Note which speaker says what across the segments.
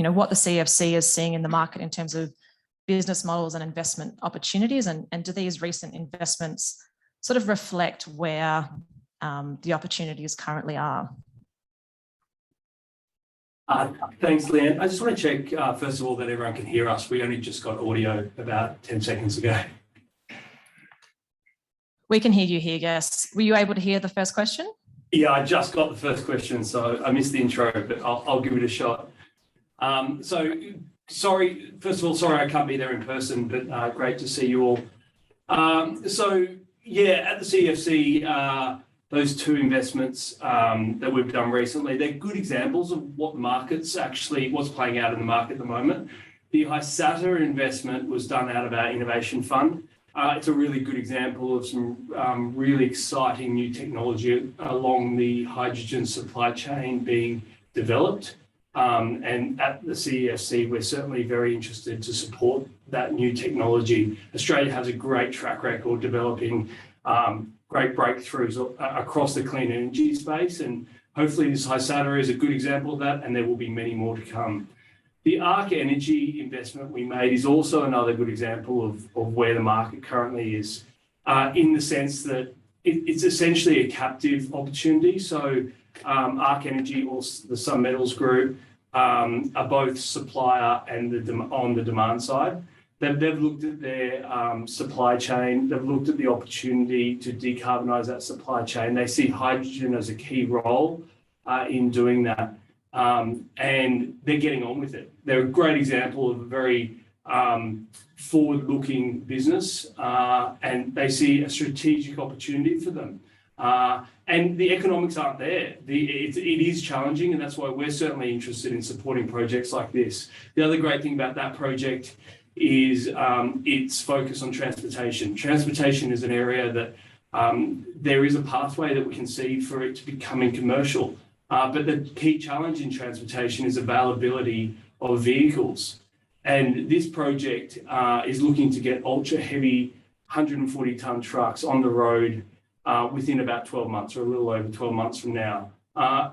Speaker 1: what the CFC is seeing in the market in terms of business models and investment opportunities, and do these recent investments sort of reflect where the opportunities currently are?
Speaker 2: Thanks, Leanne. I just want to check, first of all, that everyone can hear us. We only just got audio about 10 seconds ago.
Speaker 1: We can hear you here, yes. Were you able to hear the first question?
Speaker 2: Yeah, I just got the first question, so I missed the intro, but I'll give it a shot. Sorry, first of all, sorry I can't be there in person, but great to see you all. Yeah, at the CFC, those two investments that we've done recently, they're good examples of what the market's actually, what's playing out in the market at the moment. The Hysata investment was done out of our innovation fund. It's a really good example of some really exciting new technology along the hydrogen supply chain being developed. And at the CEFC, we're certainly very interested to support that new technology. Australia has a great track record developing great breakthroughs across the clean energy space, and hopefully this Hysata is a good example of that, and there will be many more to come. The ARC Energy investment we made is also another good example of where the market currently is, in the sense that it's essentially a captive opportunity. So ARC Energy or the Sun Metals Group are both supplier and on the demand side. They've looked at their supply chain. They've looked at the opportunity to decarbonise that supply chain. They see hydrogen as a key role in doing that, and they're getting on with it. They're a great example of a very forward-looking business, and they see a strategic opportunity for them. And the economics aren't there. It is challenging, and that's why we're certainly interested in supporting projects like this. The other great thing about that project is its focus on transportation. Transportation is an area that there is a pathway that we can see for it to becoming commercial. But the key challenge in transportation is availability of vehicles. And this project is looking to get ultra-heavy 140-tonne trucks on the road within about 12 months, or a little over 12 months from now.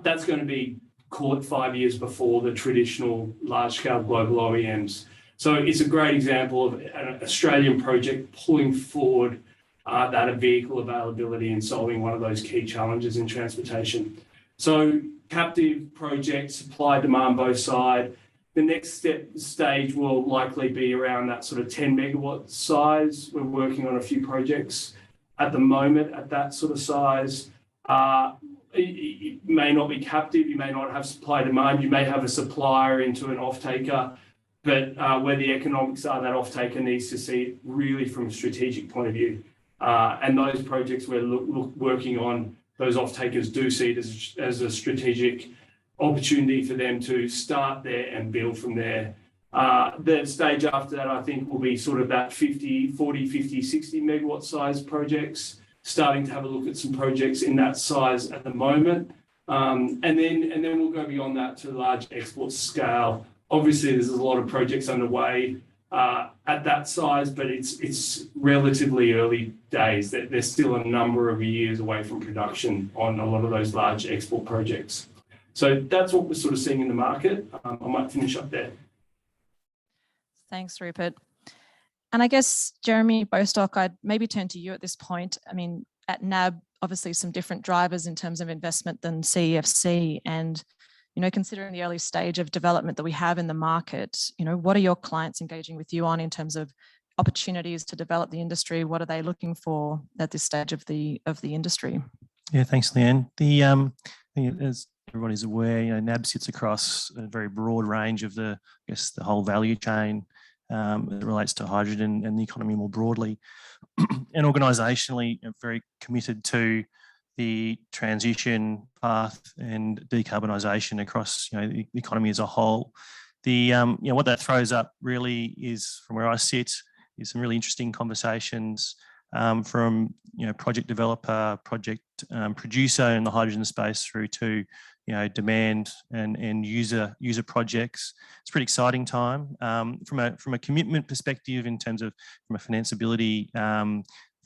Speaker 2: That's going to be, call it 5 years before the traditional large-scale global OEMs. So it's a great example of an Australian project pulling forward that vehicle availability and solving one of those key challenges in transportation. So captive project, supply, demand, both sides. The next stage will likely be around that sort of 10 megawatt size. We're working on a few projects at the moment at that sort of size. It may not be captive, you may not have supply demand, you may have a supplier into an off-taker, but where the economics are, that off-taker needs to see it really from a strategic point of view. And those projects we're working on, those off-takers do see it as a strategic opportunity for them to start there and build from there. The stage after that, I think, will be sort of that 40, 50, 60 megawatt size projects, starting to have a look at some projects in that size at the moment. And then we'll go beyond that to large export scale. Obviously, there's a lot of projects underway at that size, but it's relatively early days. There's still a number of years away from production on a lot of those large export projects. So that's what we're sort of seeing in the market. I might finish up there.
Speaker 1: Thanks, Rupert. And I guess, Jeremy Bostock, I'd maybe turn to you at this point. I mean, at NAB, obviously some different drivers in terms of investment than CEFC, and considering the early stage of development that we have in the market, what are your clients engaging with you on in terms of opportunities to develop the industry? What are they looking for at this stage of the industry?
Speaker 3: Yeah, thanks, Leanne. As everybody's aware, NAB sits across a very broad range of the whole value chain as it relates to hydrogen and the economy more broadly. And organisationally, very committed to the transition path and decarbonisation across the economy as a whole. What that throws up really is, from where I sit, is some really interesting conversations from project developer, project producer in the hydrogen space through to demand and user projects. It's a pretty exciting time from a commitment perspective in terms of from a financeability.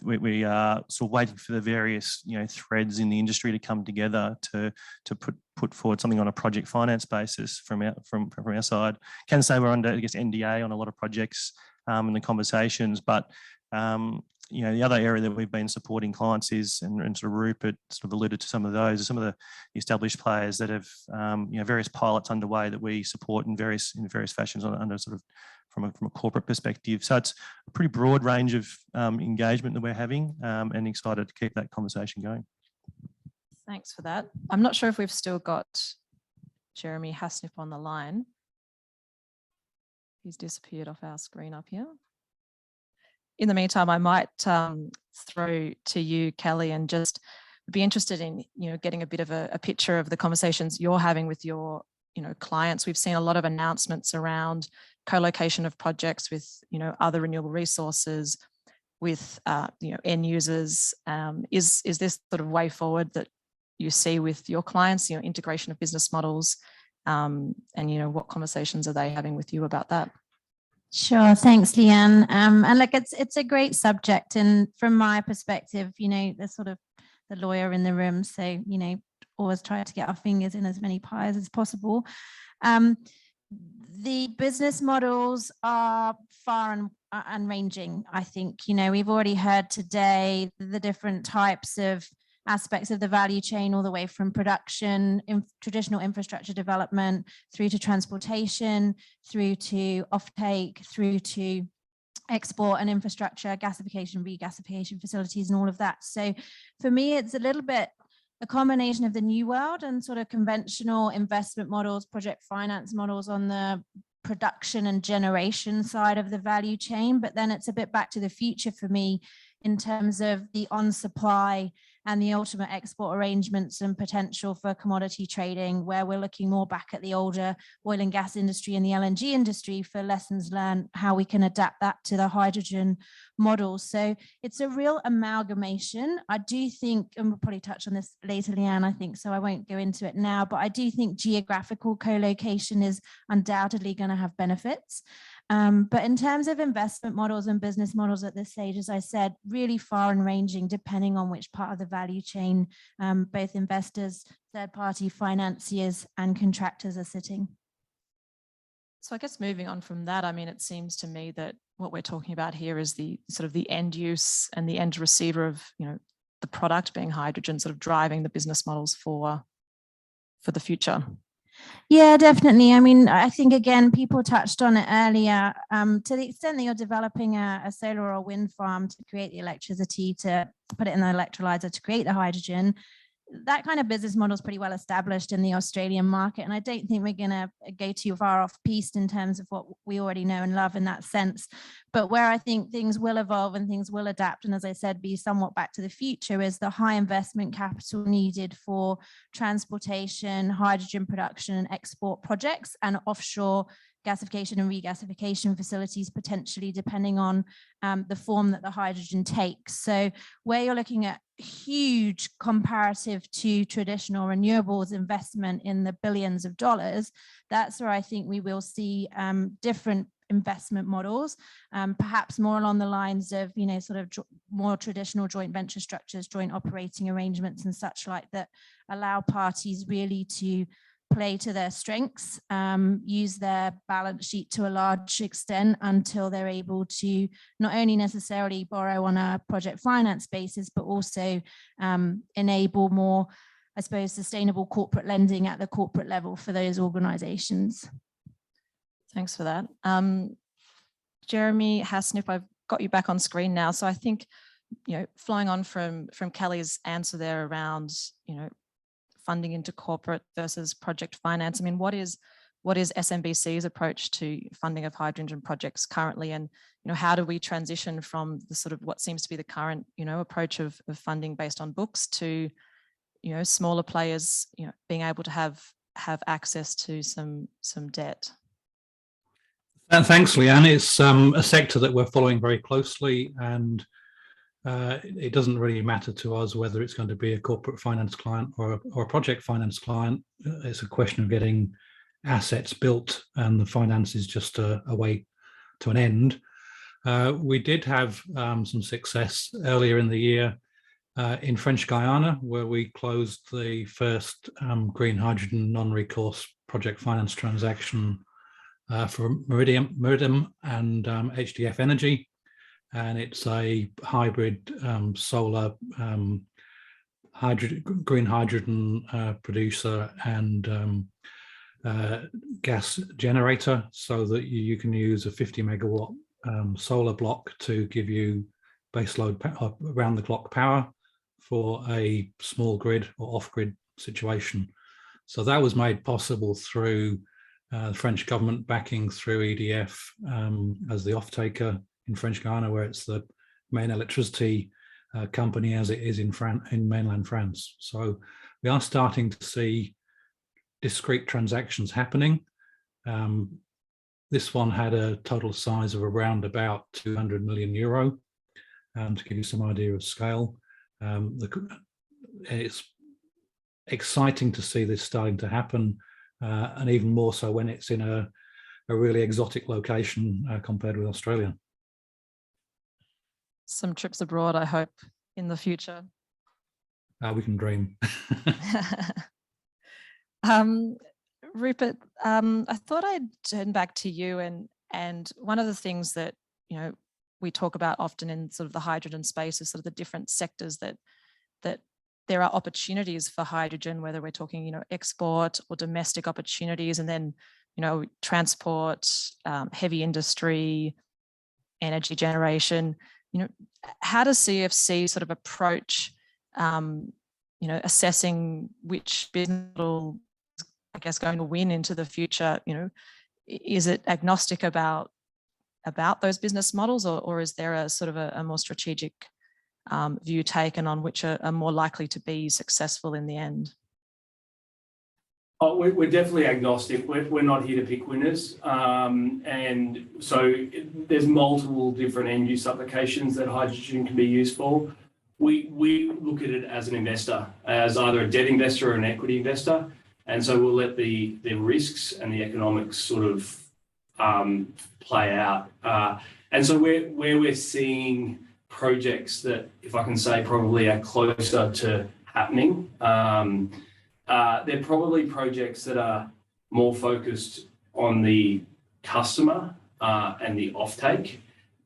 Speaker 3: we are sort of waiting for the various threads in the industry to come together to put forward something on a project finance basis from our side. Can say we're under, I guess, NDA on a lot of projects in the conversations, but the other area that we've been supporting clients is, and sort of Rupert sort of alluded to some of those, are some of the established players that have various pilots underway that we support in various fashions under sort of from a corporate perspective. So it's a pretty broad range of engagement that we're having, and excited to keep that conversation going.
Speaker 1: Thanks for that. I'm not sure if we've still got Jeremy Hasnip on the line. He's disappeared off our screen up here. In the meantime, I might throw to you, Kelly, and just be interested in getting a bit of a picture of the conversations you're having with your clients. We've seen a lot of announcements around co-location of projects with other renewable resources, with end users. Is this sort of way forward that you see with your clients? Integration of business models, and what conversations are they having with you about that?
Speaker 4: Sure, thanks, Leanne. And look, it's a great subject, and from my perspective, there's sort of the lawyer in the room, so always try to get our fingers in as many pies as possible. The business models are far and ranging. I think we've already heard today the different types of aspects of the value chain, all the way from production, traditional infrastructure development, through to transportation, through to offtake, through to export and infrastructure, gasification, regasification facilities, and all of that. So for me, it's a little bit a combination of the new world and sort of conventional investment models, project finance models on the production and generation side of the value chain. But then it's a bit back to the future for me in terms of the on supply and the ultimate export arrangements and potential for commodity trading, where we're looking more back at the older oil and gas industry and the LNG industry for lessons learned, how we can adapt that to the hydrogen model. So it's a real amalgamation. I do think, and we'll probably touch on this later, Leanne, I think, so I won't go into it now, but I do think geographical co-location is undoubtedly going to have benefits. But in terms of investment models and business models at this stage, as I said, really far and ranging, depending on which part of the value chain both investors, third-party financiers and contractors are sitting.
Speaker 1: So I guess moving on from that, I mean, it seems to me that what we're talking about here is the sort of the end use and the end receiver of, the product being hydrogen, sort of driving the business models for the future.
Speaker 4: Yeah, definitely. I mean, I think, again, people touched on it earlier. To the extent that you're developing a solar or wind farm to create the electricity, to put it in the electrolyzer to create the hydrogen, that kind of business model is pretty well established in the Australian market. And I don't think we're going to go too far off piste in terms of what we already know and love in that sense. But where I think things will evolve and things will adapt, and as I said, be somewhat back to the future, is the high investment capital needed for transportation, hydrogen production and export projects, and offshore gasification and regasification facilities, potentially, depending on the form that the hydrogen takes. So where you're looking at huge comparative to traditional renewables investment in the billions of dollars, that's where I think we will see different investment models, perhaps more along the lines of, sort of more traditional joint venture structures, joint operating arrangements and such like, that allow parties really to play to their strengths, use their balance sheet to a large extent until they're able to not only necessarily borrow on a project finance basis, but also enable more, I suppose, sustainable corporate lending at the corporate level for those organizations.
Speaker 1: Thanks for that. Jeremy Hasnip, I've got you back on screen now. So I think, flowing on from Kelly's answer there around, funding into corporate versus project finance. I mean, what is SMBC's approach to funding of hydrogen projects currently? And, how do we transition from the sort of what seems to be the current, approach of funding based on books to, smaller players, being able to have access to some debt?
Speaker 5: Thanks, Leanne. It's a sector that we're following very closely, and it doesn't really matter to us whether it's going to be a corporate finance client or a project finance client. It's a question of getting assets built, and the finance is just a way to an end. We did have some success earlier in the year in French Guiana, where we closed the first green hydrogen non-recourse project finance transaction for Meridium and HDF Energy. And it's a hybrid solar green hydrogen producer and gas generator, so that you can use a 50 megawatt solar block to give you baseload around the clock power for a small grid or off-grid situation. So that was made possible through the French government backing through EDF as the off-taker in French Guiana, where it's the main electricity company as it is in mainland France. So we are starting to see discrete transactions happening. This one had a total size of around about 200 million euro, to give you some idea of scale. It's exciting to see this starting to happen, and even more so when it's in a really exotic location compared with Australia.
Speaker 1: Some trips abroad, I hope, in the future.
Speaker 5: We can dream.
Speaker 1: Rupert, I thought I'd turn back to you, and one of the things that, you know, we talk about often in sort of the hydrogen space is sort of the different sectors that there are opportunities for hydrogen, whether we're talking, you know, export or domestic opportunities, and then, you know, transport, heavy industry, energy generation. You know, how does CFC sort of approach, you know, assessing which business model, I guess, going to win into the future? You know, is it agnostic about those business models, or is there a sort of a more strategic view taken on which are more likely to be successful in the end?
Speaker 2: Oh, we're definitely agnostic. We're not here to pick winners. And so there's multiple different end use applications that hydrogen can be used for. We look at it as an investor, as either a debt investor or an equity investor. And so we'll let the risks and the economics sort of play out. And so where we're seeing projects that, if I can say, probably are closer to happening, they're probably projects that are more focused on the customer and the offtake.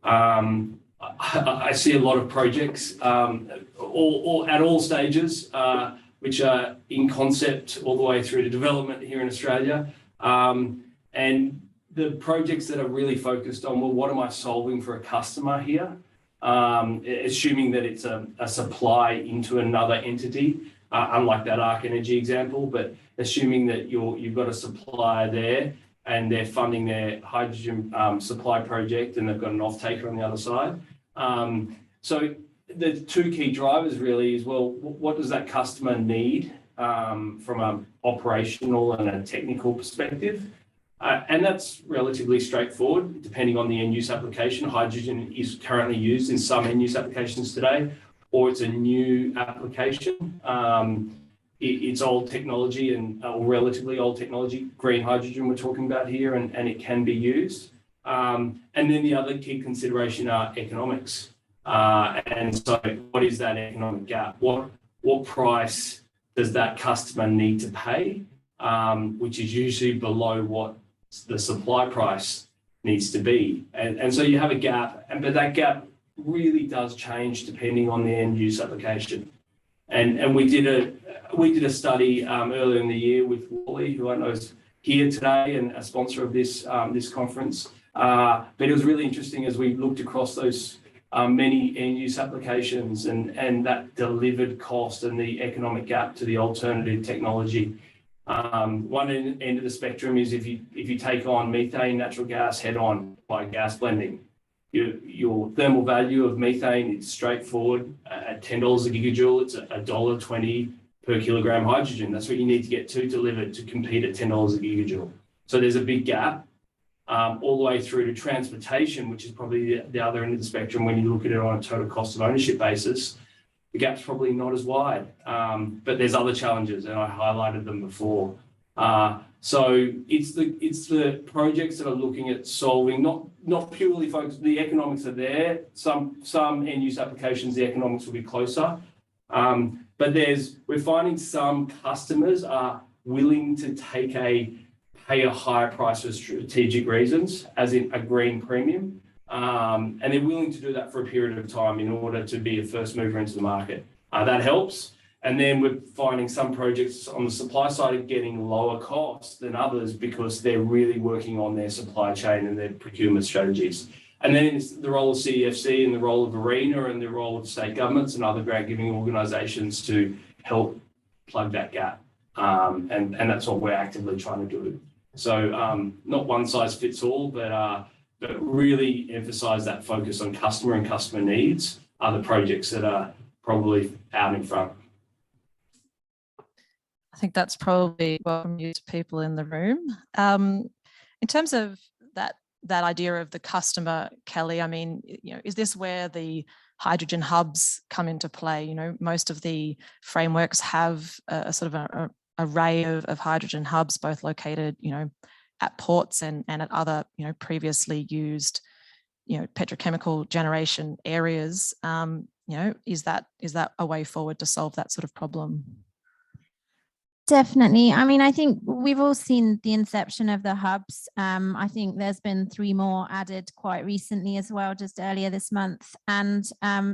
Speaker 2: I see a lot of projects all at all stages, which are in concept all the way through to development here in Australia. And the projects that are really focused on, well, what am I solving for a customer here? Assuming that it's a supply into another entity, unlike that ARC Energy example, but assuming that you've got a supplier there and they're funding their hydrogen supply project and they've got an off-taker on the other side. So the two key drivers really is, well, what does that customer need from an operational and a technical perspective? And that's relatively straightforward, depending on the end-use application. Hydrogen is currently used in some end-use applications today, or it's a new application. It's old technology or relatively old technology, green hydrogen we're talking about here, and it can be used. And then the other key consideration are economics. And so what is that economic gap? What price does that customer need to pay, which is usually below what the supply price needs to be. And so you have a gap, but that gap really does change depending on the end use application. And we did a study earlier in the year with Wally, who I know is here today and a sponsor of this conference. But it was really interesting as we looked across those many end use applications and that delivered cost and the economic gap to the alternative technology. One end of the spectrum is if you take on methane, natural gas head on by gas blending, your thermal value of methane is straightforward. At $10 a gigajoule, it's $1.20 per kilogram hydrogen. That's what you need to get to delivered to compete at $10 a gigajoule. So there's a big gap all the way through to transportation, which is probably the other end of the spectrum. When you look at it on a total cost of ownership basis, the gap's probably not as wide, but there's other challenges, and I highlighted them before. So it's the projects that are looking at solving, not purely focused. The economics are there. Some end use applications, the economics will be closer. But we're finding some customers are willing to pay a higher price for strategic reasons, as in a green premium. And they're willing to do that for a period of time in order to be a first mover into the market. That helps. And then we're finding some projects on the supply side are getting lower costs than others because they're really working on their supply chain and their procurement strategies. And then it's the role of CEFC and the role of ARENA and the role of state governments and other grant giving organisations to help plug that gap. And that's what we're actively trying to do. So not one size fits all, but really emphasise that focus on customer and customer needs are the projects that are probably out in front.
Speaker 1: I think that's probably welcome news to people in the room. In terms of that idea of the customer, Kelly, I mean, is this where the hydrogen hubs come into play? Most of the frameworks have a sort of an array of hydrogen hubs, both located, at ports and at other, previously used, petrochemical generation areas. Is that a way forward to solve that sort of problem?
Speaker 4: Definitely. I mean, I think we've all seen the inception of the hubs. I think there's been 3 more added quite recently as well, just earlier this month. And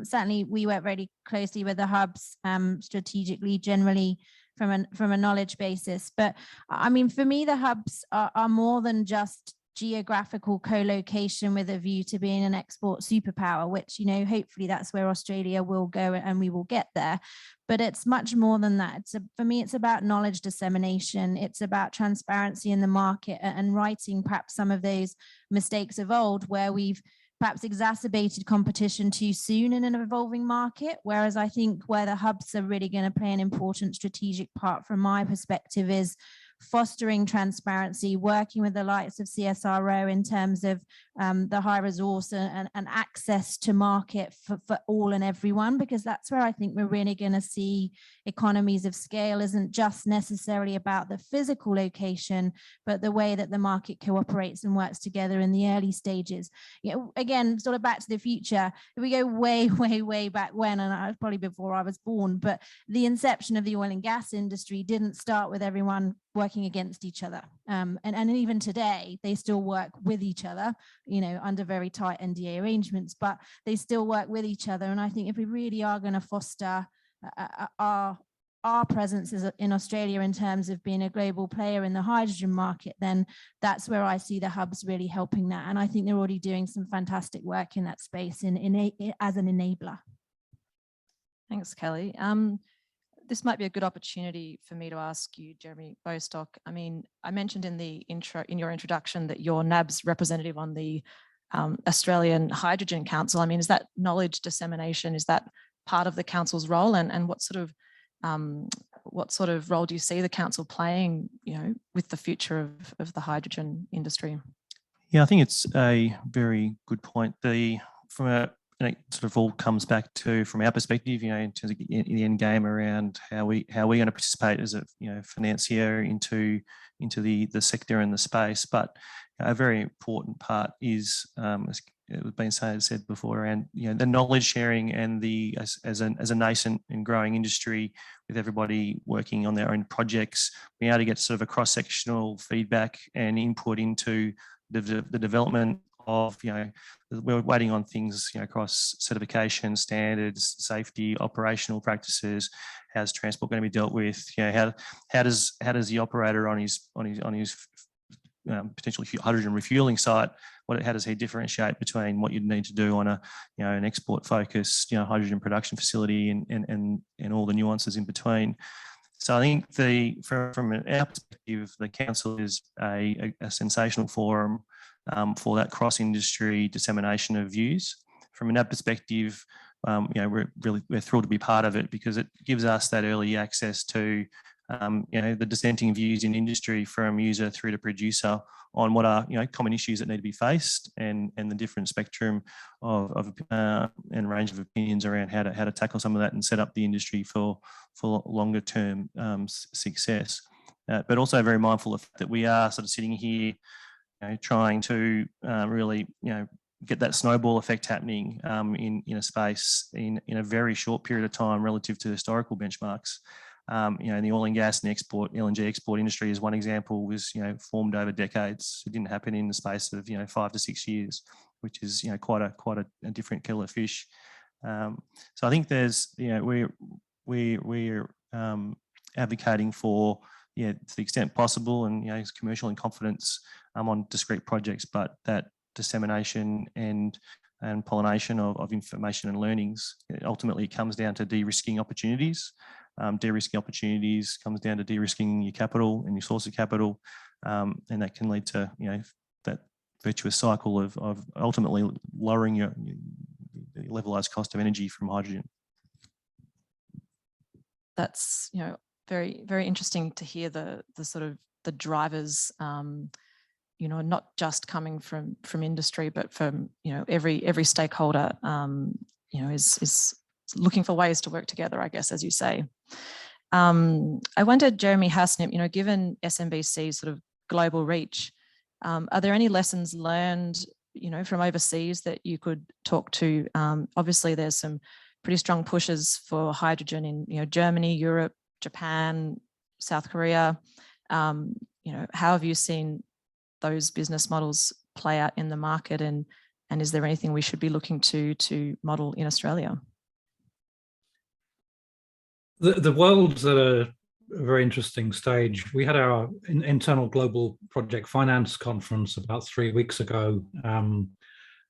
Speaker 4: certainly we work very closely with the hubs strategically, generally from a knowledge basis. But I mean, for me, the hubs are more than just geographical co-location with a view to being an export superpower, which, hopefully that's where Australia will go and we will get there. But it's much more than that. For me, it's about knowledge dissemination. It's about transparency in the market and righting perhaps some of those mistakes of old where we've perhaps exacerbated competition too soon in an evolving market. Whereas I think where the hubs are really going to play an important strategic part from my perspective is fostering transparency, working with the likes of CSRO in terms of the high resource and access to market for all and everyone, because that's where I think we're really going to see economies of scale. Isn't just necessarily about the physical location, but the way that the market cooperates and works together in the early stages. Again, sort of back to the future, if we go way back when, and I was probably before I was born, but the inception of the oil and gas industry didn't start with everyone working against each other. And even today, they still work with each other, under very tight NDA arrangements, but they still work with each other. And I think if we really are going to foster our presence in Australia in terms of being a global player in the hydrogen market, then that's where I see the hubs really helping that. And I think they're already doing some fantastic work in that space as an enabler.
Speaker 1: Thanks, Kelly. This might be a good opportunity for me to ask you, Jeremy Bostock. I mean, I mentioned in your introduction that you're NAB's representative on the Australian Hydrogen Council. I mean, is that knowledge dissemination? Is that part of the council's role? And what sort of role do you see the council playing, with the future of the hydrogen industry?
Speaker 3: Yeah, I think it's a very good point. It sort of all comes back to, from our perspective, in terms of the end game around how we're going to participate as a financier into the sector and the space. But a very important part is, as it was been said before, around the knowledge sharing and as a nascent and growing industry with everybody working on their own projects, being able to get sort of a cross-sectional feedback and input into the development of, we're waiting on things, across certification, standards, safety, operational practices. How's transport going to be dealt with? How does the operator on his potential hydrogen refueling site, how does he differentiate between what you'd need to do on an export focused hydrogen production facility and all the nuances in between? So I think from our perspective, the council is a sensational forum for that cross-industry dissemination of views. From that perspective, we're thrilled to be part of it, because it gives us that early access to the dissenting views in industry, from user through to producer, on what are common issues that need to be faced, and the different spectrum of and range of opinions around how to tackle some of that and set up the industry for longer term success. but also very mindful of that we are sort of sitting here, trying to really, get that snowball effect happening in a space in a very short period of time relative to historical benchmarks. In the oil and gas and LNG export industry is one example, was formed over decades. It didn't happen in the space of 5 to 6 years, which is quite a different kettle of fish. So I think there's we're advocating for to the extent possible, and commercial in confidence on discrete projects, but that dissemination and pollination of information and learnings, ultimately comes down to de-risking opportunities. De-risking opportunities comes down to de-risking your capital and your source of capital, and that can lead to that virtuous cycle of ultimately lowering your levelized cost of energy from hydrogen.
Speaker 1: That's very, very interesting to hear the sort of the drivers, not just coming from industry, but from every stakeholder, is looking for ways to work together, I guess, as you say. I wondered, Jeremy Hasnip, given SMBC's sort of global reach, are there any lessons learned, from overseas that you could talk to? Obviously, there's some pretty strong pushes for hydrogen in, Germany, Europe, Japan, South Korea. How have you seen those business models play out in the market, and is there anything we should be looking to model in Australia?
Speaker 5: The world's at a very interesting stage. We had our internal global project finance conference about 3 weeks ago, and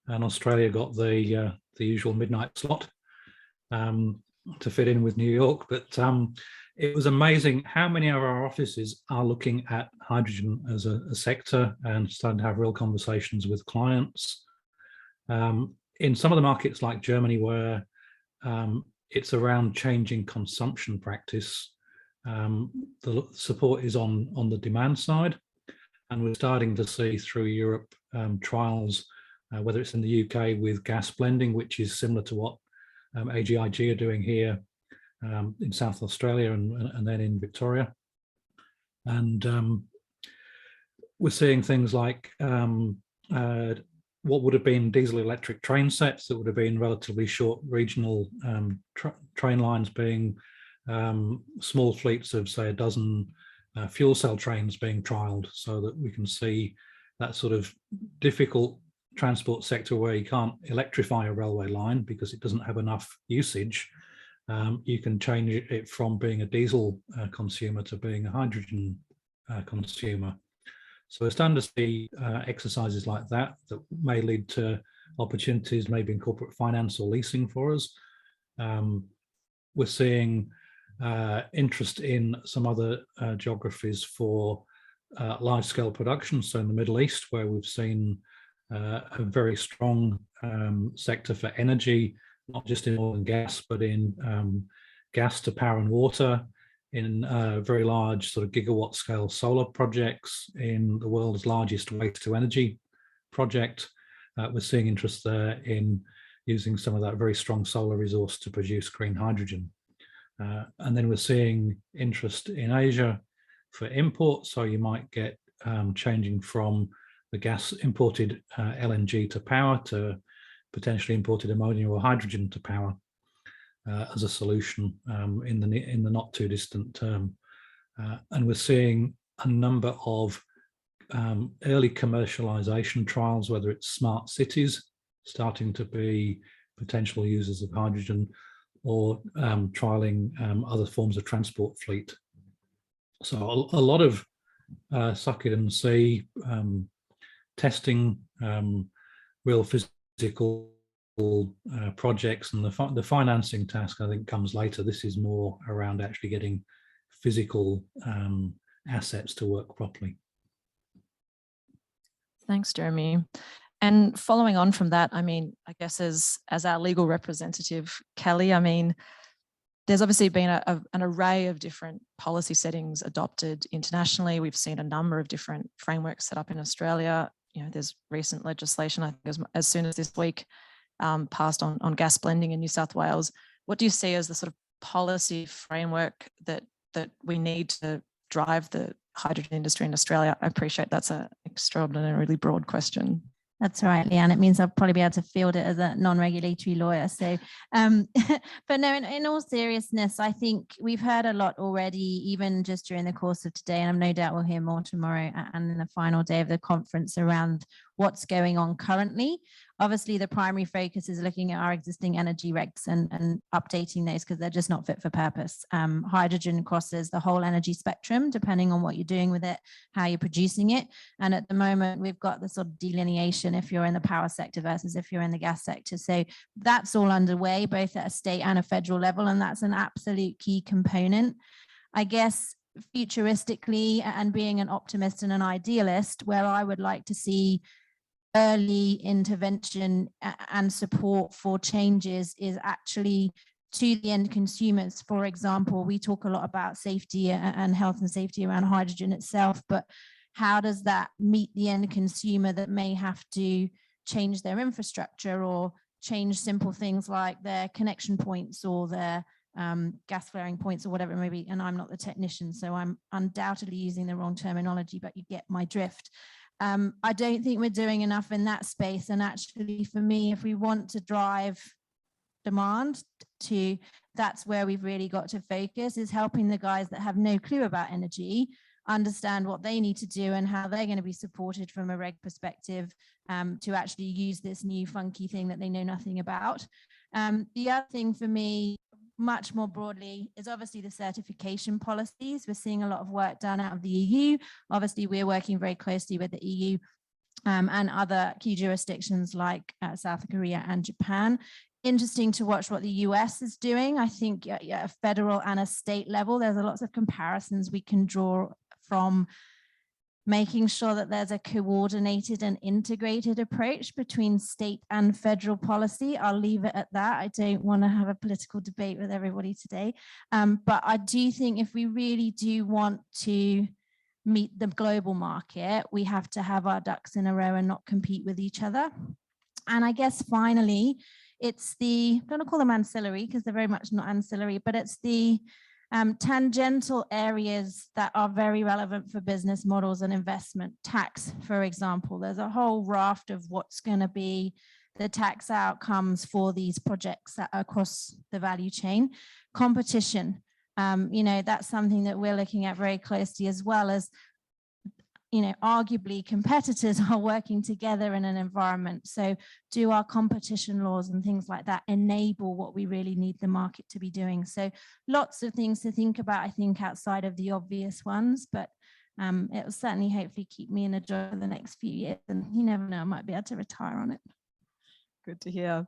Speaker 5: Australia got the usual midnight slot to fit in with New York. But it was amazing how many of our offices are looking at hydrogen as a sector and starting to have real conversations with clients. In some of the markets like Germany, where it's around changing consumption practice, the support is on the demand side, and we're starting to see through Europe trials, whether it's in the UK with gas blending, which is similar to what AGIG are doing here in South Australia and then in Victoria. And we're seeing things like what would have been diesel electric train sets that would have been relatively short regional train lines being small fleets of, say, a dozen fuel cell trains being trialled, so that we can see that sort of difficult transport sector where you can't electrify a railway line because it doesn't have enough usage. You can change it from being a diesel consumer to being a hydrogen consumer. So we're starting to see exercises like that may lead to opportunities maybe in corporate finance or leasing for us. We're seeing interest in some other geographies for large-scale production. So in the Middle East, where we've seen a very strong sector for energy, not just in oil and gas, but in gas to power and water, in very large sort of gigawatt scale solar projects, in the world's largest waste to energy project. We're seeing interest there in using some of that very strong solar resource to produce green hydrogen. And then we're seeing interest in Asia for import. So you might get changing from the gas imported LNG to power to potentially imported ammonia or hydrogen to power as a solution in the not too distant term. And we're seeing a number of early commercialization trials, whether it's smart cities starting to be potential users of hydrogen, or trialing other forms of transport fleet. So a lot of suck it and see testing, real physical projects, and the financing task I think comes later. This is more around actually getting physical assets to work properly.
Speaker 1: Thanks, Jeremy. And following on from that, I mean, I guess as our legal representative, Kelly, I mean, there's obviously been an array of different policy settings adopted internationally. We've seen a number of different frameworks set up in Australia. There's recent legislation, I think as soon as this week, passed on gas blending in New South Wales. What do you see as the sort of policy framework that we need to drive the hydrogen industry in Australia? I appreciate that's an extraordinarily broad question.
Speaker 4: That's right, Leanne. It means I'll probably be able to field it as a non-regulatory lawyer. So, but no, in all seriousness, I think we've heard a lot already, even just during the course of today, and I'm no doubt we'll hear more tomorrow and in the final day of the conference around what's going on currently. Obviously, the primary focus is looking at our existing energy regs and updating those because they're just not fit for purpose. Hydrogen crosses the whole energy spectrum, depending on what you're doing with it, how you're producing it. And at the moment, we've got the sort of delineation if you're in the power sector versus if you're in the gas sector. So that's all underway, both at a state and a federal level. And that's an absolute key component. I guess futuristically, and being an optimist and an idealist, where I would like to see early intervention and support for changes is actually to the end consumers. For example, we talk a lot about safety and health and safety around hydrogen itself, but how does that meet the end consumer that may have to change their infrastructure or change simple things like their connection points or their gas flaring points or whatever it may be? And I'm not the technician, so I'm undoubtedly using the wrong terminology, but you get my drift. I don't think we're doing enough in that space. And actually, for me, if we want to drive demand to, that's where we've really got to focus, is helping the guys that have no clue about energy understand what they need to do and how they're going to be supported from a reg perspective to actually use this new funky thing that they know nothing about. The other thing for me, much more broadly, is obviously the certification policies. We're seeing a lot of work done out of the EU. Obviously, we're working very closely with the EU and other key jurisdictions like South Korea and Japan. Interesting to watch what the US is doing. I think at a federal and a state level, there's lots of comparisons we can draw from making sure that there's a coordinated and integrated approach between state and federal policy. I'll leave it at that. I don't want to have a political debate with everybody today. But I do think if we really do want to meet the global market, we have to have our ducks in a row and not compete with each other. And I guess finally, it's the, I'm going to call them ancillary because they're very much not ancillary, but it's the tangential areas that are very relevant for business models and investment. Tax, for example, there's a whole raft of what's going to be the tax outcomes for these projects that are across the value chain. Competition, that's something that we're looking at very closely, as well as, arguably competitors are working together in an environment. So do our competition laws and things like that enable what we really need the market to be doing? So lots of things to think about, I think, outside of the obvious ones, but it will certainly hopefully keep me in a job for the next few years. And you never know, I might be able to retire on it.
Speaker 1: Good to hear.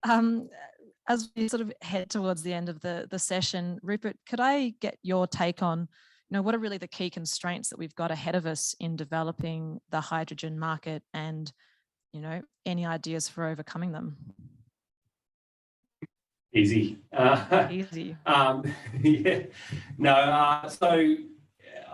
Speaker 1: As we sort of head towards the end of the session, Rupert, could I get your take on what are really the key constraints that we've got ahead of us in developing the hydrogen market and, any ideas for overcoming them?
Speaker 2: Easy.
Speaker 1: Easy.
Speaker 2: Yeah. No, so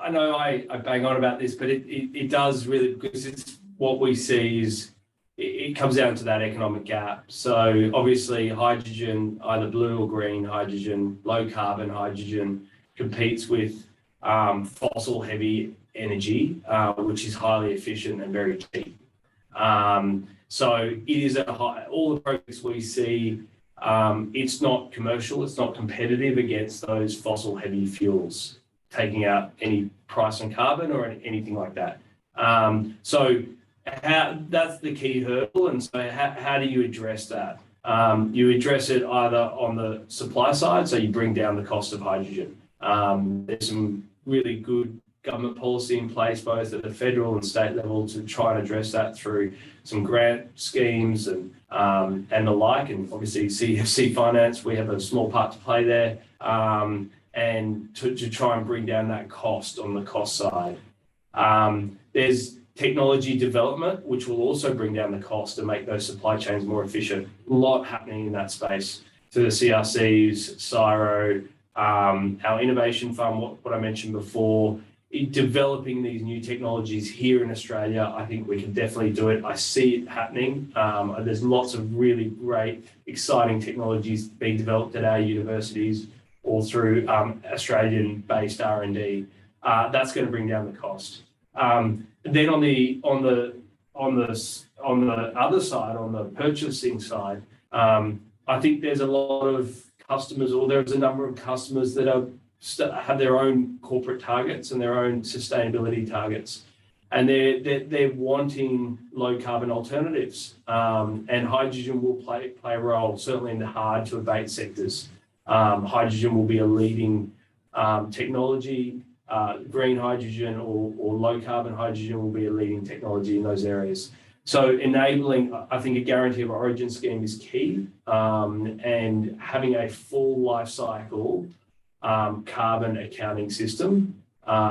Speaker 2: I know I bang on about this, but it does really, because it's what we see is it comes down to that economic gap. So obviously hydrogen, either blue or green hydrogen, low carbon hydrogen, competes with fossil heavy energy, which is highly efficient and very cheap. So it is all the projects we see, it's not commercial, it's not competitive against those fossil heavy fuels, taking out any price on carbon or anything like that. So that's the key hurdle. And so how do you address that? You address it either on the supply side, so you bring down the cost of hydrogen. There's some really good government policy in place, both at the federal and state level, to try and address that through some grant schemes and the like. And obviously CFC finance, we have a small part to play there, and to try and bring down that cost on the cost side. There's technology development, which will also bring down the cost and make those supply chains more efficient. A lot happening in that space. To the CRCs, CSIRO, our innovation fund, what I mentioned before, developing these new technologies here in Australia, I think we can definitely do it. I see it happening. There's lots of really great, exciting technologies being developed at our universities or through Australian-based R&D. that's going to bring down the cost. Then on the other side, on the purchasing side, I think there's a lot of customers, or there's a number of customers that have their own corporate targets and their own sustainability targets, and they're wanting low carbon alternatives, and hydrogen will play a role, certainly in the hard to abate sectors. Hydrogen will be a leading technology. Green hydrogen or low carbon hydrogen will be a leading technology in those areas. So enabling, I think, a guarantee of origin scheme is key, and having a full life cycle carbon accounting system.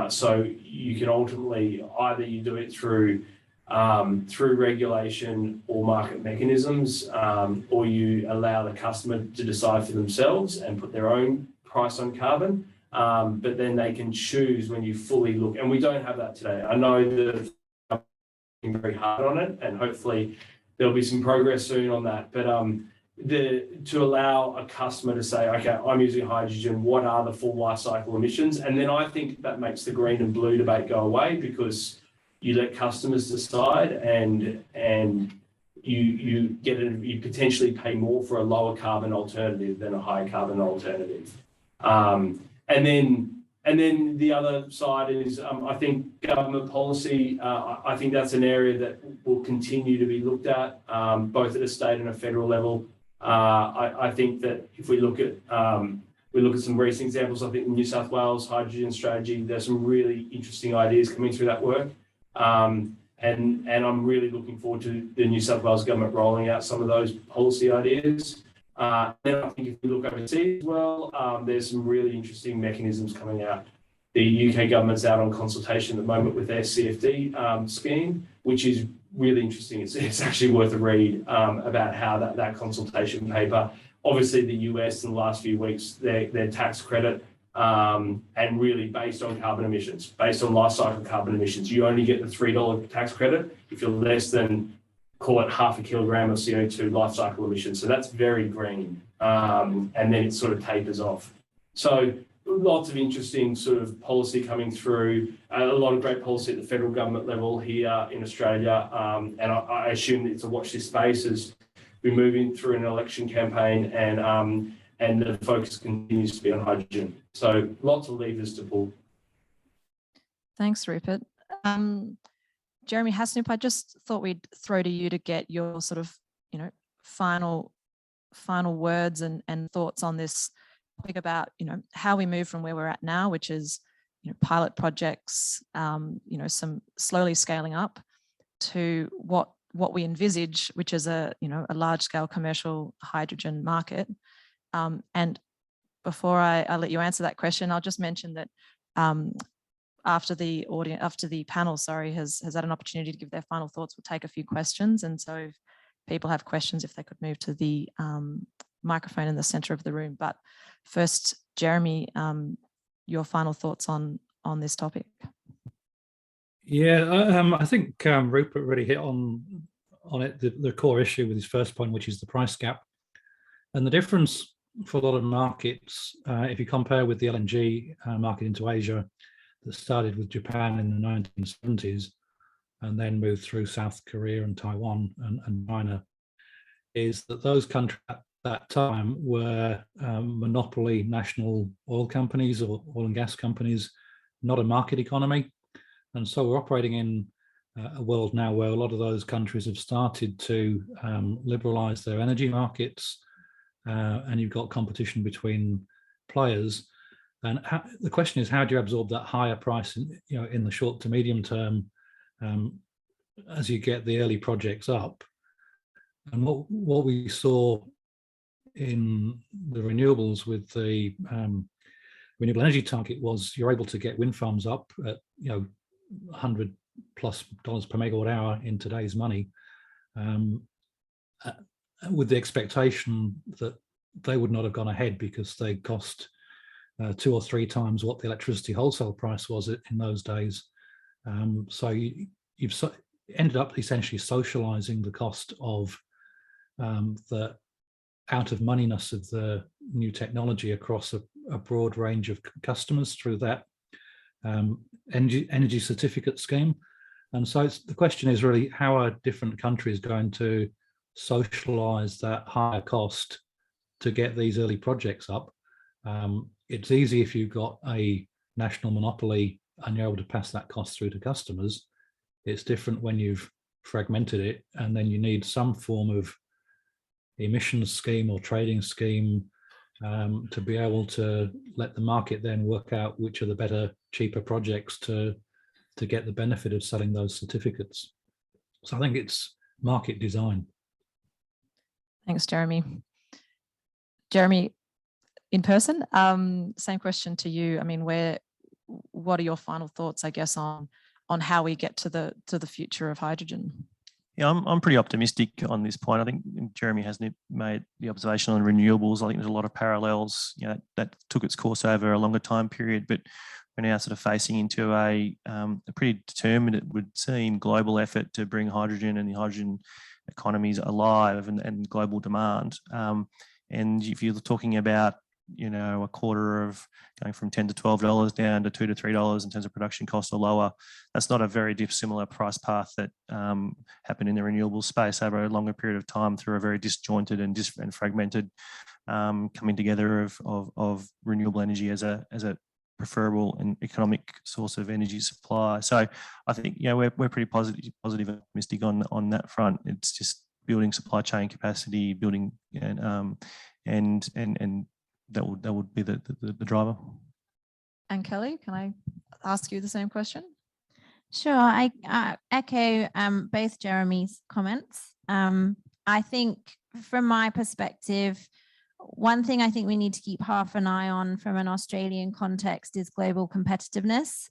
Speaker 2: So you can ultimately, either you do it through regulation or market mechanisms, or you allow the customer to decide for themselves and put their own price on carbon. But then they can choose when you fully look, and we don't have that today. I know that I'm very hard on it, and hopefully there'll be some progress soon on that. But to allow a customer to say, okay, I'm using hydrogen, what are the full life cycle emissions? And then I think that makes the green and blue debate go away, because you let customers decide, and you potentially pay more for a lower carbon alternative than a high carbon alternative. And then the other side is, I think, government policy. I think that's an area that will continue to be looked at, both at a state and a federal level. I think that if we look at some recent examples, I think the New South Wales hydrogen strategy, there's some really interesting ideas coming through that work. And I'm really looking forward to the New South Wales government rolling out some of those policy ideas. Then I think if we look overseas as well, there's some really interesting mechanisms coming out. The UK government's out on consultation at the moment with their CFD scheme, which is really interesting. It's actually worth a read about how that consultation paper. Obviously, the US in the last few weeks, their tax credit, and really based on carbon emissions, based on life cycle carbon emissions. You only get the $3 tax credit if you're less than, call it, 0.5 kilogram of CO2 life cycle emissions. So that's very green. And then it sort of tapers off. So lots of interesting sort of policy coming through, a lot of great policy at the federal government level here in Australia. And I assume that it's a watch this space as we move in through an election campaign, and the focus continues to be on hydrogen. So lots of levers to pull.
Speaker 1: Thanks, Rupert. Jeremy Hasnoop, I just thought we'd throw to you to get your sort of, final words and thoughts on this topic about, how we move from where we're at now, which is, pilot projects, some slowly scaling up, to what we envisage, which is a large scale commercial hydrogen market. And before I let you answer that question, I'll just mention that after the panel, has had an opportunity to give their final thoughts, we'll take a few questions. And so if people have questions, if they could move to the microphone in the center of the room. But first, Jeremy, your final thoughts on this topic.
Speaker 5: Yeah, I think Rupert really hit on it, the core issue with his first point, which is the price gap. And the difference for a lot of markets, if you compare with the LNG market into Asia, that started with Japan in the 1970s and then moved through South Korea and Taiwan and China, is that those countries at that time were monopoly national oil companies or oil and gas companies, not a market economy. And so we're operating in a world now where a lot of those countries have started to liberalize their energy markets, and you've got competition between players. And the question is, how do you absorb that higher price in the short to medium term as you get the early projects up? And what we saw in the renewables with the renewable energy target was you're able to get wind farms up at $100+ per megawatt hour in today's money, with the expectation that they would not have gone ahead because they cost 2 or 3 times what the electricity wholesale price was in those days. So you've ended up essentially socializing the cost of the out of moneyness of the new technology across a broad range of customers through that energy certificate scheme. And so the question is really, how are different countries going to socialise that higher cost to get these early projects up? It's easy if you've got a national monopoly and you're able to pass that cost through to customers. It's different when you've fragmented it, and then you need some form of emissions scheme or trading scheme to be able to let the market then work out which are the better, cheaper projects to get the benefit of selling those certificates. So I think it's market design.
Speaker 1: Thanks, Jeremy. Jeremy, in person, same question to you. I mean, what are your final thoughts, I guess, on how we get to the future of hydrogen?
Speaker 3: Yeah, I'm pretty optimistic on this point. I think Jeremy has made the observation on renewables. I think there's a lot of parallels, you know, that took its course over a longer time period, but we're now sort of facing into a pretty determined, it would seem, global effort to bring hydrogen and the hydrogen economies alive and global demand. And if you're talking about, you know, a quarter of going from $10 to $12 down to $2 to $3 in terms of production costs or lower, that's not a very dissimilar price path that happened in the renewable space over a longer period of time through a very disjointed and fragmented coming together of renewable energy as a preferable and economic source of energy supply. So I think, you know, we're pretty positive and optimistic on that front. It's just building supply chain capacity, building and that would be the driver. And
Speaker 1: Kelly, can I ask you the same question?
Speaker 4: Sure, I echo both Jeremy's comments. I think from my perspective, one thing I think we need to keep half an eye on from an Australian context is global competitiveness.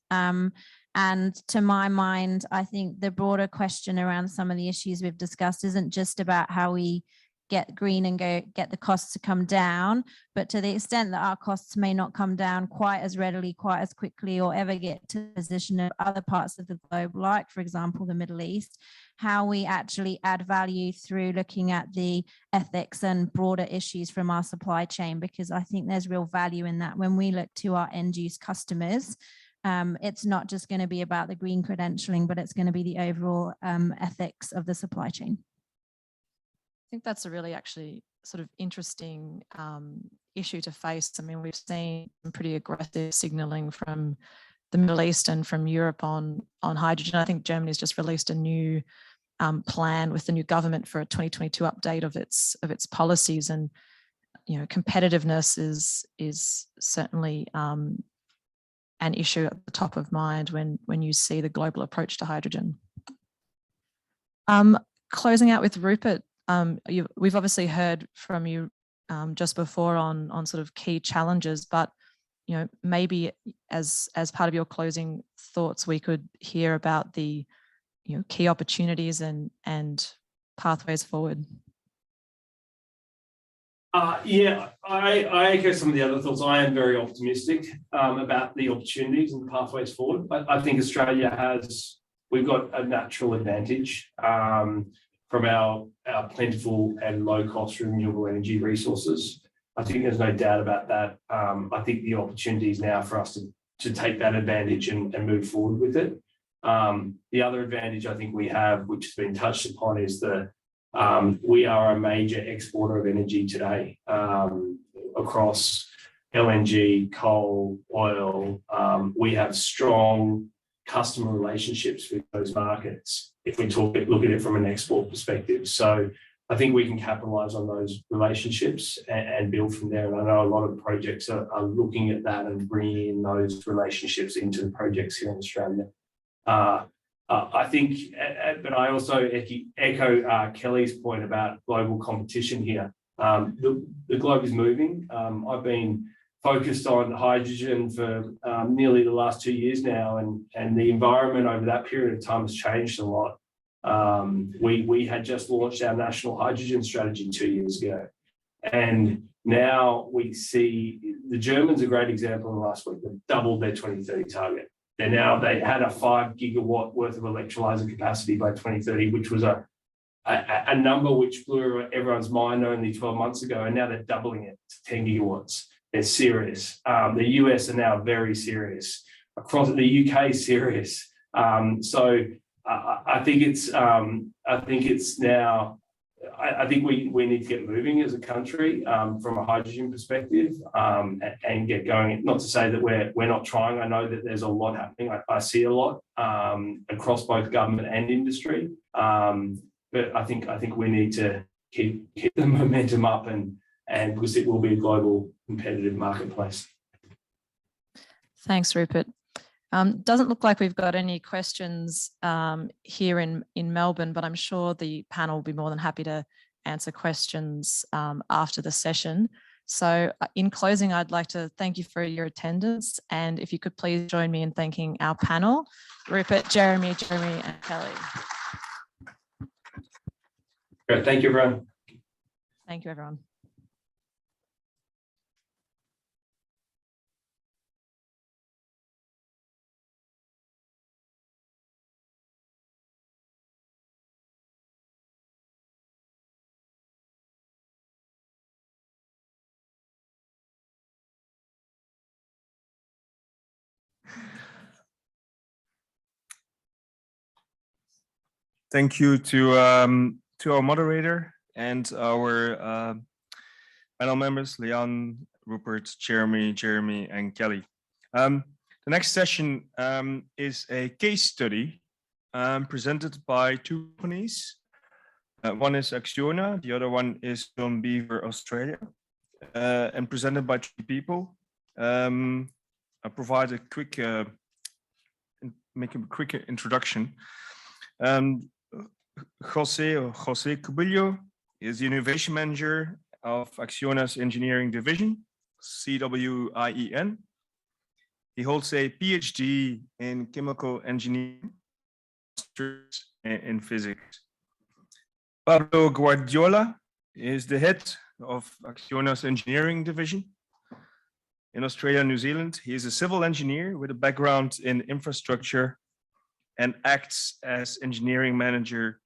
Speaker 4: And to my mind, I think the broader question around some of the issues we've discussed isn't just about how we get green and get the costs to come down, but to the extent that our costs may not come down quite as readily, quite as quickly, or ever get to the position of other parts of the globe, like, for example, the Middle East, how we actually add value through looking at the ethics and broader issues from our supply chain, because I think there's real value in that. When we look to our end use customers, it's not just going to be about the green credentialing, but it's going to be the overall ethics of the supply chain.
Speaker 1: I think that's a really actually sort of interesting issue to face. I mean, we've seen some pretty aggressive signalling from the Middle East and from Europe on hydrogen. I think Germany's just released a new plan with the new government for a 2022 update of its policies, and you know, competitiveness is certainly an issue at the top of mind when you see the global approach to hydrogen. Closing out with Rupert. We've obviously heard from you just before on sort of key challenges, but you know, maybe as part of your closing thoughts, we could hear about the key opportunities and pathways forward.
Speaker 2: Yeah, I echo some of the other thoughts. I am very optimistic about the opportunities and the pathways forward. I think we've got a natural advantage from our plentiful and low-cost renewable energy resources. I think there's no doubt about that. I think the opportunity is now for us to take that advantage and move forward with it. The other advantage I think we have, which has been touched upon, is that we are a major exporter of energy today across LNG, coal, oil. We have strong customer relationships with those markets if we look at it from an export perspective. So I think we can capitalize on those relationships and build from there. And I know a lot of projects are looking at that and bringing in those relationships into the projects here in Australia. I think, but I also echo Kelly's point about global competition here. The globe is moving. I've been focused on hydrogen for nearly the last 2 years now, and the environment over that period of time has changed a lot. We had just launched our national hydrogen strategy 2 years ago, and now we see the Germans a great example in the last week. They've doubled their 2030 target. They had a 5 gigawatt worth of electrolyzer capacity by 2030, which was a number which blew everyone's mind only 12 months ago, and now they're doubling it to 10 gigawatts. They're serious. The US are now very serious. across the UK is serious. So I think it's now. I think we need to get moving as a country from a hydrogen perspective and get going. Not to say that we're not trying. I know that there's a lot happening. I see a lot across both government and industry. But I think we need to keep the momentum up and because it will be a global competitive marketplace.
Speaker 1: Thanks, Rupert. Doesn't look like we've got any questions here in Melbourne, but I'm sure the panel will be more than happy to answer questions after the session. So in closing, I'd like to thank you for your attendance. And if you could please join me in thanking our panel, Rupert, Jeremy, and Kelly.
Speaker 2: Great, thank you, everyone.
Speaker 1: Thank you, everyone.
Speaker 6: Thank you to our moderator and our panel members, Leon, Rupert, Jeremy, and Kelly. The next session is a case study presented by two companies. One is Acciona, the other one is John Beaver, Australia, and presented by three people. I'll provide a quick, make a quick introduction. Jose Cubillo is the innovation manager of Acciona's engineering division, CWIEN. He holds a PhD in chemical engineering and physics. Pablo Guardiola is the head of Acciona's engineering division. In Australia and New Zealand, he is a civil engineer with a background in infrastructure and acts as engineering manager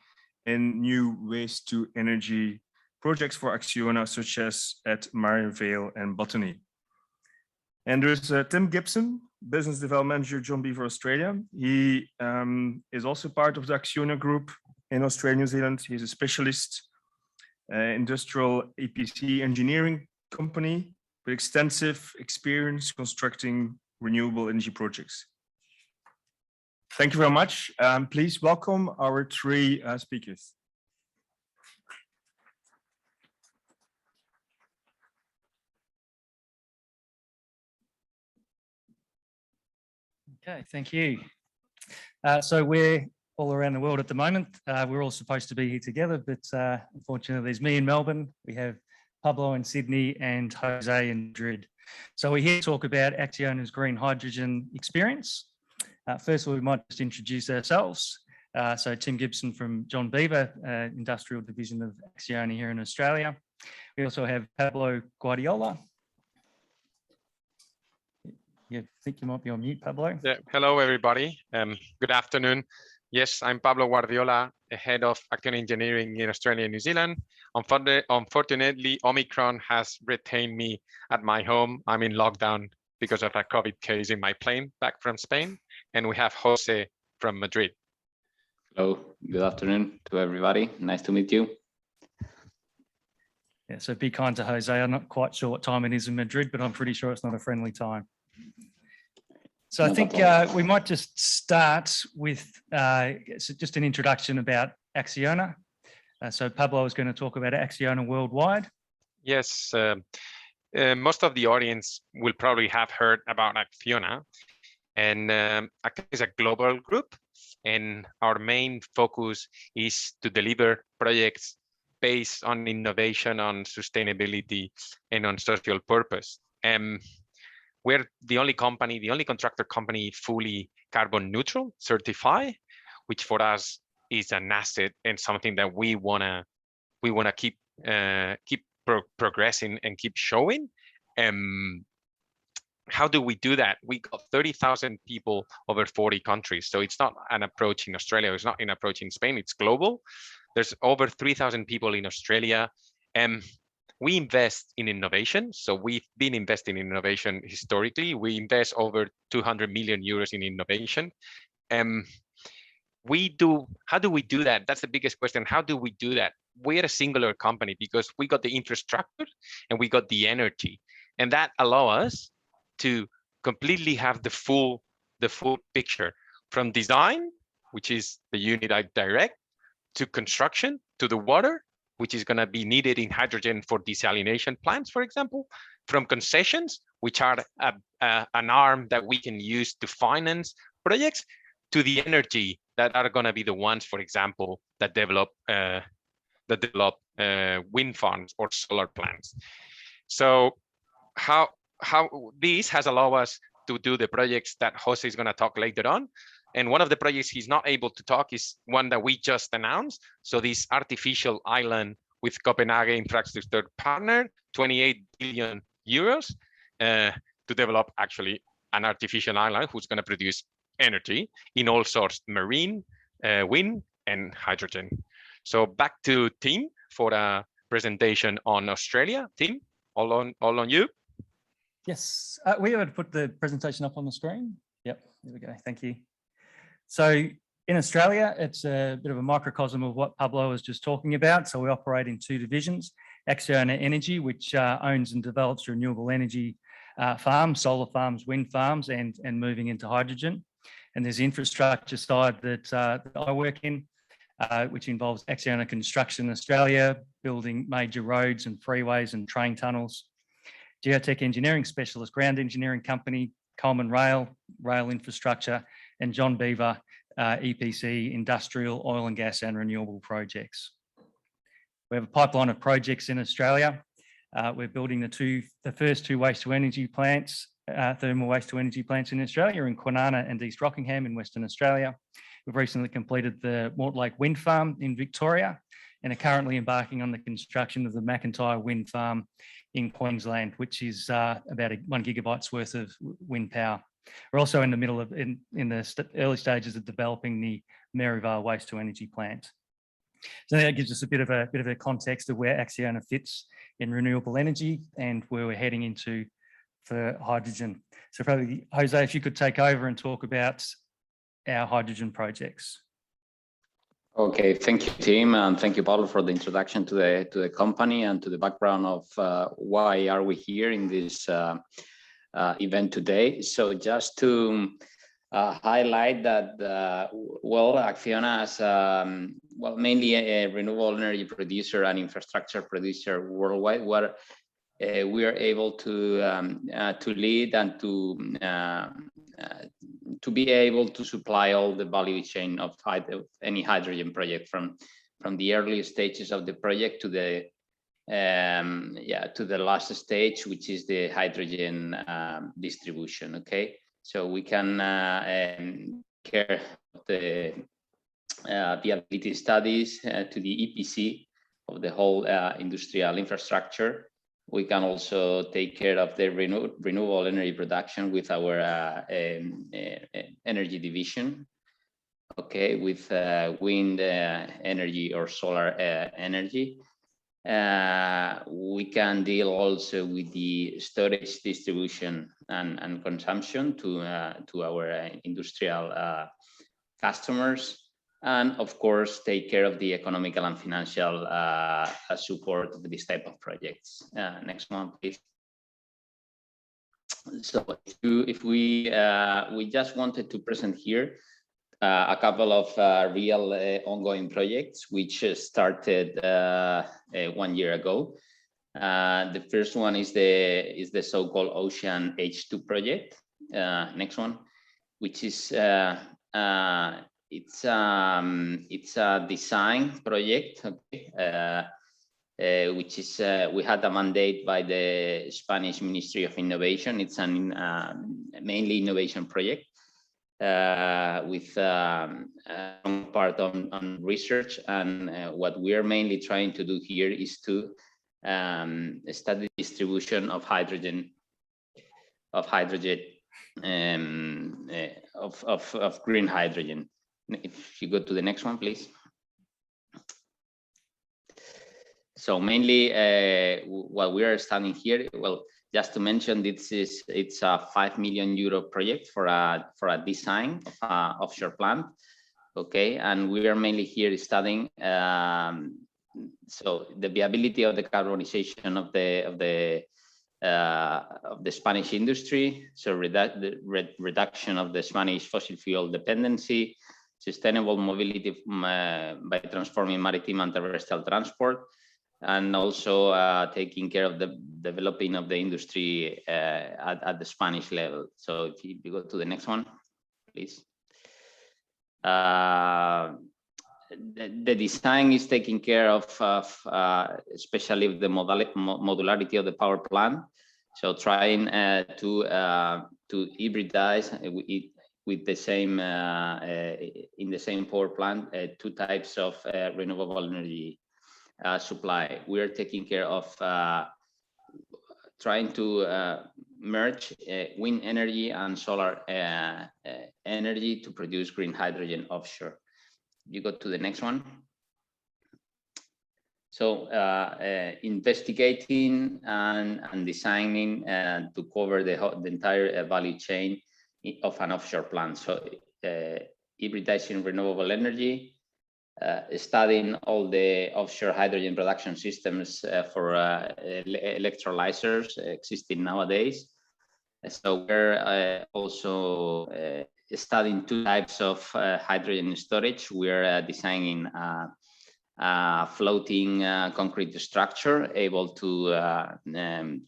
Speaker 6: in new waste to energy projects for Acciona, such as at Marion Vale and Botany. And there's Tim Gibson, business development manager, John Beaver, Australia. He is also part of the Acciona group in Australia, New Zealand. He's a specialist industrial EPC engineering company with extensive experience constructing renewable energy projects. Thank you very much. Please welcome our three speakers.
Speaker 7: Okay, thank you. So we're all around the world at the moment. We're all supposed to be here together, but unfortunately there's me in Melbourne. We have Pablo in Sydney and Jose in Madrid. So we're here to talk about Acciona's green hydrogen experience. First of all, we might just introduce ourselves. So Tim Gibson from John Beaver, industrial division of Acciona here in Australia. We also have Pablo Guardiola. Yeah, I think you might be on mute, Pablo.
Speaker 8: Yeah, hello everybody. Good afternoon. Yes, I'm Pablo Guardiola, head of Acciona Engineering in Australia and New Zealand. Unfortunately, Omicron has retained me at my home. I'm in lockdown because of a COVID case in my plane back from Spain. And we have Jose from Madrid.
Speaker 9: Hello, good afternoon to everybody. Nice to meet you.
Speaker 7: Yeah, so be kind to Jose. I'm not quite sure what time it is in Madrid, but I'm pretty sure it's not a friendly time. So I think we might just start with just an introduction about Acciona. So Pablo is going to talk about Acciona worldwide.
Speaker 8: Yes, most of the audience will probably have heard about Acciona. And Acciona is a global group, and our main focus is to deliver projects based on innovation, on sustainability, and on social purpose. We're the only company, the only contractor company fully carbon neutral certified, which for us is an asset and something that we wanna keep progressing and keep showing. How do we do that? We got 30,000 people over 40 countries. So it's not an approach in Australia, it's not an approach in Spain, it's global. There's over 3,000 people in Australia. we invest in innovation. So we've been investing in innovation historically. We invest over 200 million euros in innovation. How do we do that? That's the biggest question. How do we do that? We're a singular company because we got the infrastructure and we got the energy, and that allow us to completely have the full picture, from design, which is the unit I direct, to construction, to the water, which is going to be needed in hydrogen for desalination plants, for example, from concessions, which are an arm that we can use to finance projects, to the energy that are going to be the ones, for example, that develop wind farms or solar plants. So how this has allowed us to do the projects that Jose is going to talk later on. And one of the projects he's not able to talk is one that we just announced. So this artificial island with Copenhagen infrastructure partner, 28 billion euros to develop actually an artificial island who's going to produce energy in all sorts, marine, wind, and hydrogen. So back to Tim for a presentation on Australia. Tim, all on you.
Speaker 7: Yes, we able to put the presentation up on the screen? Yep, there we go, thank you. So in Australia, it's a bit of a microcosm of what Pablo was just talking about. So we operate in two divisions: Acciona Energy, which owns and develops renewable energy farms, solar farms, wind farms, and moving into hydrogen. And there's the infrastructure side that I work in, which involves Acciona Construction Australia, building major roads and freeways and train tunnels. Geotech Engineering Specialist, ground engineering company, Coleman Rail infrastructure, and John Beaver, EPC, industrial, oil and gas and renewable projects. We have a pipeline of projects in Australia. We're building the first two waste to energy plants, thermal waste to energy plants in Australia, in Kwinana and East Rockingham in Western Australia. We've recently completed the Mortlake Wind Farm in Victoria and are currently embarking on the construction of the McIntyre Wind Farm in Queensland, which is about 1 gigabyte's worth of wind power. We're also in the middle of, in the early stages of developing the Maryvale waste to energy plant. So that gives us a bit of a context of where Acciona fits in renewable energy and where we're heading into for hydrogen. So probably, Jose, if you could take over and talk about our hydrogen projects.
Speaker 9: Okay, thank you, Tim, and thank you, Paulo, for the introduction to the company and to the background of why are we here in this event today. So just to highlight that, well, Acciona is mainly a renewable energy producer and infrastructure producer worldwide, where we are able to lead and to be able to supply all the value chain of any hydrogen project, from the early stages of the project to the to the last stage, which is the hydrogen distribution. Okay, so we can care of the viability studies to the EPC of the whole industrial infrastructure. We can also take care of the renewable energy production with our energy division, okay, with wind energy or solar energy. We can deal also with the storage distribution and consumption to our industrial customers. And of course, take care of the economical and financial support of this type of projects. Next one, please. So if we just wanted to present here a couple of real ongoing projects which started 1 year ago. The first one is the so-called Ocean H2 project. Next one, which is it's a design project, okay, which is we had a mandate by the Spanish Ministry of Innovation. It's an mainly innovation project with some part on research, and what we are mainly trying to do here is to study distribution of hydrogen, of green hydrogen. If you go to the next one, please. So mainly what we are studying here, well, just to mention, it's a €5 million project for a design of an offshore plant. Okay, and we are mainly here studying so the viability of the carbonization of the Spanish industry, so reduction of the Spanish fossil fuel dependency, sustainable mobility by transforming maritime and terrestrial transport, and also taking care of the developing of the industry at the Spanish level. So if you go to the next one, please. The design is taking care of especially the modularity of the power plant. So trying to hybridize with the same in the same power plant 2 types of renewable energy supply. We are taking care of trying to merge wind energy and solar energy to produce green hydrogen offshore. You go to the next one. So investigating and designing to cover the entire value chain of an offshore plant. So hybridizing renewable energy, studying all the offshore hydrogen production systems for electrolyzers existing nowadays. So we're also studying 2 types of hydrogen storage. We're designing a floating concrete structure able to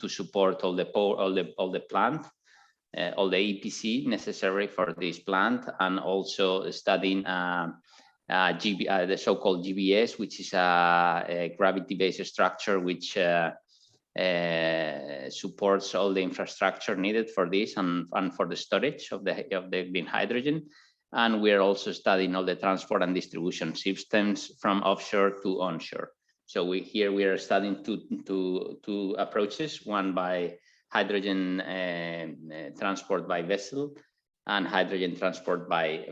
Speaker 9: support all the plant, all the EPC necessary for this plant, and also studying the so-called GBS, which is a gravity-based structure which supports all the infrastructure needed for this and for the storage of the green hydrogen. And we're also studying all the transport and distribution systems from offshore to onshore. So we are studying two approaches, one by hydrogen transport by vessel and hydrogen transport by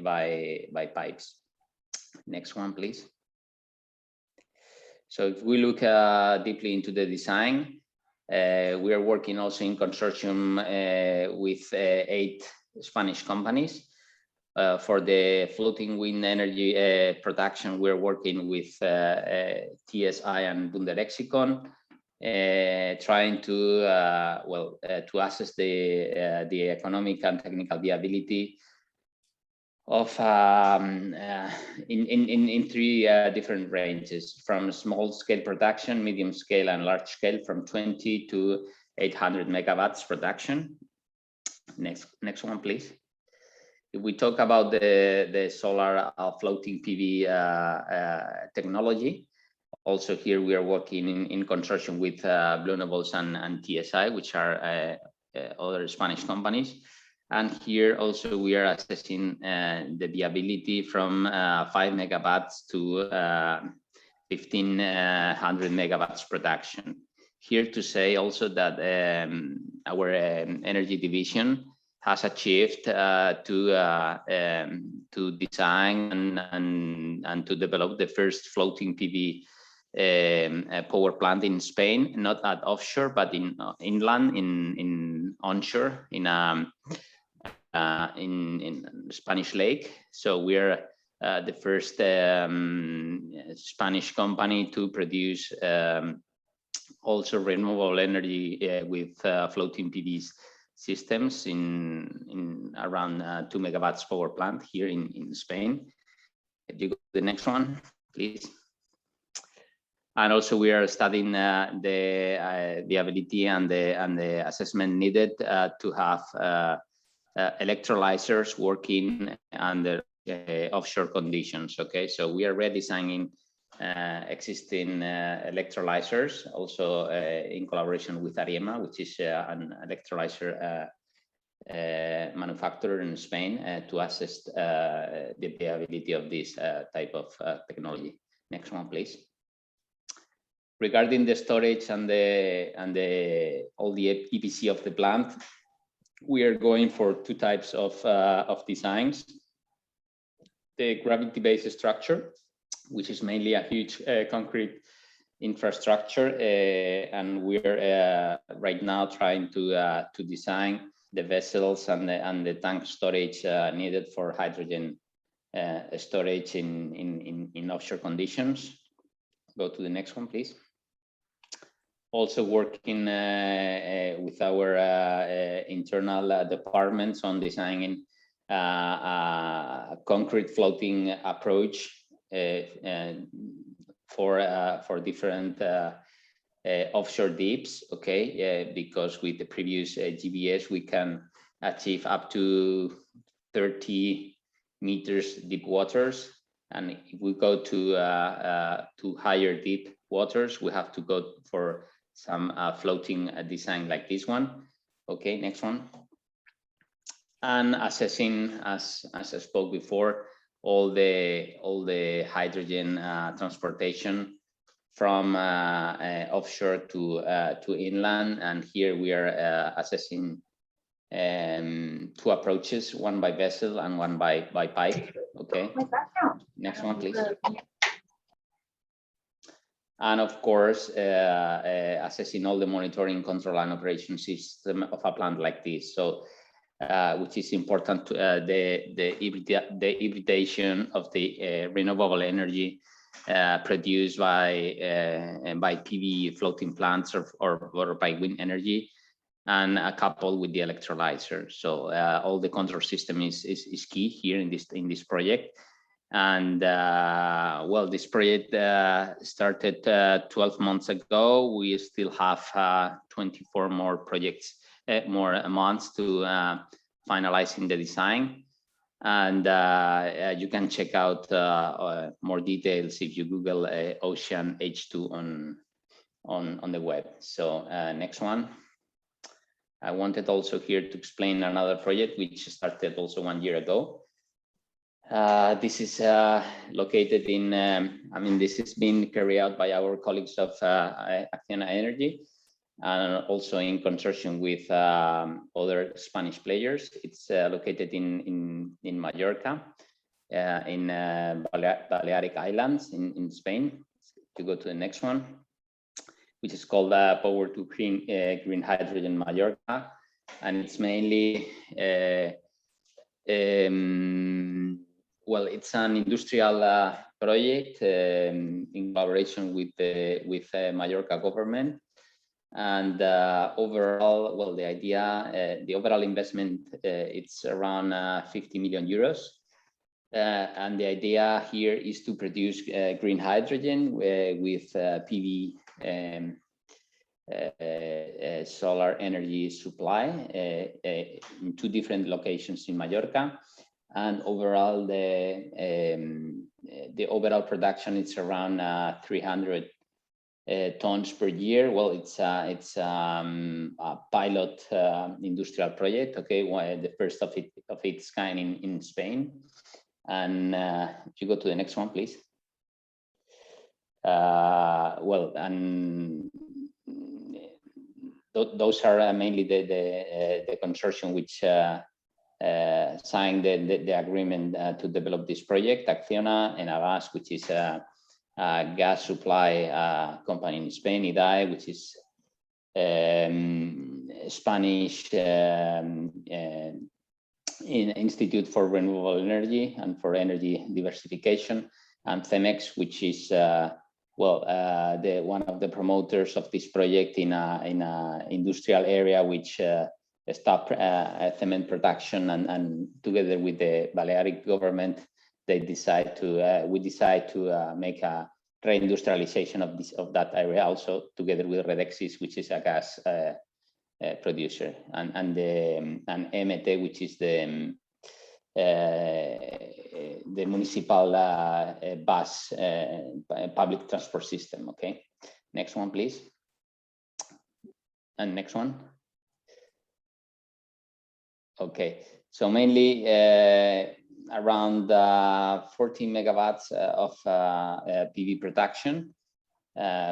Speaker 9: pipes. Next one, please. So if we look deeply into the design, we are working also in consortium with 8 Spanish companies. For the floating wind energy production, we're working with TSI and Bunderexicon, trying to assess the economic and technical viability of in 3 different ranges, from small scale production, medium scale, and large scale, from 20 to 800 megawatts production. Next one, please. If we talk about the solar floating PV technology, also here we are working in consortium with Blue Nobles and TSI, which are other Spanish companies. And here also we are assessing the viability from 5 megawatts to 1500 megawatts production. Here to say also that our energy division has achieved to design and to develop the first floating PV power plant in Spain, not at offshore, but in inland, in onshore, in Spanish lake. So we are the first Spanish company to produce also renewable energy with floating PV systems in around 2 megawatts power plant here in Spain. If you go to the next one, please. And also we are studying the viability and the assessment needed to have electrolyzers working under offshore conditions. Okay, so we are redesigning existing electrolyzers, also in collaboration with Ariema, which is an electrolyzer manufacturer in Spain, to assess the viability of this type of technology. Next one, please. Regarding the storage and all the EPC of the plant, we are going for 2 types of designs. The gravity-based structure, which is mainly a huge concrete infrastructure, and we're right now trying to design the vessels and the tank storage needed for hydrogen storage in offshore conditions. Go to the next one, please. Also working with our internal departments on designing a concrete floating approach for different offshore deeps, okay? Because with the previous GBS, we can achieve up to 30 meters deep waters. And if we go to higher deep waters, we have to go for some floating design like this one. Okay, next one. And assessing, as I spoke before, all the hydrogen transportation from offshore to inland. And here we are assessing two approaches, one by vessel and one by pipe. Okay, next one, please. And of course, assessing all the monitoring, control, and operation system of a plant like this. So, which is important to the hybridization of the renewable energy produced by PV floating plants or by wind energy, and coupled with the electrolyzer. So all the control system is key here in this project. And well, this project started 12 months ago. We still have 24 more projects, more months to finalizing the design. And you can check out more details if you Google Ocean H2 on the web. So next one. I wanted also here to explain another project which started also 1 year ago. This is located in, I mean, this has been carried out by our colleagues of Acciona Energy, and also in consortium with other Spanish players. It's located in Mallorca, in Balearic Islands in Spain. To go to the next one, which is called Power to Green Hydrogen Mallorca, and it's mainly well, it's an industrial project in collaboration with the Mallorca government. And overall, well, the idea, the overall investment, it's around 50 million euros. And the idea here is to produce green hydrogen with PV solar energy supply in 2 different locations in Mallorca. And overall, the overall production is around 300 tons per year. Well, it's a pilot industrial project. Okay, the first of its kind in Spain. And if you go to the next one, please. Well, and those are mainly the consortium which signed the agreement to develop this project. Acciona and Agas, which is a gas supply company in Spain, IDAE, which is Spanish Institute for Renewable Energy and for Energy Diversification, and CEMEX, which is well, one of the promoters of this project in a industrial area which stopped cement production, and together with the Balearic government, we decide to make a reindustrialization of that area, also together with Redexis, which is a gas producer, and MT, which is the municipal bus public transport system. Okay, next one, please. And next one. Okay, so mainly around 14 megawatts of PV production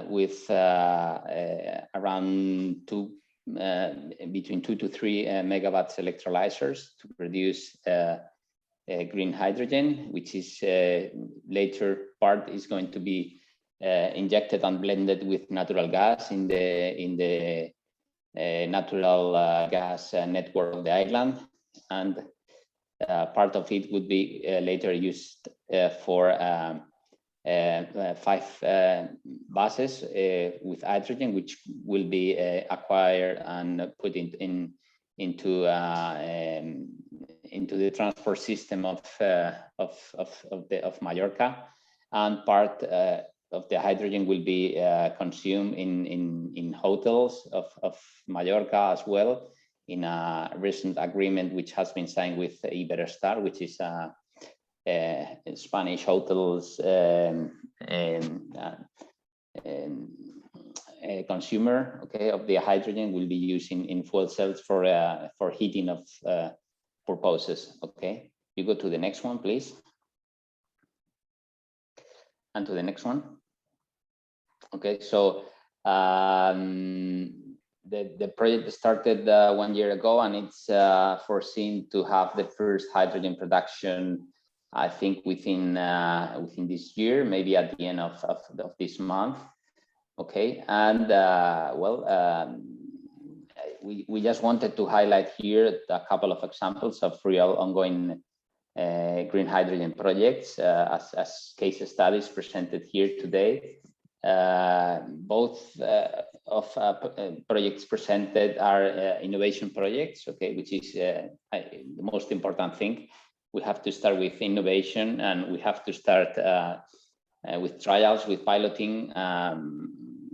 Speaker 9: with around between 2 to 3 megawatts electrolyzers to produce green hydrogen, which is later part is going to be injected and blended with natural gas in the natural gas network of the island, and part of it would be later used for 5 buses with hydrogen, which will be acquired and put into the transport system of Mallorca, and part of the hydrogen will be consumed in hotels of Mallorca as well, in a recent agreement which has been signed with Iberostar, which is Spanish hotels consumer, okay, of the hydrogen will be used in fuel cells for heating of purposes. Okay, you go to the next one, please, and to the next one. Okay, so the project started 1 year ago, and it's foreseen to have the first hydrogen production, I think, within this year, maybe at the end of this month. Okay, and we just wanted to highlight here a couple of examples of real ongoing green hydrogen projects as case studies presented here today. Both of projects presented are innovation projects, okay, which is the most important thing. We have to start with innovation, and we have to start with trials, with piloting,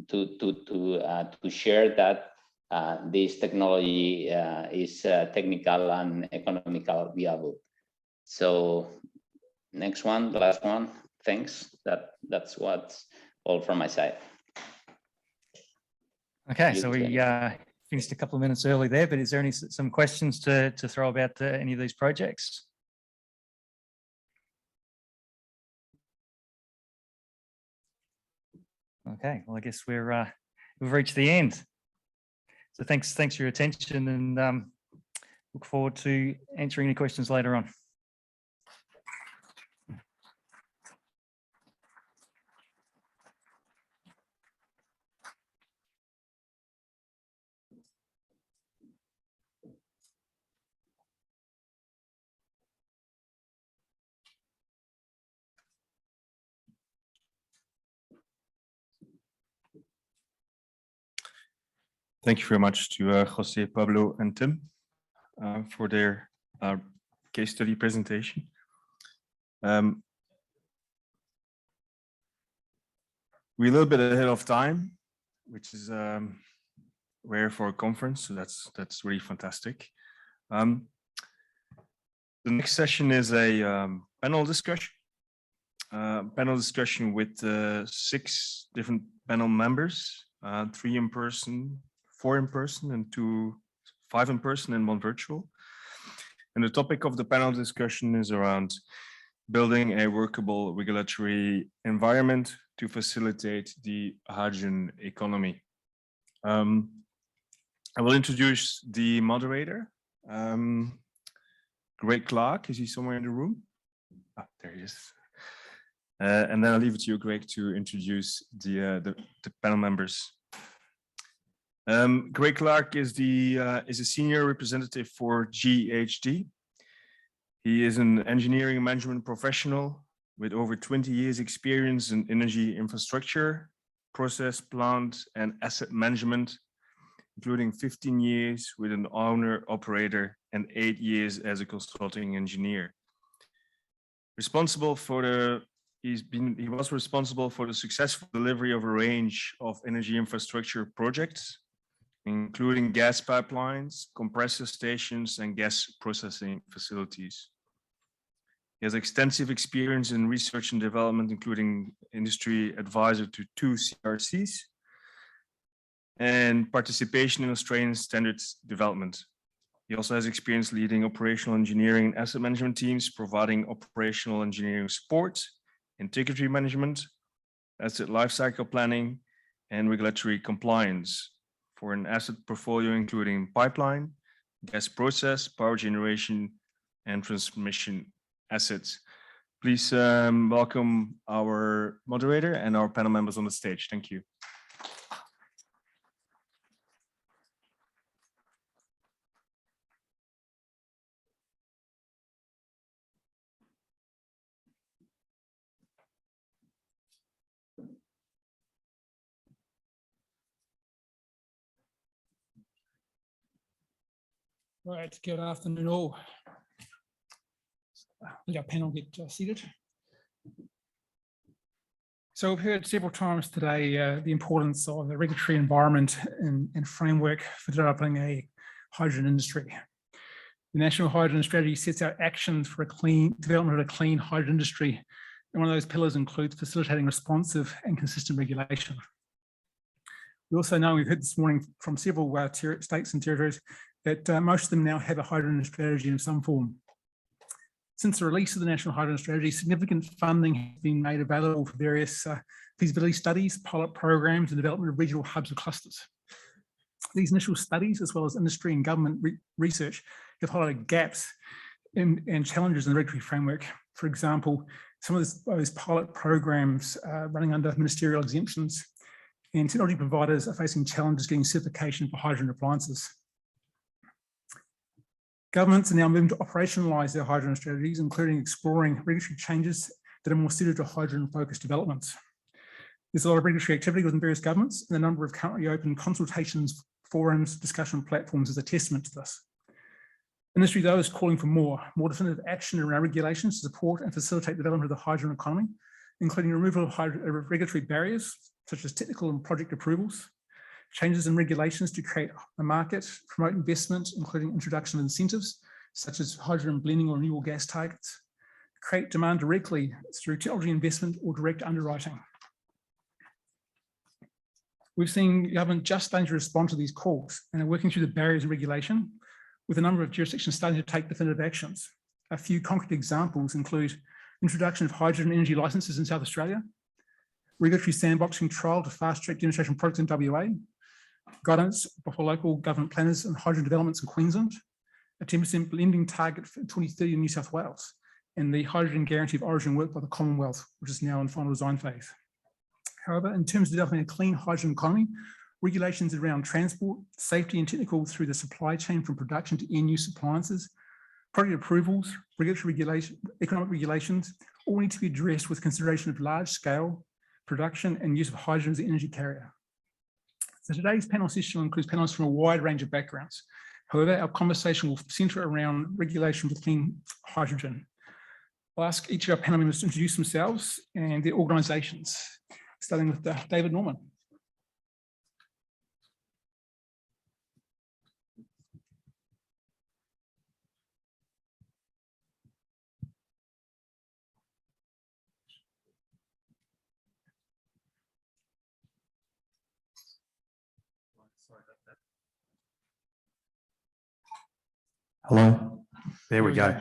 Speaker 9: to share that this technology is technical and economical viable. So next one, the last one. Thanks. That's what's all from my side.
Speaker 7: Okay, so we finished a couple of minutes early there, but is there some questions to throw about any of these projects? Okay, well, I guess we've reached the end. So thanks for your attention, and look forward to answering any questions later on.
Speaker 6: Thank you very much to Jose, Pablo, and Tim for their case study presentation. We're a little bit ahead of time, which is rare for a conference, so that's really fantastic. The next session is a panel discussion. Panel discussion with 6 different panel members, 3 in person, 4 in person, and 5 in person and 1 virtual. And the topic of the panel discussion is around building a workable regulatory environment to facilitate the hydrogen economy. I will introduce the moderator, Greg Clark. Is he somewhere in the room? Ah, there he is. And then I'll leave it to you, Greg, to introduce the panel members. Greg Clark is a senior representative for GHD. He is an engineering management professional with over 20 years experience in energy infrastructure, process, plant, and asset management, including 15 years with an owner operator and 8 years as a consulting engineer. He was responsible for the successful delivery of a range of energy infrastructure projects, including gas pipelines, compressor stations, and gas processing facilities. He has extensive experience in research and development, including industry advisor to 2 CRCs and participation in Australian standards development. He also has experience leading operational engineering and asset management teams, providing operational engineering support, integrity management, asset lifecycle planning, and regulatory compliance for an asset portfolio including pipeline, gas process, power generation, and transmission assets. Please welcome our moderator and our panel members on the stage. Thank you.
Speaker 10: Right, good afternoon all. Let our panel get seated. So we've heard several times today the importance of the regulatory environment and framework for developing a hydrogen industry. The National Hydrogen Strategy sets out actions for a clean development of a clean hydrogen industry. And one of those pillars includes facilitating responsive and consistent regulation. We also know, we've heard this morning from several states and territories, that most of them now have a hydrogen strategy in some form. Since the release of the National Hydrogen Strategy, significant funding has been made available for various feasibility studies, pilot programs, and development of regional hubs or clusters. These initial studies, as well as industry and government research, have highlighted gaps and challenges in the regulatory framework. For example, some of those pilot programs running under ministerial exemptions, and technology providers are facing challenges getting certification for hydrogen appliances. Governments are now moving to operationalise their hydrogen strategies, including exploring regulatory changes that are more suited to hydrogen-focused developments. There's a lot of regulatory activity within various governments, and the number of currently open consultations, forums, discussion platforms is a testament to this. Industry, though, is calling for more definitive action around regulations to support and facilitate the development of the hydrogen economy, including removal of regulatory barriers, such as technical and project approvals, changes in regulations to create a market, promote investment, including introduction of incentives, such as hydrogen blending or renewable gas targets, create demand directly through technology investment or direct underwriting. We've seen government just starting to respond to these calls and are working through the barriers of regulation, with a number of jurisdictions starting to take definitive actions. A few concrete examples include introduction of hydrogen energy licenses in South Australia, regulatory sandboxing trial to fast-track demonstration projects in WA, guidance for local government planners and hydrogen developments in Queensland, a 10% blending target for 2030 in New South Wales, and the hydrogen guarantee of origin work by the Commonwealth, which is now in final design phase. However, in terms of developing a clean hydrogen economy, regulations around transport, safety and technical through the supply chain from production to end-use appliances, project approvals, regulatory regulation, economic regulations, all need to be addressed with consideration of large-scale production and use of hydrogen as an energy carrier. So today's panel session includes panelists from a wide range of backgrounds. However, our conversation will centre around regulation for clean hydrogen. I'll ask each of our panel members to introduce themselves and their organisations, starting with David Norman.
Speaker 11: Hello, there we go.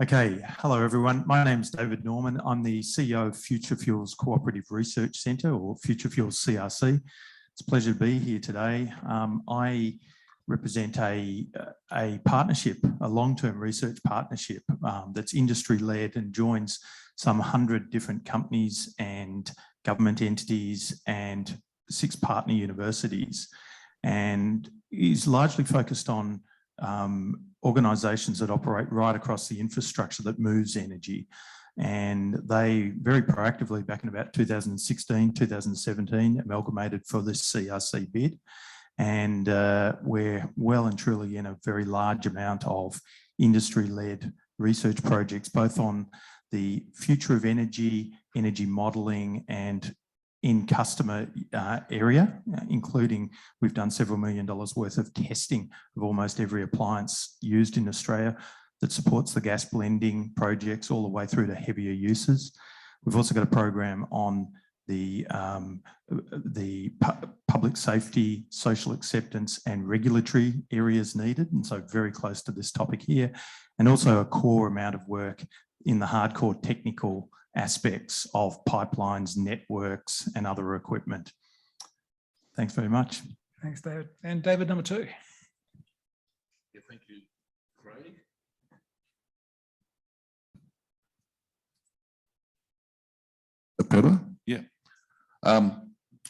Speaker 11: Okay, hello everyone. My name is David Norman. I'm the CEO of Future Fuels Cooperative Research Centre, or Future Fuels CRC. It's a pleasure to be here today. I represent a partnership, a long-term research partnership that's industry-led and joins some 100 different companies and government entities and 6 partner universities, and is largely focused on organisations that operate right across the infrastructure that moves energy. And they very proactively, back in about 2016, 2017, amalgamated for this CRC bid. And we're well and truly in a very large amount of industry-led research projects, both on the future of energy, energy modelling, and in customer area, including we've done several $1 million worth of testing of almost every appliance used in Australia that supports the gas blending projects all the way through to heavier uses. We've also got a program on the public safety, social acceptance and regulatory areas needed, and so very close to this topic here, and also a core amount of work in the hardcore technical aspects of pipelines, networks and other equipment. Thanks very much.
Speaker 10: Thanks, David. And David, number 2.
Speaker 12: Yeah, thank you, Craig. Better? Yeah.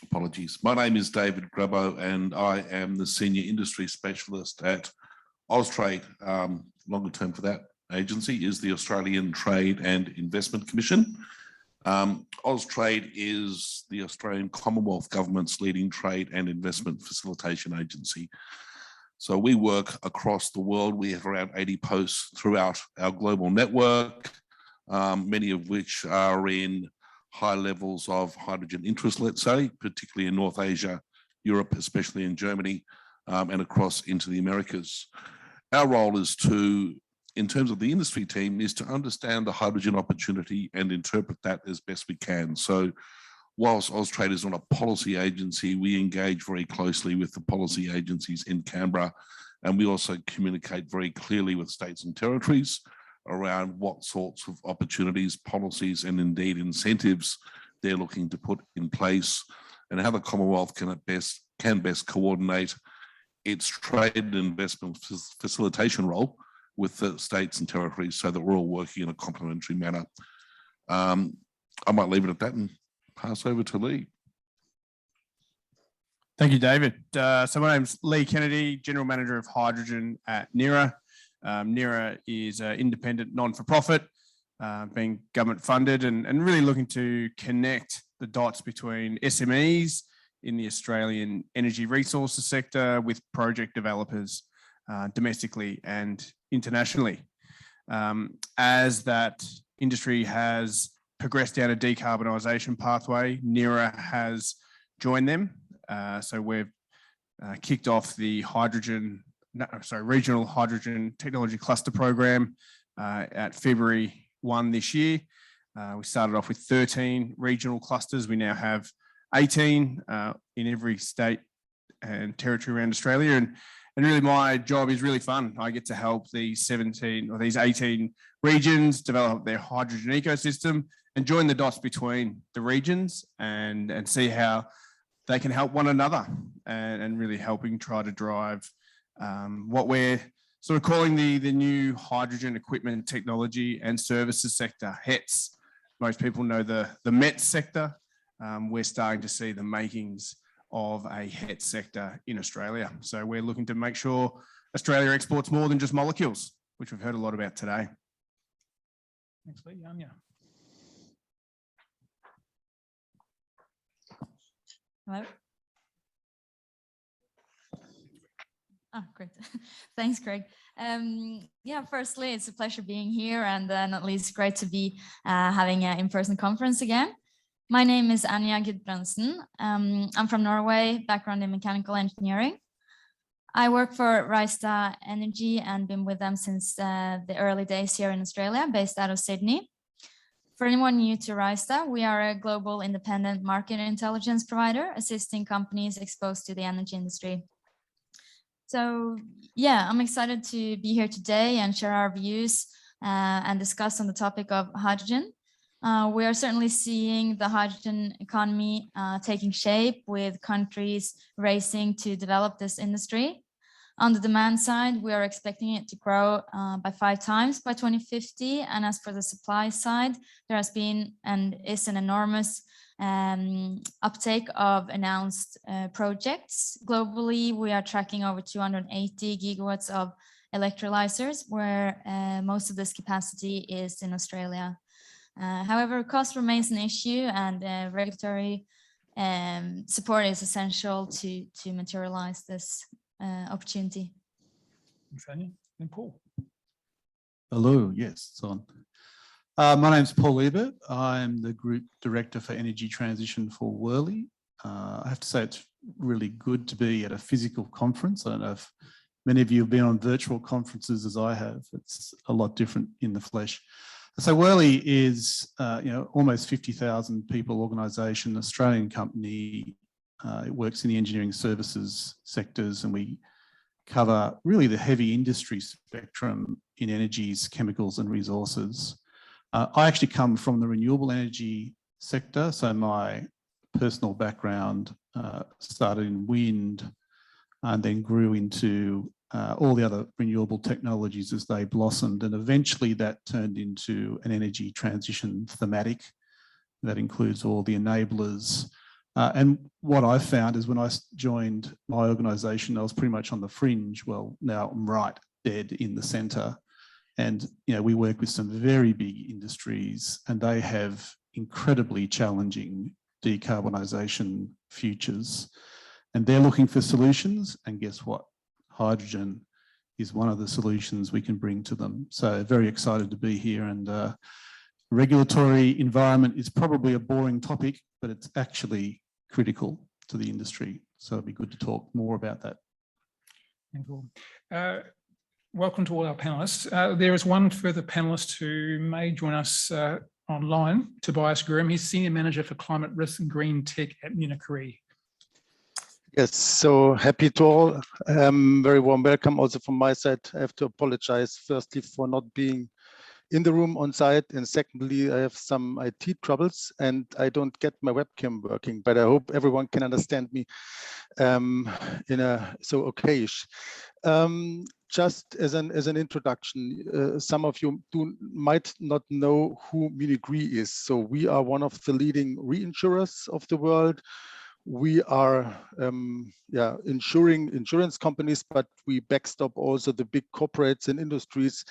Speaker 12: Apologies. My name is David Grubbo and I am the Senior Industry Specialist at Austrade. Longer term for that agency is the Australian Trade and Investment Commission. Austrade is the Australian Commonwealth Government's leading trade and investment facilitation agency. So we work across the world. We have around 80 posts throughout our global network, many of which are in high levels of hydrogen interest, let's say, particularly in North Asia, Europe, especially in Germany, and across into the Americas. Our role is to, in terms of the industry team, is to understand the hydrogen opportunity and interpret that as best we can. So whilst Austrade is not a policy agency, we engage very closely with the policy agencies in Canberra, and we also communicate very clearly with states and territories around what sorts of opportunities, policies, and indeed incentives they're looking to put in place, and how the Commonwealth can best coordinate its trade and investment facilitation role with the states and territories so that we're all working in a complementary manner. I might leave it at that and pass over to Lee.
Speaker 13: Thank you, David. So my name's Lee Kennedy, General Manager of Hydrogen at NERA. NERA is an independent non-for-profit, being government funded and really looking to connect the dots between SMEs in the Australian energy resources sector with project developers domestically and internationally. As that industry has progressed down a decarbonisation pathway, NERA has joined them. So we've kicked off the Regional Hydrogen Technology Cluster Program at February 1 this year. We started off with 13 regional clusters. We now have 18 in every state and territory around Australia. And really my job is really fun. I get to help these 18 regions develop their hydrogen ecosystem and join the dots between the regions and see how they can help one another and really helping try to drive what we're sort of calling the new hydrogen equipment technology and services sector, HETS. Most people know the MET sector. We're starting to see the makings of a HETS sector in Australia. So we're looking to make sure Australia exports more than just molecules, which we've heard a lot about today.
Speaker 10: Thanks, Lee. Anya.
Speaker 14: Hello. Oh, great. Thanks, Craig. Yeah, firstly, it's a pleasure being here, and then at least great to be having an in-person conference again. My name is Anja Gudbrandsen. I'm from Norway, background in mechanical engineering. I work for Rystad Energy and been with them since the early days here in Australia, based out of Sydney. For anyone new to Rystad, we are a global independent market intelligence provider, assisting companies exposed to the energy industry. So yeah, I'm excited to be here today and share our views and discuss on the topic of hydrogen. We are certainly seeing the hydrogen economy taking shape, with countries racing to develop this industry. On the demand side, we are expecting it to grow by 5 times by 2050. And as for the supply side, there has been and is an enormous uptake of announced projects. Globally, we are tracking over 280 gigawatts of electrolyzers, where most of this capacity is in Australia. However, cost remains an issue, and regulatory support is essential to materialize this opportunity.
Speaker 10: Thanks, Anya. And Paul.
Speaker 15: Hello, yes, it's on. My name's Paul Ebert. I'm the Group Director for Energy Transition for Worley. I have to say it's really good to be at a physical conference. I don't know if many of you have been on virtual conferences as I have. It's a lot different in the flesh. So Worley is, almost 50,000 people organisation, Australian company. It works in the engineering services sectors, and we cover really the heavy industry spectrum in energies, chemicals and resources. I actually come from the renewable energy sector, so my personal background started in wind and then grew into all the other renewable technologies as they blossomed, and eventually that turned into an energy transition thematic That includes all the enablers. And what I found is when I joined my organisation, I was pretty much on the fringe. Well, now I'm right dead in the centre. And we work with some very big industries, and they have incredibly challenging decarbonisation futures. And they're looking for solutions. And guess what? Hydrogen is one of the solutions we can bring to them. So very excited to be here. And regulatory environment is probably a boring topic, but it's actually critical to the industry. So it'd be good to talk more about that.
Speaker 10: Thank you. Welcome to all our panelists. There is one further panelist who may join us online, Tobias Grimm. He's Senior Manager for Climate Risk and Green Tech at Munich Re.
Speaker 16: Yes, so happy to all. Very warm welcome also from my side. I have to apologize firstly for not being in the room on site, and secondly, I have some IT troubles and I don't get my webcam working, but I hope everyone can understand me okayish. Just as an introduction, some of you might not know who Munich Re is. So we are one of the leading reinsurers of the world. We are insuring insurance companies, but we backstop also the big corporates and industries.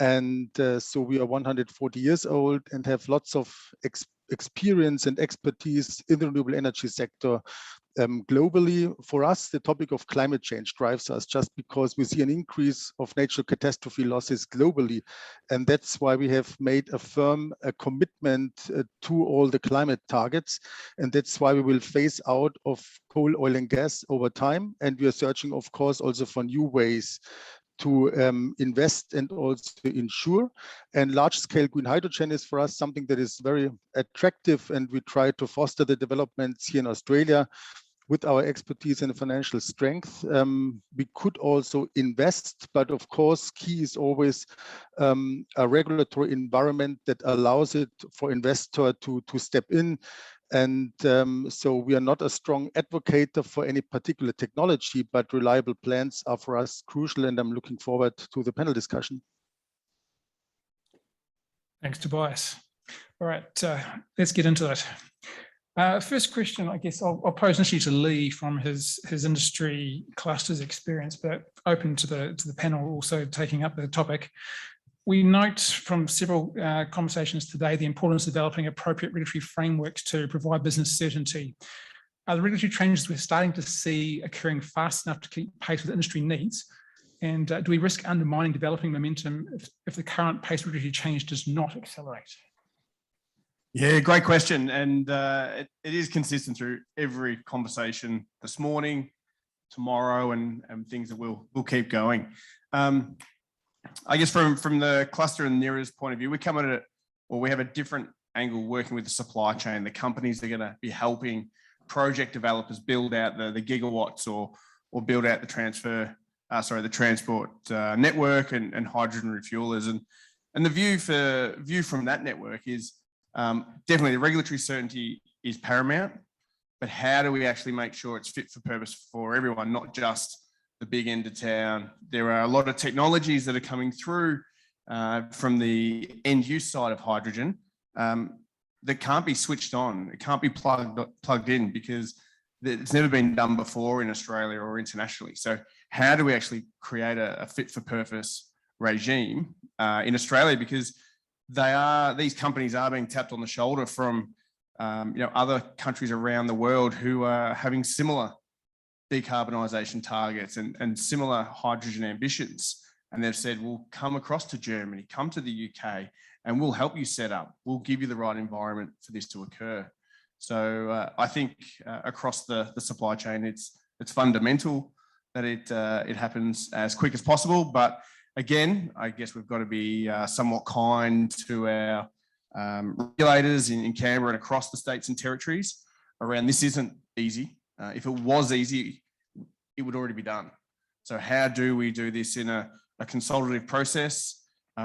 Speaker 16: And so we are 140 years old and have lots of experience and expertise in the renewable energy sector globally. For us, the topic of climate change drives us just because we see an increase of natural catastrophe losses globally. And that's why we have made a firm commitment to all the climate targets. And that's why we will phase out of coal, oil and gas over time. And we are searching, of course, also for new ways to invest and also insure. And large-scale green hydrogen is for us something that is very attractive, and we try to foster the developments here in Australia with our expertise and financial strength. We could also invest, but of course, key is always a regulatory environment that allows it for investor to step in. And so we are not a strong advocate for any particular technology, but reliable plans are for us crucial, and I'm looking forward to the panel discussion.
Speaker 10: Thanks, Tobias. All right, let's get into it. First question, I guess I'll pose initially to Lee from his industry clusters experience, but open to the panel also taking up the topic. We note from several conversations today the importance of developing appropriate regulatory frameworks to provide business certainty. Are the regulatory changes we're starting to see occurring fast enough to keep pace with industry needs? And do we risk undermining developing momentum if the current pace of regulatory change does not accelerate?
Speaker 13: Yeah, great question. And it is consistent through every conversation this morning, tomorrow, and things that we'll keep going. I guess from the cluster and NERA's point of view, we come at it, or we have a different angle working with the supply chain. The companies that are going to be helping project developers build out the gigawatts or build out the transport network and hydrogen refuelers. And the view from that network is definitely the regulatory certainty is paramount, but how do we actually make sure it's fit for purpose for everyone, not just the big end of town? There are a lot of technologies that are coming through from the end use side of hydrogen that can't be switched on. It can't be plugged in because it's never been done before in Australia or internationally. So how do we actually create a fit for purpose regime in Australia? Because these companies are being tapped on the shoulder from other countries around the world who are having similar decarbonisation targets and similar hydrogen ambitions. And they've said, we'll come across to Germany, come to the UK, and we'll help you set up. We'll give you the right environment for this to occur. So I think across the supply chain, it's fundamental that it happens as quick as possible. But again, I guess we've got to be somewhat kind to our regulators in Canberra and across the states and territories around this isn't easy. If it was easy, it would already be done. So how do we do this in a consultative process,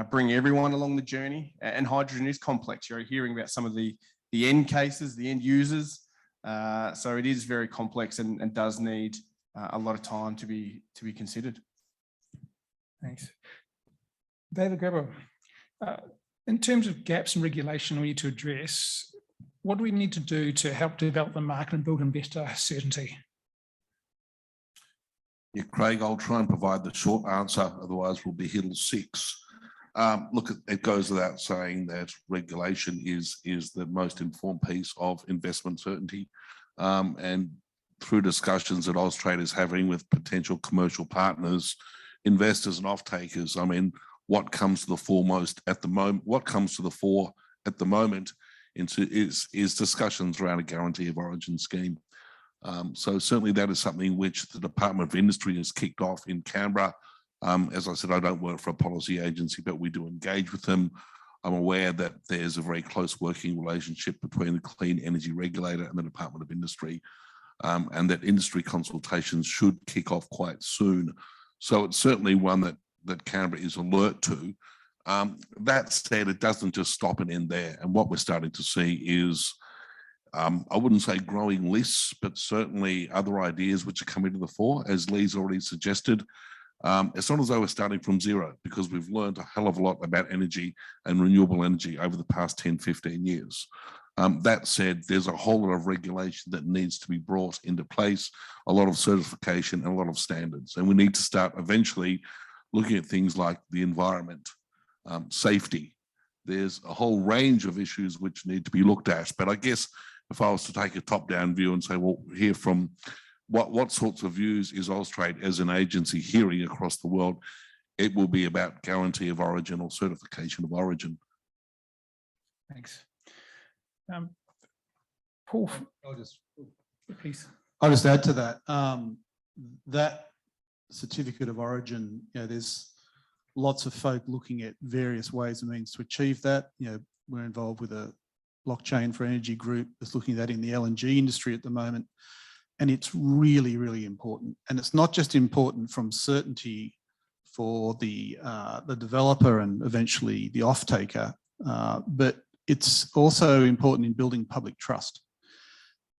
Speaker 13: bring everyone along the journey? And hydrogen is complex. You're hearing about some of the end cases, the end users. So it is very complex and does need a lot of time to be considered.
Speaker 10: Thanks. David Grabo, in terms of gaps in regulation we need to address, what do we need to do to help develop the market and build investor certainty?
Speaker 12: Yeah, Craig, I'll try and provide the short answer, otherwise we'll be here till 6. Look, it goes without saying that regulation is the most informed piece of investment certainty. And through discussions that Austrade is having with potential commercial partners, investors and off-takers, I mean, what comes to the foremost at the moment, what comes to the fore at the moment is discussions around a guarantee of origin scheme. So certainly that is something which the Department of Industry has kicked off in Canberra. As I said, I don't work for a policy agency, but we do engage with them. I'm aware that there's a very close working relationship between the Clean Energy Regulator and the Department of Industry, and that industry consultations should kick off quite soon. So it's certainly one that Canberra is alert to. That said, it doesn't just stop and end there. And what we're starting to see is, I wouldn't say growing lists, but certainly other ideas which are coming to the fore, as Lee's already suggested. It's not as though we're starting from zero, because we've learned a hell of a lot about energy and renewable energy over the past 10, 15 years. That said, there's a whole lot of regulation that needs to be brought into place, a lot of certification and a lot of standards. And we need to start eventually looking at things like the environment, safety. There's a whole range of issues which need to be looked at. But I guess if I was to take a top-down view and say, well, hear from what sorts of views is Austrade as an agency hearing across the world, it will be about guarantee of origin or certification of origin.
Speaker 10: Thanks. Paul, please.
Speaker 15: I'll just add to that. That certificate of origin, there's lots of folk looking at various ways and means to achieve that. We're involved with a blockchain for energy group that's looking at that in the LNG industry at the moment. And it's really, really important. And it's not just important from certainty for the developer and eventually the off-taker, but it's also important in building public trust.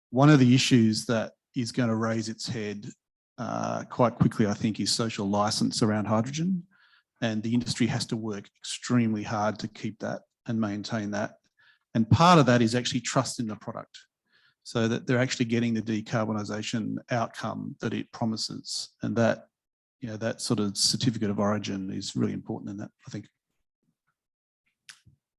Speaker 15: One of the issues that is going to raise its head quite quickly, I think, is social license around hydrogen. And the industry has to work extremely hard to keep that and maintain that. And part of that is actually trust in the product, so that they're actually getting the decarbonisation outcome that it promises. And that, that sort of certificate of origin is really important in that, I think.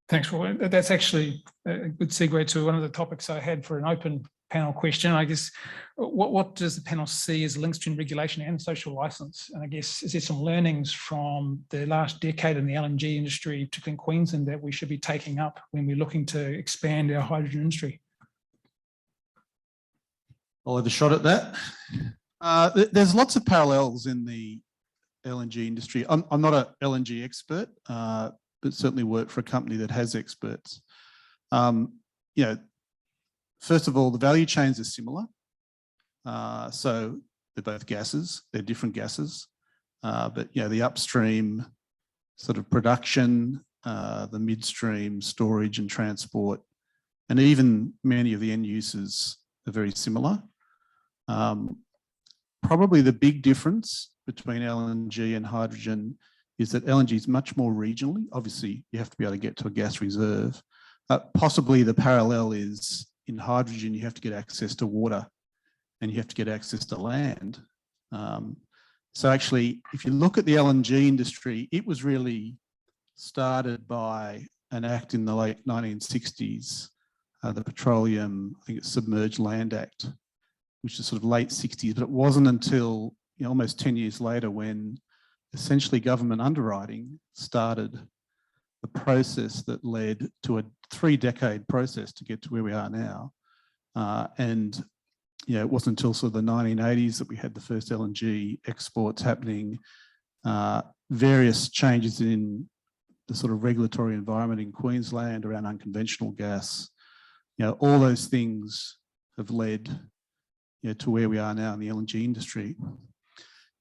Speaker 10: Thanks, Roy. That's actually a good segue to one of the topics I had for an open panel question. I guess, what does the panel see as links between regulation and social license? And I guess, is there some learnings from the last decade in the LNG industry, particularly in Queensland, that we should be taking up when we're looking to expand our hydrogen industry?
Speaker 15: I'll have a shot at that. There's lots of parallels in the LNG industry. I'm not an LNG expert, but certainly work for a company that has experts. First of all, the value chains are similar. So they're both gases, they're different gases. But the upstream sort of production, the midstream storage and transport, and even many of the end users are very similar. Probably the big difference between LNG and hydrogen is that LNG is much more regionally. Obviously, you have to be able to get to a gas reserve. Possibly the parallel is in hydrogen, you have to get access to water and you have to get access to land. So actually, if you look at the LNG industry, it was really started by an act in the late 1960s, the Petroleum, I think it's Submerged Land Act, which is sort of late 60s, but it wasn't until almost 10 years later when essentially government underwriting started the process that led to a 3-decade process to get to where we are now. And it wasn't until sort of the 1980s that we had the first LNG exports happening, various changes in the sort of regulatory environment in Queensland around unconventional gas. All those things have led to where we are now in the LNG industry.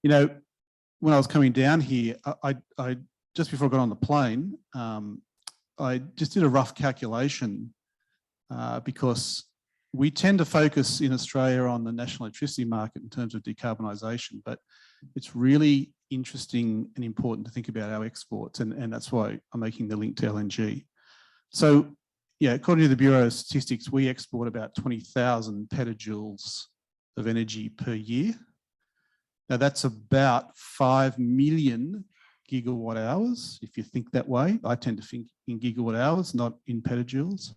Speaker 15: When I was coming down here, I just before I got on the plane, I just did a rough calculation because we tend to focus in Australia on the national electricity market in terms of decarbonisation, but it's really interesting and important to think about our exports, and that's why I'm making the link to LNG. So yeah, according to the Bureau of Statistics, we export about 20,000 petajoules of energy per year. Now that's about 5 million gigawatt hours. If you think that way, I tend to think in gigawatt hours, not in petajoules.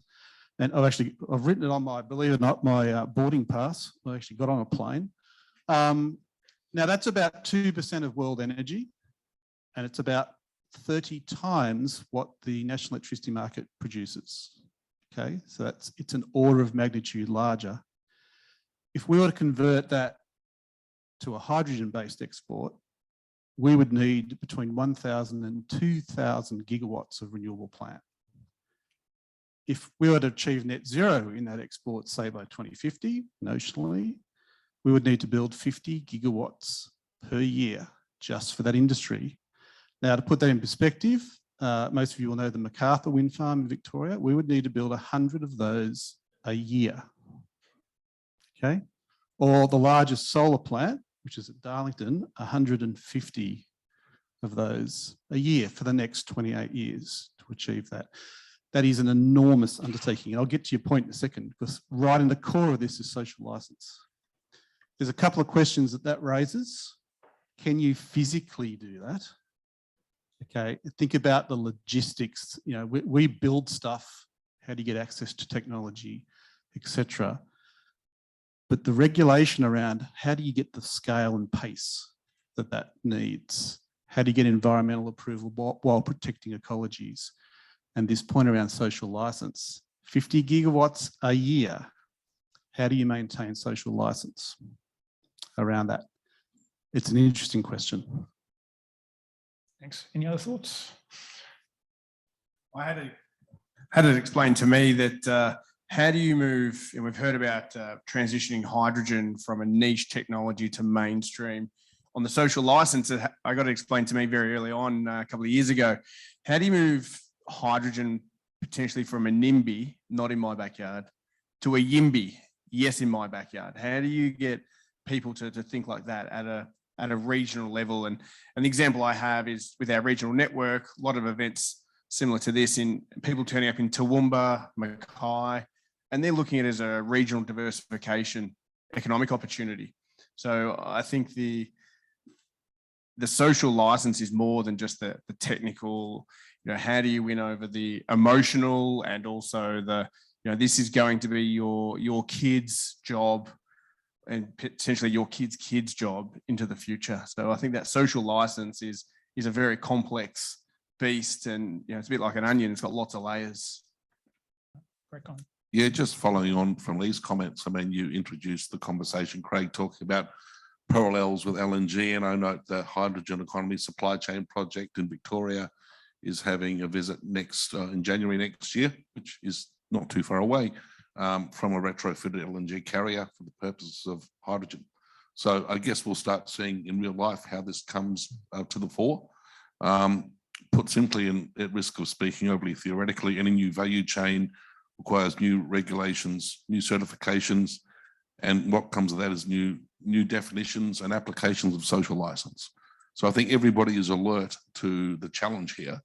Speaker 15: And I've written it on my, believe it or not, my boarding pass. I actually got on a plane. Now that's about 2% of world energy, and it's about 30 times what the national electricity market produces. Okay, so it's an order of magnitude larger. If we were to convert that to a hydrogen-based export, we would need between 1,000 and 2,000 gigawatts of renewable plant. If we were to achieve net zero in that export, say by 2050, notionally, we would need to build 50 gigawatts per year just for that industry. Now, to put that in perspective, most of you will know the MacArthur wind farm in Victoria. We would need to build 100 of those a year. Okay, or the largest solar plant, which is at Darlington, 150 of those a year for the next 28 years to achieve that. That is an enormous undertaking. And I'll get to your point in a second, because right in the core of this is social license. There's a couple of questions that raises. Can you physically do that? Okay, think about the logistics. You know, we build stuff. How do you get access to technology, etc.? But the regulation around how do you get the scale and pace that needs? How do you get environmental approval while protecting ecologies? And this point around social license, 50 gigawatts a year. How do you maintain social license around that? It's an interesting question.
Speaker 10: Thanks. Any other thoughts?
Speaker 13: I had it explained to me that how do you move, and we've heard about transitioning hydrogen from a niche technology to mainstream. On the social license, I got it explained to me very early on a couple of years ago. How do you move hydrogen potentially from a NIMBY, not in my backyard, to a YIMBY, yes, in my backyard? How do you get people to think like that at a regional level? And the example I have is with our regional network, a lot of events similar to this, in people turning up in Toowoomba, Mackay, and they're looking at it as a regional diversification economic opportunity. So I think the social license is more than just the technical, you know, how do you win over the emotional, and also the, you know, this is going to be your kid's job and potentially your kid's job into the future. So I think that social license is a very complex beast, and you know, it's a bit like an onion. It's got lots of layers.
Speaker 10: Great comment.
Speaker 12: Yeah, just following on from Lee's comments, I mean, you introduced the conversation, Craig, talking about parallels with LNG, and I note the Hydrogen Economy Supply Chain Project in Victoria is having a visit in January next year, which is not too far away, from a retrofitted LNG carrier for the purposes of hydrogen. So I guess we'll start seeing in real life how this comes to the fore. Put simply, and at risk of speaking overly theoretically, any new value chain requires new regulations, new certifications, and what comes of that is new definitions and applications of social license. So I think everybody is alert to the challenge here.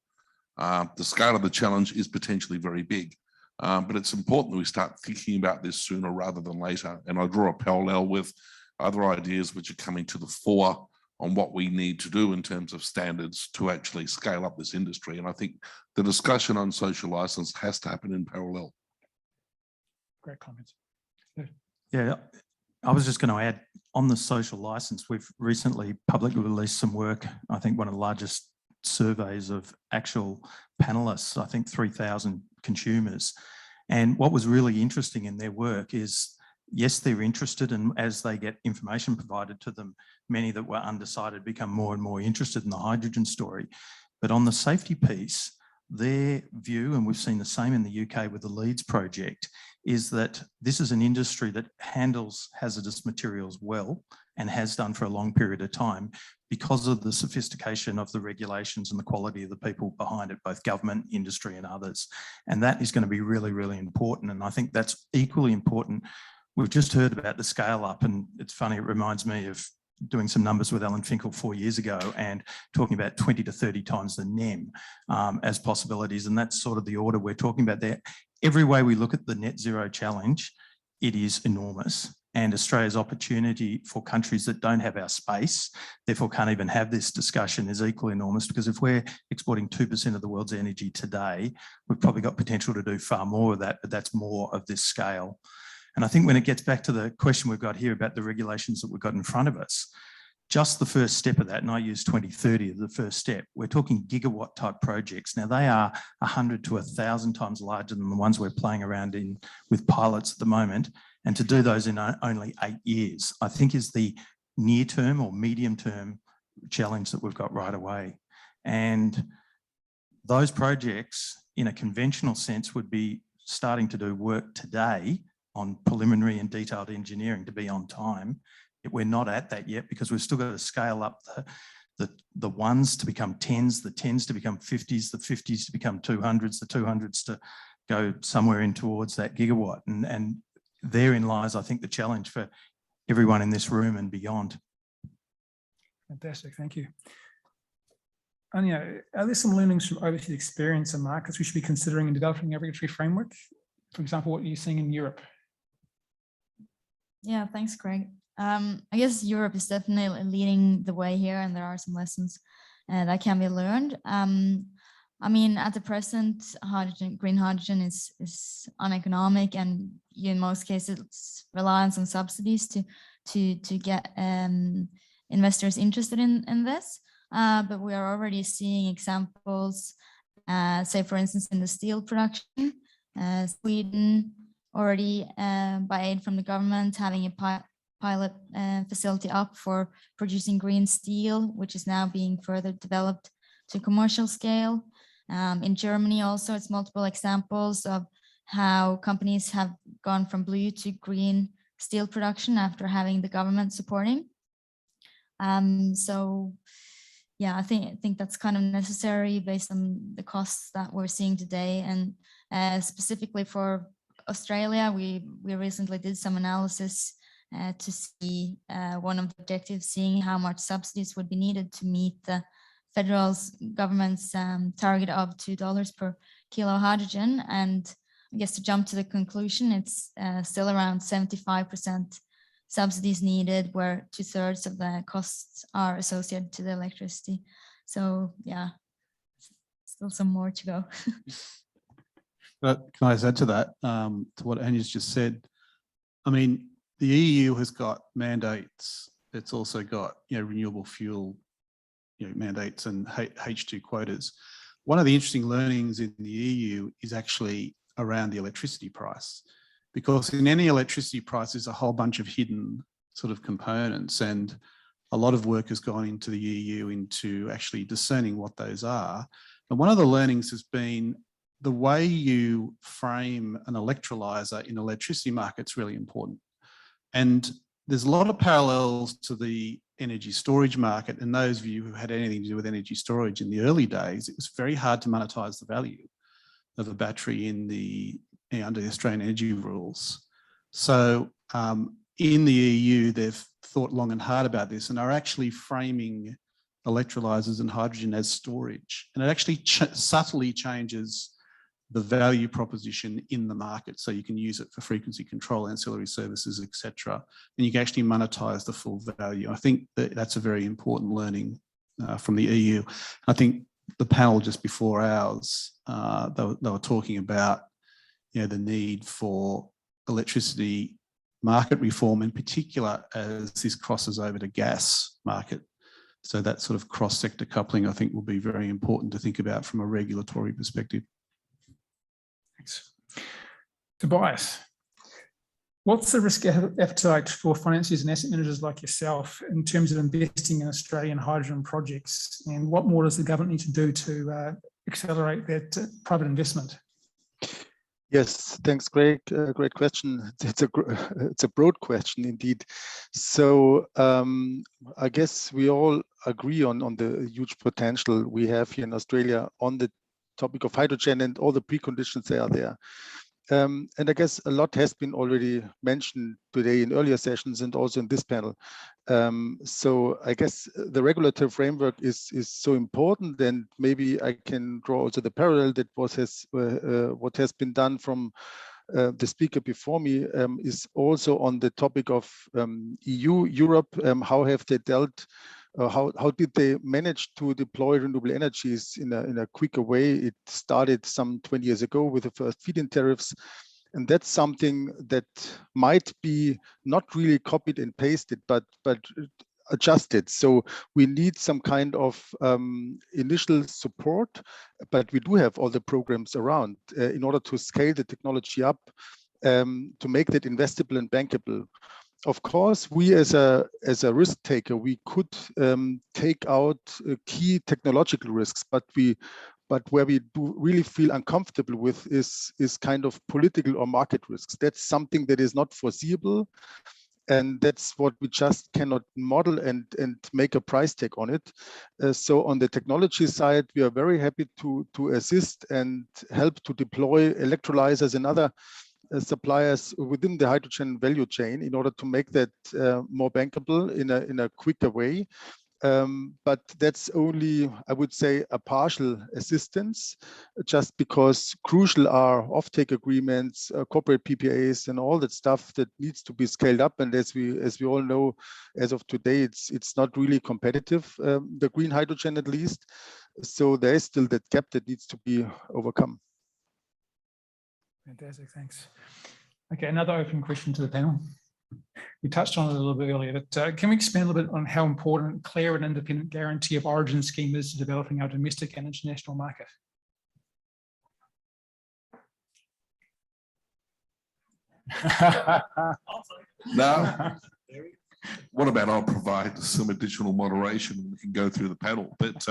Speaker 12: The scale of the challenge is potentially very big, but it's important that we start thinking about this sooner rather than later. And I draw a parallel with other ideas which are coming to the fore on what we need to do in terms of standards to actually scale up this industry. And I think the discussion on social license has to happen in parallel.
Speaker 10: Great comments.
Speaker 11: Yeah, I was just going to add on the social license, we've recently publicly released some work, I think one of the largest surveys of actual panelists, I think 3,000 consumers. And what was really interesting in their work is, yes, they're interested, and as they get information provided to them, many that were undecided become more and more interested in the hydrogen story. But on the safety piece, their view, and we've seen the same in the UK with the Leeds project, is that this is an industry that handles hazardous materials well and has done for a long period of time because of the sophistication of the regulations and the quality of the people behind it, both government, industry and others. And that is going to be really, really important. And I think that's equally important. We've just heard about the scale up, and it's funny, it reminds me of doing some numbers with Alan Finkel 4 years ago and talking about 20 to 30 times the NEM as possibilities. And that's sort of the order we're talking about there. Every way we look at the net zero challenge, it is enormous. And Australia's opportunity for countries that don't have our space, therefore can't even have this discussion, is equally enormous, because if we're exporting 2% of the world's energy today, we've probably got potential to do far more of that, but that's more of this scale. And I think when it gets back to the question we've got here about the regulations that we've got in front of us, just the first step of that, and I use 2030 as the first step, we're talking gigawatt type projects. Now they are 100 to 1,000 times larger than the ones we're playing around in with pilots at the moment. And to do those in only 8 years, I think is the near term or medium term challenge that we've got right away. And those projects in a conventional sense would be starting to do work today on preliminary and detailed engineering to be on time. We're not at that yet because we've still got to scale up the ones to become 10s, the 10s to become 50s, the 50s to become 200s, the 200s to go somewhere in towards that gigawatt. And therein lies, I think, the challenge for everyone in this room and beyond.
Speaker 10: Fantastic, thank you. Anya, are there some learnings from overseas experience and markets we should be considering in developing a regulatory framework? For example, what you're seeing in Europe?
Speaker 14: Yeah, thanks, Craig. I guess Europe is definitely leading the way here, and there are some lessons that can be learned. I mean, at the present, green hydrogen is uneconomic, and in most cases, it's reliance on subsidies to get investors interested in this. But we are already seeing examples, say, for instance, in the steel production, Sweden already, by aid from the government, having a pilot facility up for producing green steel, which is now being further developed to commercial scale. In Germany also, it's multiple examples of how companies have gone from blue to green steel production after having the government supporting. So yeah, I think that's kind of necessary based on the costs that we're seeing today. And specifically for Australia, we recently did some analysis to see one of the objectives, seeing how much subsidies would be needed to meet the federal government's target of $2 per kilo hydrogen. And I guess to jump to the conclusion, it's still around 75% subsidies needed, where 2/3 of the costs are associated to the electricity. So yeah, still some more to go.
Speaker 15: But can I add to that, to what Anya's just said? I mean, the EU has got mandates. It's also got, renewable fuel, mandates and H2 quotas. One of the interesting learnings in the EU is actually around the electricity price, because in any electricity price, there's a whole bunch of hidden sort of components, and a lot of work has gone into the EU into actually discerning what those are. And one of the learnings has been the way you frame an electrolyzer in electricity market is really important. And there's a lot of parallels to the energy storage market. And those of you who had anything to do with energy storage in the early days, it was very hard to monetize the value of a battery in under the Australian energy rules. So in the EU, they've thought long and hard about this and are actually framing electrolyzers and hydrogen as storage. And it actually subtly changes the value proposition in the market. So you can use it for frequency control, ancillary services, etc. And you can actually monetize the full value. I think that's a very important learning from the EU. I think the panel just before ours, they were talking about the need for electricity market reform, in particular as this crosses over to gas market. So that sort of cross-sector coupling, I think, will be very important to think about from a regulatory perspective.
Speaker 10: Thanks. Tobias, what's the risk appetite for financiers and asset managers like yourself in terms of investing in Australian hydrogen projects? And what more does the government need to do to accelerate that private investment?
Speaker 16: Yes, thanks, Greg. Great question. It's a broad question indeed. So I guess we all agree on the huge potential we have here in Australia on the topic of hydrogen and all the preconditions that are there. And I guess a lot has been already mentioned today in earlier sessions and also in this panel. So I guess the regulatory framework is so important, and maybe I can draw also the parallel that what has been done from the speaker before me is also on the topic of EU, Europe. How have they dealt? How did they manage to deploy renewable energies in a quicker way? It started some 20 years ago with the first feed-in tariffs. And that's something that might be not really copied and pasted, but adjusted. So we need some kind of initial support, but we do have all the programs around in order to scale the technology up to make that investable and bankable. Of course, we as a risk taker, we could take out key technological risks, but where we do really feel uncomfortable with is kind of political or market risks. That's something that is not foreseeable. And that's what we just cannot model and make a price tag on it. So on the technology side, we are very happy to assist and help to deploy electrolyzers and other suppliers within the hydrogen value chain in order to make that more bankable in a quicker way. But that's only, I would say, a partial assistance, just because crucial are offtake agreements, corporate PPAs, and all that stuff that needs to be scaled up. And as we all know, as of today, it's not really competitive, the green hydrogen at least. So there is still that gap that needs to be overcome.
Speaker 10: Fantastic, thanks. Okay, another open question to the panel. We touched on it a little bit earlier, but can we expand a little bit on how important clear and independent guarantee of origin scheme is to developing our domestic and international market?
Speaker 12: No. What about I'll provide some additional moderation and we can go through the panel. But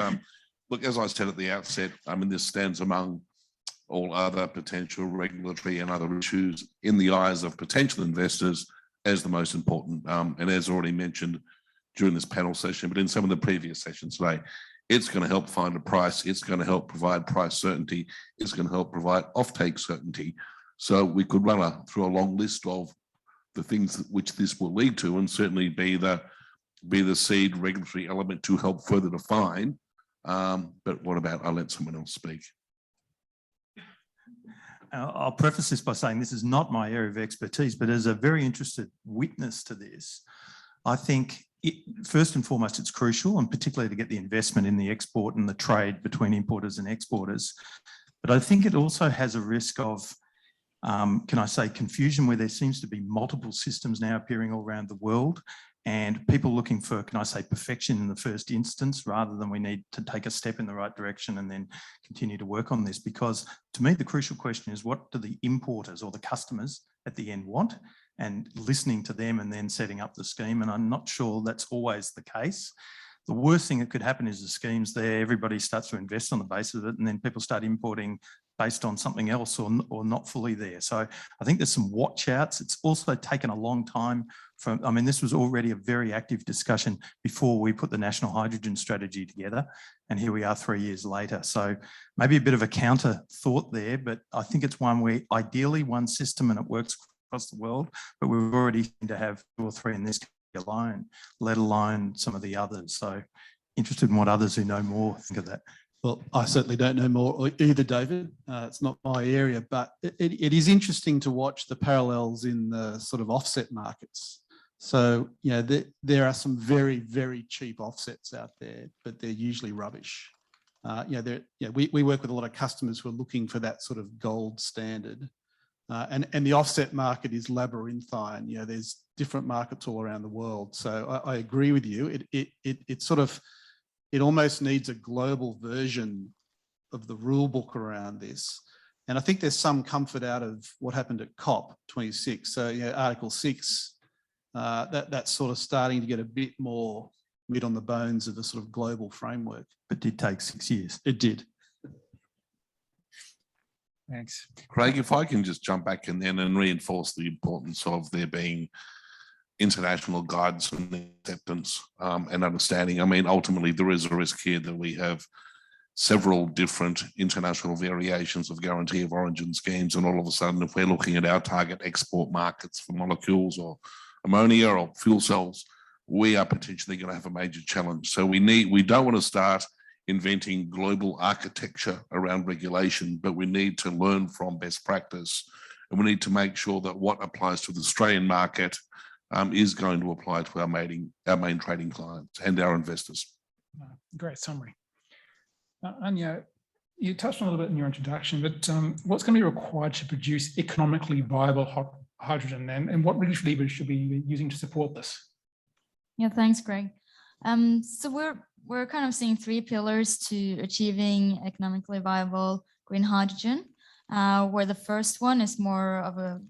Speaker 12: look, as I said at the outset, I mean, this stands among all other potential regulatory and other issues in the eyes of potential investors as the most important. And as already mentioned during this panel session, but in some of the previous sessions today, it's going to help find a price. It's going to help provide price certainty. It's going to help provide offtake certainty. So we could run through a long list of the things which this will lead to, and certainly be the seed regulatory element to help further define. But what about, I'll let someone else speak.
Speaker 11: I'll preface this by saying this is not my area of expertise, but as a very interested witness to this, I think first and foremost, it's crucial, and particularly to get the investment in the export and the trade between importers and exporters. But I think it also has a risk of, can I say, confusion, where there seems to be multiple systems now appearing all around the world, and people looking for, can I say, perfection in the first instance, rather than we need to take a step in the right direction and then continue to work on this. Because to me, the crucial question is, what do the importers or the customers at the end want? And listening to them and then setting up the scheme. And I'm not sure that's always the case. The worst thing that could happen is the scheme's there, everybody starts to invest on the basis of it, and then people start importing based on something else or not fully there. So I think there's some watch outs. It's also taken a long time from, I mean, this was already a very active discussion before we put the National Hydrogen Strategy together, and here we are 3 years later. So maybe a bit of a counter thought there, but I think it's one where ideally one system and it works across the world, but we've already seemed to have 2 or 3 in this alone, let alone some of the others. So interested in what others who know more think of that.
Speaker 15: Well, I certainly don't know more either, David. It's not my area, but it is interesting to watch the parallels in the sort of offset markets. So, you know, there are some very, very cheap offsets out there, but they're usually rubbish. You know, we work with a lot of customers who are looking for that sort of gold standard. And the offset market is labyrinthine. You know, there's different markets all around the world. So I agree with you. It almost needs a global version of the rule book around this. And I think there's some comfort out of what happened at COP26. So, you know, Article 6, that's sort of starting to get a bit more meat on the bones of a sort of global framework.
Speaker 11: But it did take 6 years.
Speaker 15: It did.
Speaker 10: Thanks.
Speaker 12: Craig, if I can just jump back and reinforce the importance of there being international guidance and acceptance and understanding. I mean, ultimately, there is a risk here that we have several different international variations of guarantee of origin schemes. And all of a sudden, if we're looking at our target export markets for molecules or ammonia or fuel cells, we are potentially going to have a major challenge. So we don't want to start inventing global architecture around regulation, but we need to learn from best practice. And we need to make sure that what applies to the Australian market is going to apply to our main trading clients and our investors.
Speaker 10: Great summary. Anya, you touched on a little bit in your introduction, but what's going to be required to produce economically viable hydrogen, and what regulatory levers should we be using to support this?
Speaker 14: Yeah, thanks, Greg. So we're kind of seeing three pillars to achieving economically viable green hydrogen, where the first one is more of a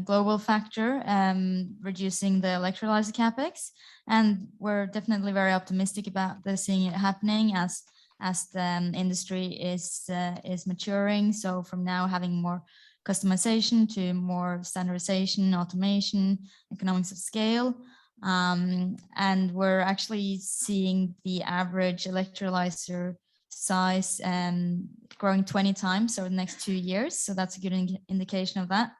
Speaker 14: global factor, reducing the electrolyzer capex, and we're definitely very optimistic about seeing it happening as the industry is maturing. So from now having more customization to more standardization, automation, economics of scale. And we're actually seeing the average electrolyzer size growing 20 times over the next 2 years. So that's a good indication of that.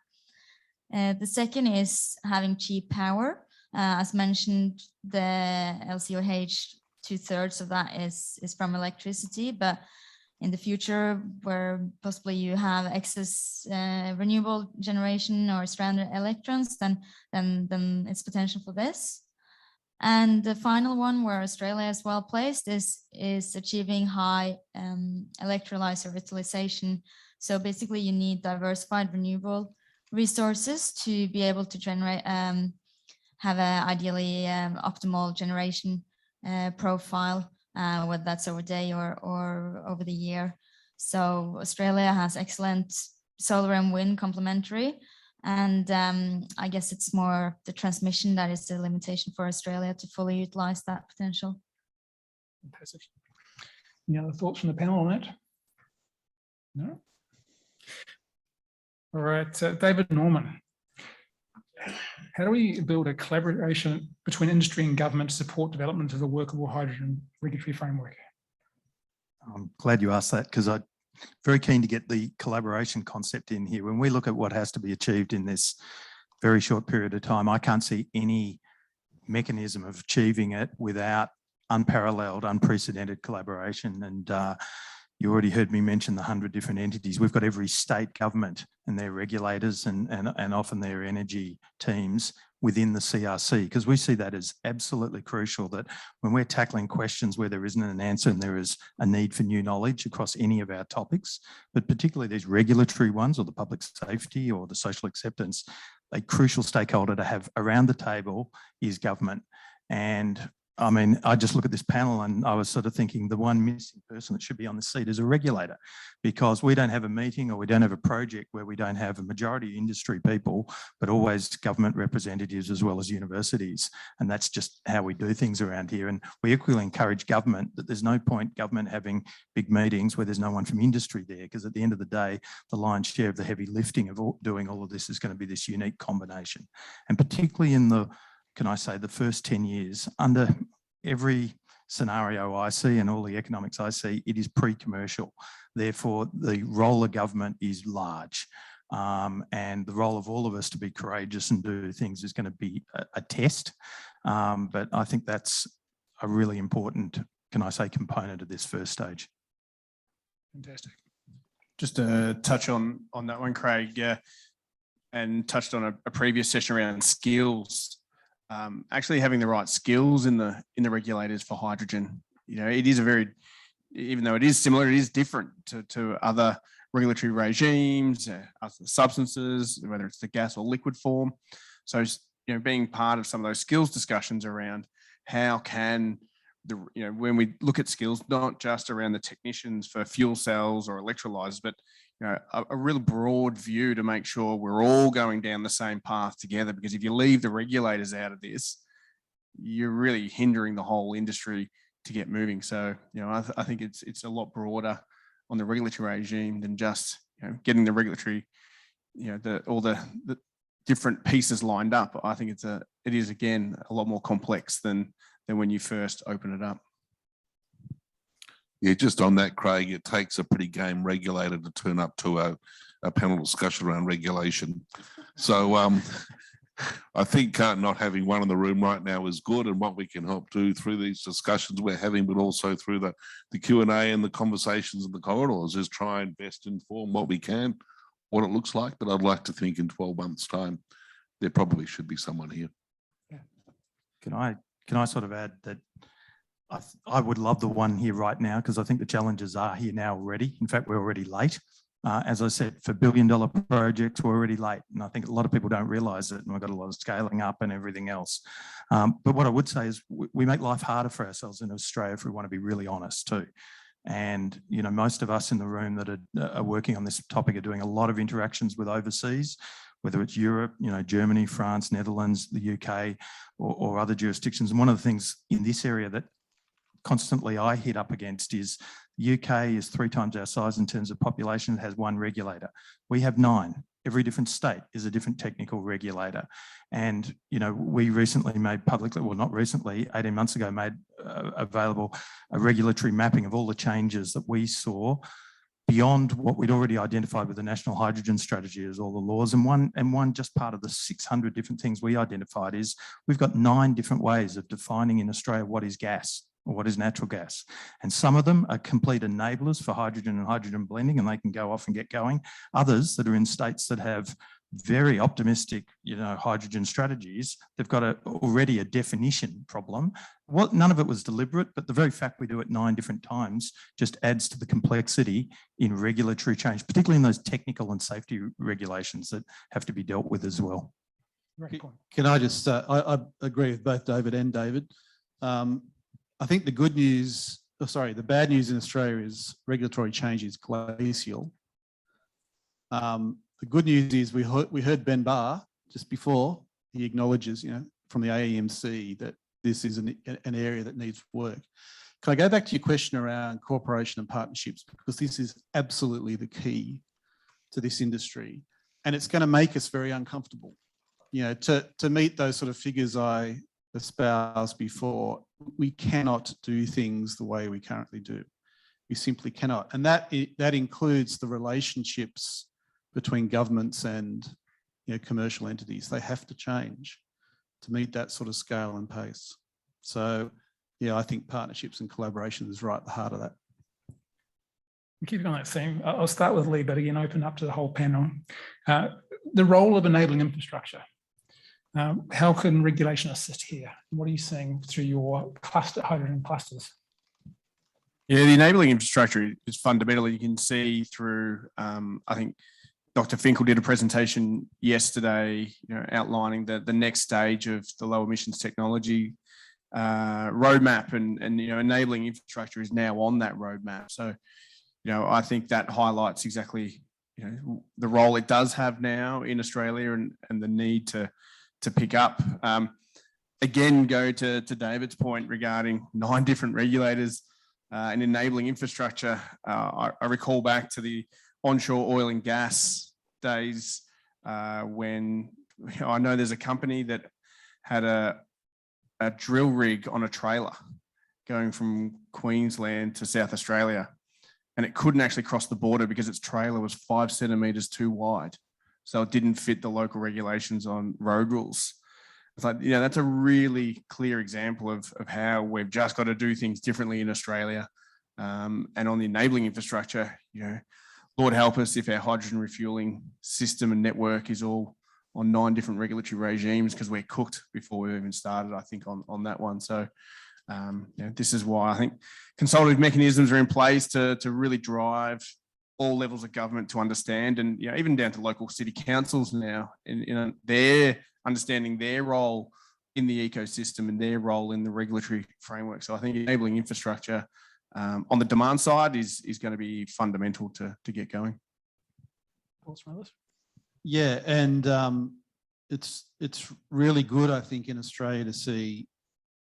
Speaker 14: The second is having cheap power. As mentioned, the LCOH, 2/3 of that is from electricity, but in the future, where possibly you have excess renewable generation or stranded electrons, then it's potential for this. And the final one, where Australia is well placed, is achieving high electrolyzer utilization. So basically, you need diversified renewable resources to be able to generate, have a ideally optimal generation profile, whether that's over day or over the year. So Australia has excellent solar and wind complementary, and I guess it's more the transmission that is the limitation for Australia to fully utilize that potential.
Speaker 10: Fantastic. Any other thoughts from the panel on that? No? All right, David Norman. How do we build a collaboration between industry and government to support development of a workable hydrogen regulatory framework?
Speaker 11: I'm glad you asked that, because I'm very keen to get the collaboration concept in here. When we look at what has to be achieved in this very short period of time, I can't see any mechanism of achieving it without unparalleled, unprecedented collaboration. And you already heard me mention the 100 different entities. We've got every state government and their regulators and often their energy teams within the CRC, because we see that as absolutely crucial, that when we're tackling questions where there isn't an answer and there is a need for new knowledge across any of our topics, but particularly these regulatory ones or the public safety or the social acceptance, a crucial stakeholder to have around the table is government. And I mean, I just look at this panel and I was sort of thinking the one missing person that should be on the seat is a regulator, because we don't have a meeting or we don't have a project where we don't have a majority industry people, but always government representatives as well as universities. And that's just how we do things around here. And we equally encourage government that there's no point government having big meetings where there's no one from industry there, because at the end of the day, the lion's share of the heavy lifting of doing all of this is going to be this unique combination. And particularly in the, can I say, the first 10 years, under every scenario I see and all the economics I see, it is pre-commercial. Therefore, the role of government is large. And the role of all of us to be courageous and do things is going to be a test. But I think that's a really important, can I say, component of this first stage.
Speaker 13: Fantastic. Just to touch on that one, Craig, and touched on a previous session around skills. Actually having the right skills in the regulators for hydrogen, you know, it is a very, even though it is similar, it is different to other regulatory regimes, other substances, whether it's the gas or liquid form. So, you know, being part of some of those skills discussions around how can the, you know, when we look at skills, not just around the technicians for fuel cells or electrolyzers, but you know, a real broad view to make sure we're all going down the same path together. Because if you leave the regulators out of this, you're really hindering the whole industry to get moving. So, you know, I think it's a lot broader on the regulatory regime than just, you know, getting the regulatory, you know, all the different pieces lined up. I think it is again a lot more complex than when you first open it up.
Speaker 12: Yeah, just on that, Craig, it takes a pretty game regulator to turn up to a panel discussion around regulation. So I think not having one in the room right now is good, and what we can help do through these discussions we're having, but also through the Q&A and the conversations in the corridors, is try and best inform what we can, what it looks like. But I'd like to think in 12 months' time, there probably should be someone here.
Speaker 11: Can I sort of add that I would love the one here right now, because I think the challenges are here now already. In fact, we're already late. As I said, for billion-dollar projects, we're already late. And I think a lot of people don't realise it, and we've got a lot of scaling up and everything else. But what I would say is we make life harder for ourselves in Australia, if we want to be really honest too. And, you know, most of us in the room that are working on this topic are doing a lot of interactions with overseas, whether it's Europe, you know, Germany, France, Netherlands, the UK, or other jurisdictions. And one of the things in this area that constantly I hit up against is the UK is 3 times our size in terms of population. It has 1 regulator. We have 9. Every different state is a different technical regulator. And, you know, we recently made publicly, well, not recently, 18 months ago, made available a regulatory mapping of all the changes that we saw beyond what we'd already identified with the National Hydrogen Strategy as all the laws. And one just part of the 600 different things we identified is we've got 9 different ways of defining in Australia what is gas or what is natural gas. And some of them are complete enablers for hydrogen and hydrogen blending, and they can go off and get going. Others that are in states that have very optimistic, you know, hydrogen strategies, they've got already a definition problem. Well, none of it was deliberate, but the very fact we do it 9 different times just adds to the complexity in regulatory change, particularly in those technical and safety regulations that have to be dealt with as well.
Speaker 15: Can I just, I agree with both David and David. I think the good news, the bad news in Australia is regulatory change is glacial. The good news is we heard Ben Barr just before. He acknowledges, you know, from the AEMC that this is an area that needs work. Can I go back to your question around cooperation and partnerships, because this is absolutely the key to this industry, and it's going to make us very uncomfortable. You know, to meet those sort of figures I espoused before, we cannot do things the way we currently do. We simply cannot, and that includes the relationships between governments and, you know, commercial entities. They have to change to meet that sort of scale and pace. So, yeah, I think partnerships and collaboration is right at the heart of that.
Speaker 10: Keeping on that theme, I'll start with Lee, but again, open up to the whole panel. The role of enabling infrastructure. How can regulation assist here? What are you seeing through your hydrogen clusters?
Speaker 13: Yeah, the enabling infrastructure is fundamentally, you can see through, I think Dr. Finkel did a presentation yesterday, you know, outlining the next stage of the low emissions technology roadmap, and you know, enabling infrastructure is now on that roadmap. So, you know, I think that highlights exactly, you know, the role it does have now in Australia, and the need to pick up. Again, go to David's point regarding 9 different regulators and enabling infrastructure. I recall back to the onshore oil and gas days when, you know, I know there's a company that had a drill rig on a trailer going from Queensland to South Australia, and it couldn't actually cross the border because its trailer was 5 centimetres too wide. So it didn't fit the local regulations on road rules. It's like, you know, that's a really clear example of how we've just got to do things differently in Australia. And on the enabling infrastructure, you know, Lord help us if our hydrogen refueling system and network is all on 9 different regulatory regimes, because we're cooked before we even started, I think, on that one. So, you know, this is why I think consultative mechanisms are in place to really drive all levels of government to understand, and, you know, even down to local city councils now, in their understanding their role in the ecosystem and their role in the regulatory framework. So I think enabling infrastructure on the demand side is going to be fundamental to get going.
Speaker 15: Yeah, and it's really good, I think, in Australia to see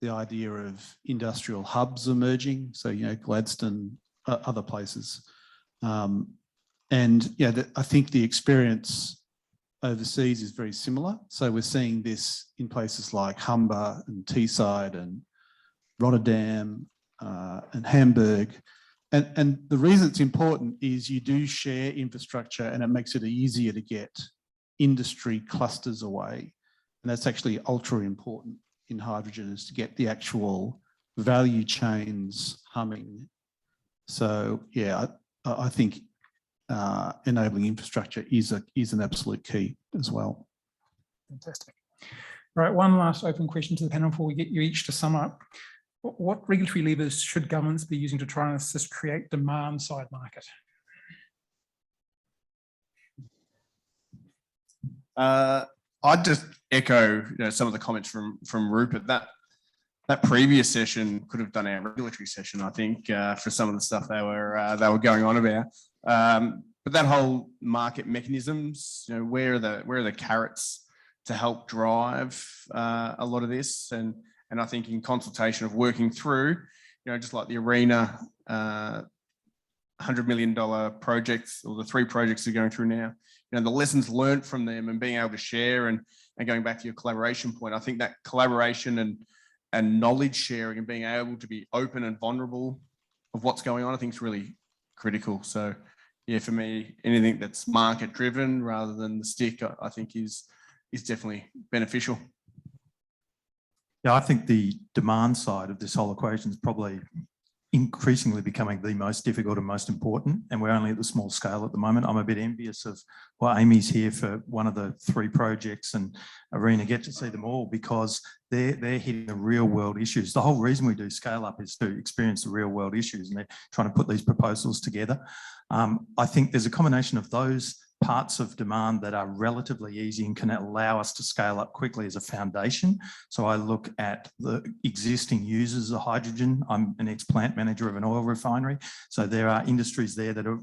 Speaker 15: the idea of industrial hubs emerging. So, you know, Gladstone, other places. And yeah, I think the experience overseas is very similar. So we're seeing this in places like Humber and Teesside and Rotterdam and Hamburg. And the reason it's important is you do share infrastructure and it makes it easier to get industry clusters away. And that's actually ultra important in hydrogen, is to get the actual value chains humming. So yeah, I think enabling infrastructure is an absolute key as well.
Speaker 10: Fantastic. Right, one last open question to the panel before we get you each to sum up. What regulatory levers should governments be using to try and assist create demand side market?
Speaker 13: I'd just echo some of the comments from Rupert. That previous session could have done our regulatory session, I think, for some of the stuff they were going on about. But that whole market mechanisms, where are the carrots to help drive a lot of this? And I think in consultation of working through, just like the ARENA $100 million projects, or the 3 projects they're going through now, the lessons learned from them and being able to share, and going back to your collaboration point, I think that collaboration and knowledge sharing and being able to be open and vulnerable of what's going on, I think is really critical. So yeah, for me, anything that's market driven rather than the stick, I think is definitely beneficial.
Speaker 11: Yeah, I think the demand side of this whole equation is probably increasingly becoming the most difficult and most important, and we're only at the small scale at the moment. I'm a bit envious of Amy's here for one of the 3 projects, and ARENA get to see them all, because they're hitting the real world issues. The whole reason we do scale up is to experience the real world issues, and they're trying to put these proposals together. I think there's a combination of those parts of demand that are relatively easy and can allow us to scale up quickly as a foundation. So I look at the existing users of hydrogen. I'm an ex-plant manager of an oil refinery. So there are industries there that are,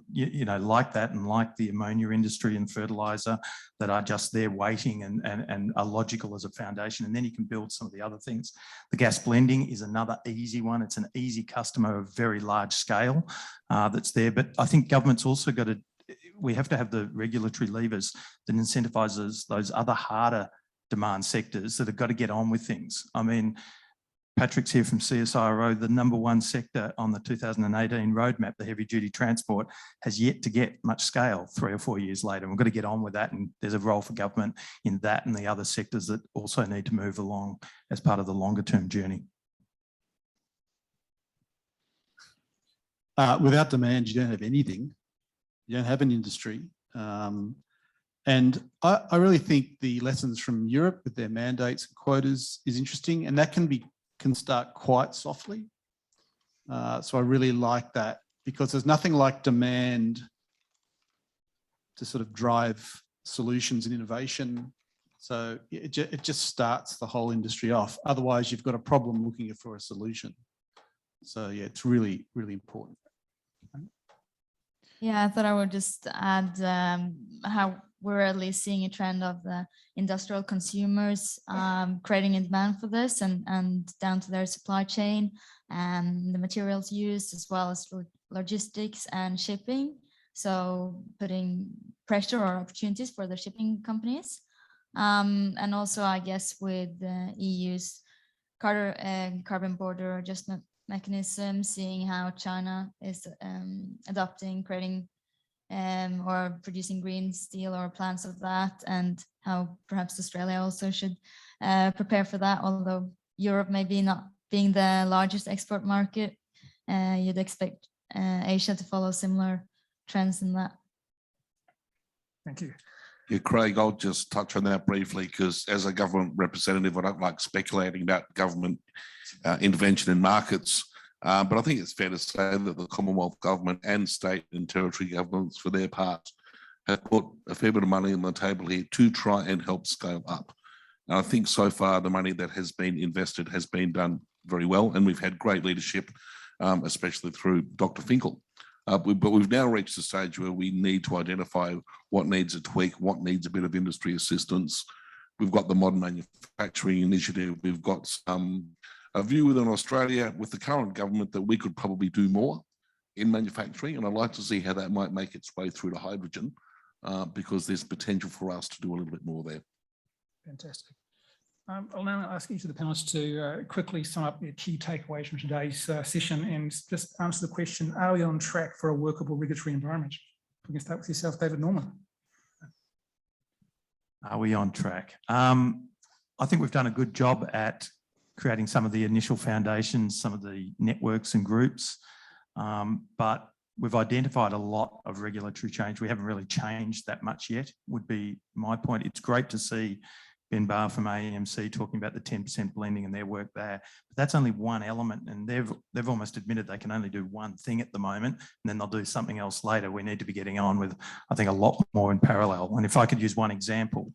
Speaker 11: like that, and like the ammonia industry and fertilizer, that are just there waiting and are logical as a foundation. And then you can build some of the other things. The gas blending is another easy one. It's an easy customer of very large scale that's there. But I think government's also got to, we have to have the regulatory levers that incentivises those other harder demand sectors that have got to get on with things. I mean, Patrick's here from CSIRO. The #1 sector on the 2018 roadmap, the heavy duty transport, has yet to get much scale 3 or 4 years later. We've got to get on with that, and there's a role for government in that and the other sectors that also need to move along as part of the longer term journey.
Speaker 15: Without demand, you don't have anything. You don't have an industry. And I really think the lessons from Europe with their mandates and quotas is interesting, and that can start quite softly. So I really like that, because there's nothing like demand to sort of drive solutions and innovation. So it just starts the whole industry off. Otherwise, you've got a problem looking for a solution. So yeah, it's really, really important.
Speaker 14: Yeah, I thought I would just add how we're at least seeing a trend of the industrial consumers creating a demand for this, and down to their supply chain and the materials used, as well as logistics and shipping. So putting pressure or opportunities for the shipping companies. And also, I guess, with the EU's carbon border adjustment mechanism, seeing how China is adopting, creating or producing green steel or plans of that, and how perhaps Australia also should prepare for that. Although Europe maybe not being the largest export market, you'd expect Asia to follow similar trends in that.
Speaker 10: Thank you.
Speaker 12: Yeah, Craig, I'll just touch on that briefly, because as a government representative, I don't like speculating about government intervention in markets. But I think it's fair to say that the Commonwealth government and state and territory governments, for their part, have put a fair bit of money on the table here to try and help scale up. And I think so far the money that has been invested has been done very well, and we've had great leadership, especially through Dr. Finkel. But we've now reached a stage where we need to identify what needs a tweak, what needs a bit of industry assistance. We've got the Modern Manufacturing Initiative. We've got a view within Australia with the current government that we could probably do more in manufacturing. And I'd like to see how that might make its way through to hydrogen, because there's potential for us to do a little bit more there.
Speaker 10: Fantastic. I'll now ask each of the panelists to quickly sum up their key takeaways from today's session and just answer the question, are we on track for a workable regulatory environment? We can start with yourself, David Norman.
Speaker 11: Are we on track? I think we've done a good job at creating some of the initial foundations, some of the networks and groups, but we've identified a lot of regulatory change. We haven't really changed that much yet, would be my point. It's great to see Ben Barr from AEMC talking about the 10% blending and their work there. But that's only one element, and they've almost admitted they can only do one thing at the moment, and then they'll do something else later. We need to be getting on with, I think, a lot more in parallel. And if I could use one example,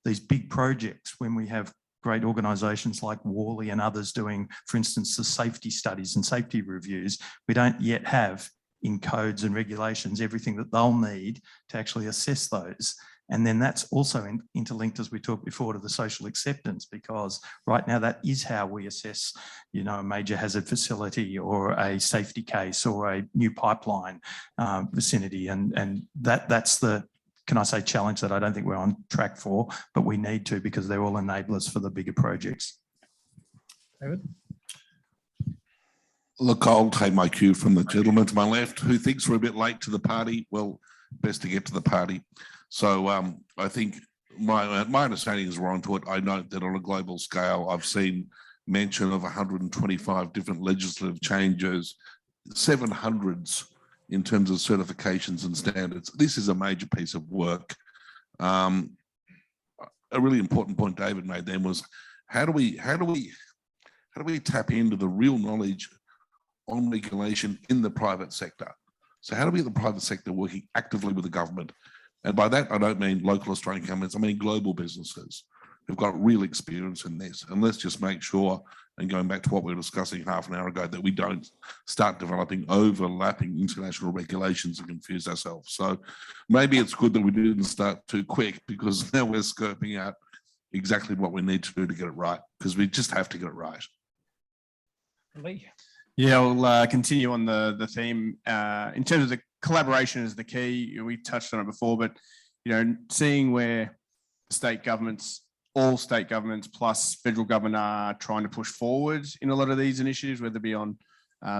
Speaker 11: these big projects, when we have great organisations like Worley and others doing, for instance, the safety studies and safety reviews, we don't yet have in codes and regulations everything that they'll need to actually assess those. And then that's also interlinked, as we talked before, to the social acceptance, because right now that is how we assess, you know, a major hazard facility or a safety case or a new pipeline vicinity. And that's the, can I say, challenge that I don't think we're on track for, but we need to, because they're all enablers for the bigger projects.
Speaker 10: David?
Speaker 12: Look, I'll take my cue from the gentleman to my left who thinks we're a bit late to the party. Well, best to get to the party. So I think my understanding is we're onto it. I note that on a global scale, I've seen mention of 125 different legislative changes, 700s in terms of certifications and standards. This is a major piece of work. A really important point David made then was how do we tap into the real knowledge on regulation in the private sector? So how do we get the private sector working actively with the government? And by that, I don't mean local Australian governments, I mean global businesses who've got real experience in this. And let's just make sure, and going back to what we were discussing half an hour ago, that we don't start developing overlapping international regulations and confuse ourselves. So maybe it's good that we didn't start too quick, because now we're scoping out exactly what we need to do to get it right, because we just have to get it right.
Speaker 10: Lee?
Speaker 13: Yeah, I'll continue on the theme. In terms of the collaboration is the key. We touched on it before, but you know, seeing where state governments, all state governments plus federal government are trying to push forward in a lot of these initiatives, whether it be on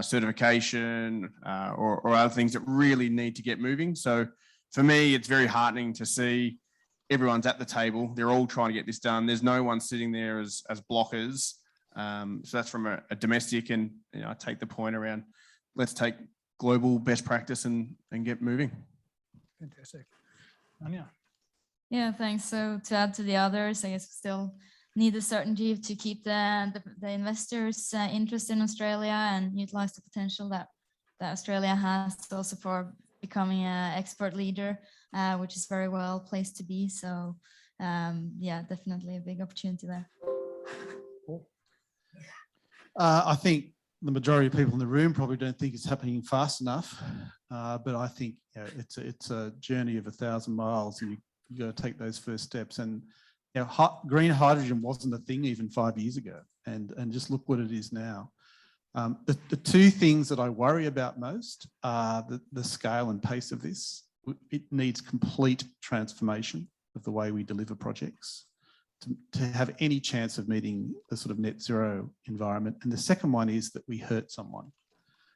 Speaker 13: certification or other things that really need to get moving. So for me, it's very heartening to see everyone's at the table. They're all trying to get this done. There's no one sitting there as blockers. So that's from a domestic, and you know, I take the point around, let's take global best practice and get moving.
Speaker 10: Fantastic. Anya?
Speaker 14: Yeah, thanks. So to add to the others, I guess we still need the certainty to keep the investors' interest in Australia and utilize the potential that Australia has also for becoming an export leader, which is very well placed to be. So yeah, definitely a big opportunity there.
Speaker 15: I think the majority of people in the room probably don't think it's happening fast enough, but I think it's a journey of 1,000 miles, and you got to take those first steps. And you know, green hydrogen wasn't a thing even 5 years ago, and just look what it is now. The two things that I worry about most are the scale and pace of this. It needs complete transformation of the way we deliver projects to have any chance of meeting the sort of net zero environment. And the second one is that we hurt someone.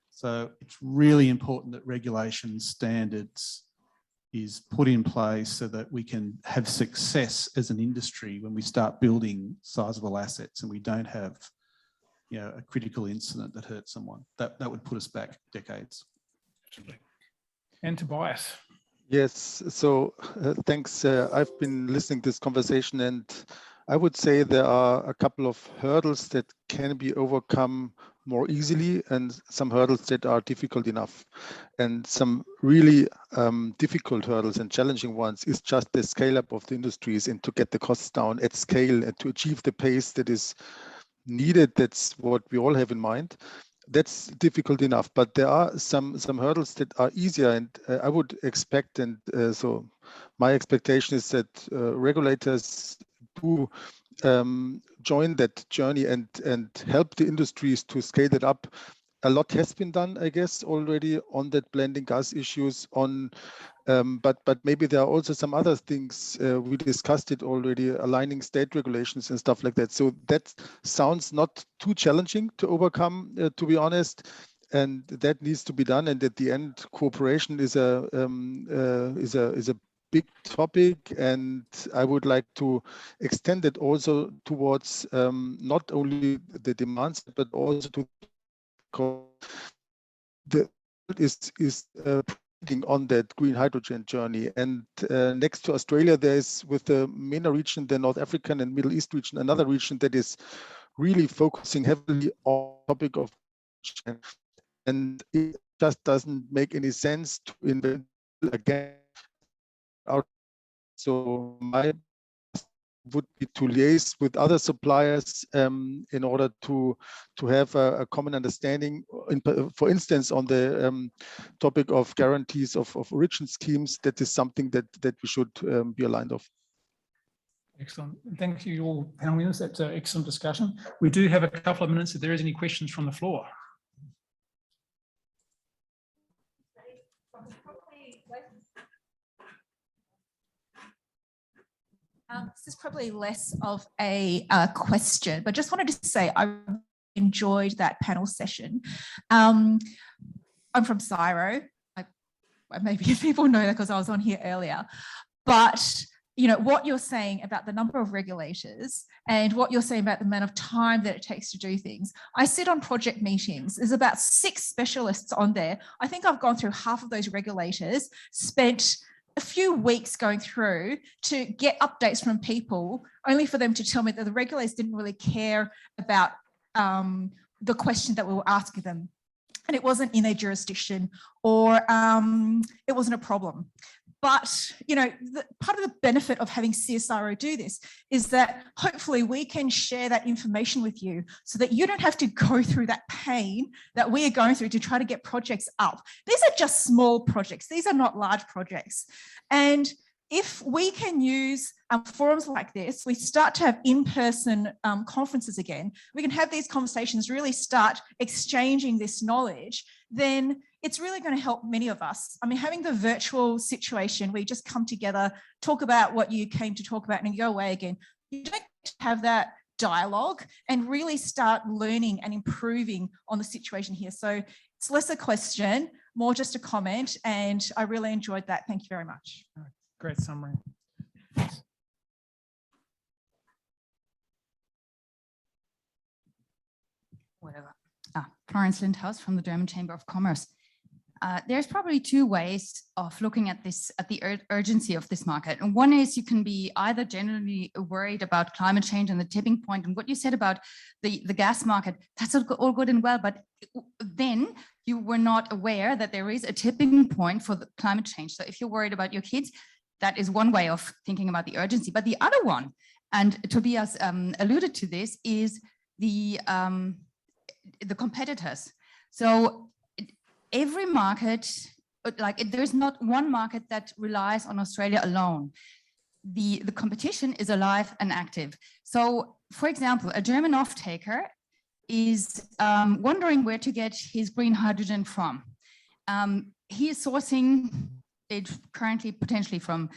Speaker 15: So it's really important that regulation standards is put in place so that we can have success as an industry when we start building sizable assets and we don't have, you know, a critical incident that hurts someone. That would put us back decades.
Speaker 10: And Tobias?
Speaker 16: Yes, so thanks. I've been listening to this conversation, and I would say there are a couple of hurdles that can be overcome more easily and some hurdles that are difficult enough. And some really difficult hurdles and challenging ones is just the scale up of the industries and to get the costs down at scale and to achieve the pace that is needed. That's what we all have in mind. That's difficult enough, but there are some hurdles that are easier, and I would expect, and so my expectation is that regulators do join that journey and help the industries to scale it up a lot has been done, I guess, already on that blending gas issues on, but maybe there are also some other things. We discussed it already, aligning state regulations and stuff like that. So that sounds not too challenging to overcome, to be honest. And that needs to be done. And at the end, cooperation is a big topic, and I would like to extend it also towards not only the demands, but also to the is on that green hydrogen journey. And next to Australia, there is, with the MENA region, the North African and Middle East region, another region that is really focusing heavily on the topic of, and it just doesn't make any sense to invent again. So my would be to liaise with other suppliers in order to have a common understanding. For instance, on the topic of guarantees of origin schemes, that is something that we should be aligned of.
Speaker 10: Excellent. Thank you all panel members. That's an excellent discussion. We do have a couple of minutes if there is any questions from the floor.
Speaker 17: This is probably less of a question, but just wanted to say I enjoyed that panel session. I'm from CSIRO. Maybe people know that because I was on here earlier. But you know what you're saying about the number of regulators and what you're saying about the amount of time that it takes to do things. I sit on project meetings. There's about 6 specialists on there. I think I've gone through half of those regulators, spent a few weeks going through to get updates from people, only for them to tell me that the regulators didn't really care about the question that we were asking them. And it wasn't in their jurisdiction, or it wasn't a problem. But, you know, part of the benefit of having CSIRO do this is that hopefully we can share that information with you so that you don't have to go through that pain that we are going through to try to get projects up. These are just small projects. These are not large projects. And if we can use forums like this, we start to have in-person conferences again, we can have these conversations, really start exchanging this knowledge, then it's really going to help many of us. I mean, having the virtual situation where you just come together, talk about what you came to talk about and you go away again, you don't have that dialogue and really start learning and improving on the situation here. So it's less a question, more just a comment, and I really enjoyed that. Thank you very much.
Speaker 10: Great summary.
Speaker 18: Whatever. Florence Lindhaus from the German Chamber of Commerce. There's probably 2 ways of looking at this, at the urgency of this market. And one is you can be either generally worried about climate change and the tipping point, and what you said about the gas market, that's all good and well, but then you were not aware that there is a tipping point for the climate change. So if you're worried about your kids, that is one way of thinking about the urgency. But the other one, and Tobias alluded to this, is the competitors. So every market, there's not one market that relies on Australia alone. The competition is alive and active. So, for example, a German off-taker is wondering where to get his green hydrogen from. He is sourcing it currently potentially from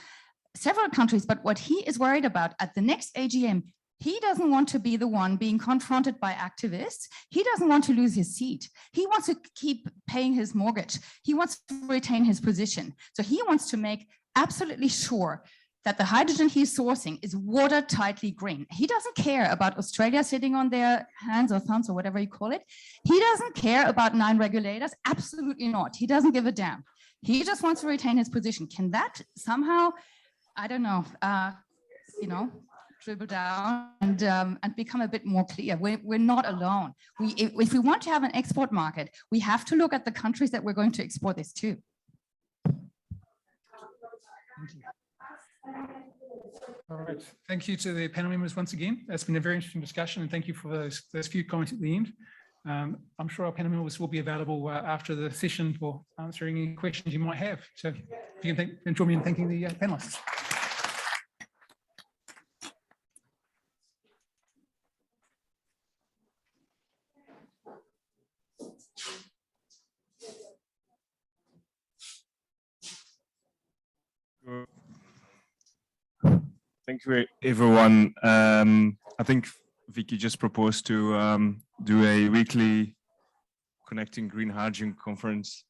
Speaker 18: several countries, but what he is worried about at the next AGM, he doesn't want to be the one being confronted by activists. He doesn't want to lose his seat. He wants to keep paying his mortgage. He wants to retain his position. So he wants to make absolutely sure that the hydrogen he's sourcing is watertightly green. He doesn't care about Australia sitting on their hands or thumbs or whatever you call it. He doesn't care about 9 regulators, absolutely not. He doesn't give a damn. He just wants to retain his position. Can that somehow, I don't know, dribble down and become a bit more clear? We're not alone. If we want to have an export market, we have to look at the countries that we're going to export this to.
Speaker 10: Thank you. All right. Thank you to the panel members once again. That's been a very interesting discussion, and thank you for those few comments at the end. I'm sure our panel members will be available after the session for answering any questions you might have. So if you can join me in thanking the panelists.
Speaker 6: Thank you, everyone. I think Vicky just proposed to do a weekly Connecting Green Hydrogen conference.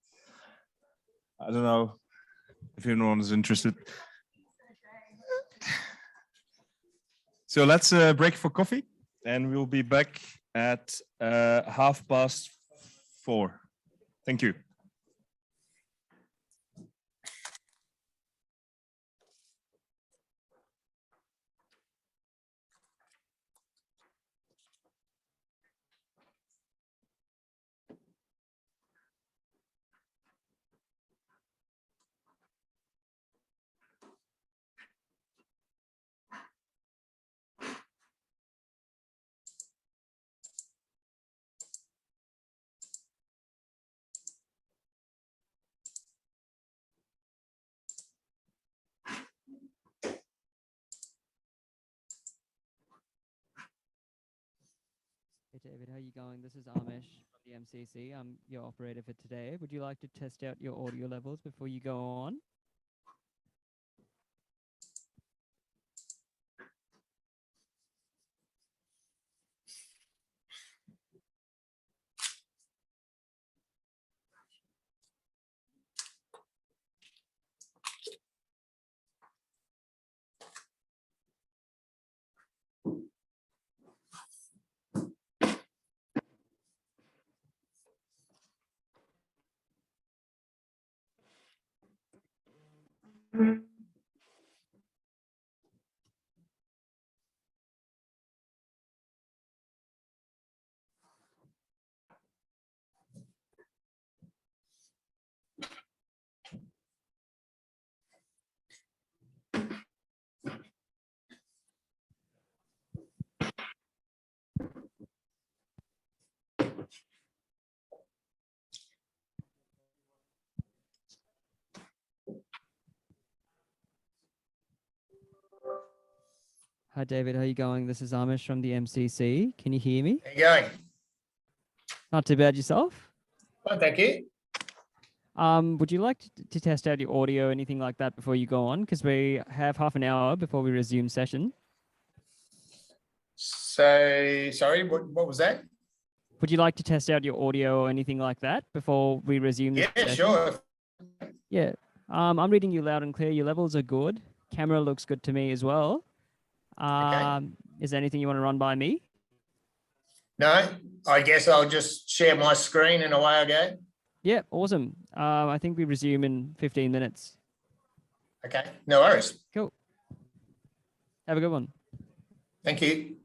Speaker 6: I don't know if anyone is interested. So let's break for coffee, and we'll be back at 4:30. Thank you.
Speaker 19: Hey David, how are you going? This is Amish from the MCC. I'm your operator for today. Would you like to test out your audio levels before you go on? Hi David, how are you going? This is Amish from the MCC. Can you hear me?
Speaker 20: How you going?
Speaker 19: Not too bad yourself?
Speaker 20: Well, thank you.
Speaker 19: Would you like to test out your audio or anything like that before you go on? Because we have half an hour before we resume session.
Speaker 20: So, sorry, what was that?
Speaker 19: Would you like to test out your audio or anything like that before we resume the session?
Speaker 20: Sure.
Speaker 19: Yeah. I'm reading you loud and clear. Your levels are good. Camera looks good to me as well. Is there anything you want to run by me?
Speaker 20: No, I guess I'll just share my screen and away I go.
Speaker 19: Yeah, awesome. I think we resume in 15 minutes.
Speaker 20: Okay, no worries.
Speaker 19: Cool. Have a good one.
Speaker 20: Thank you.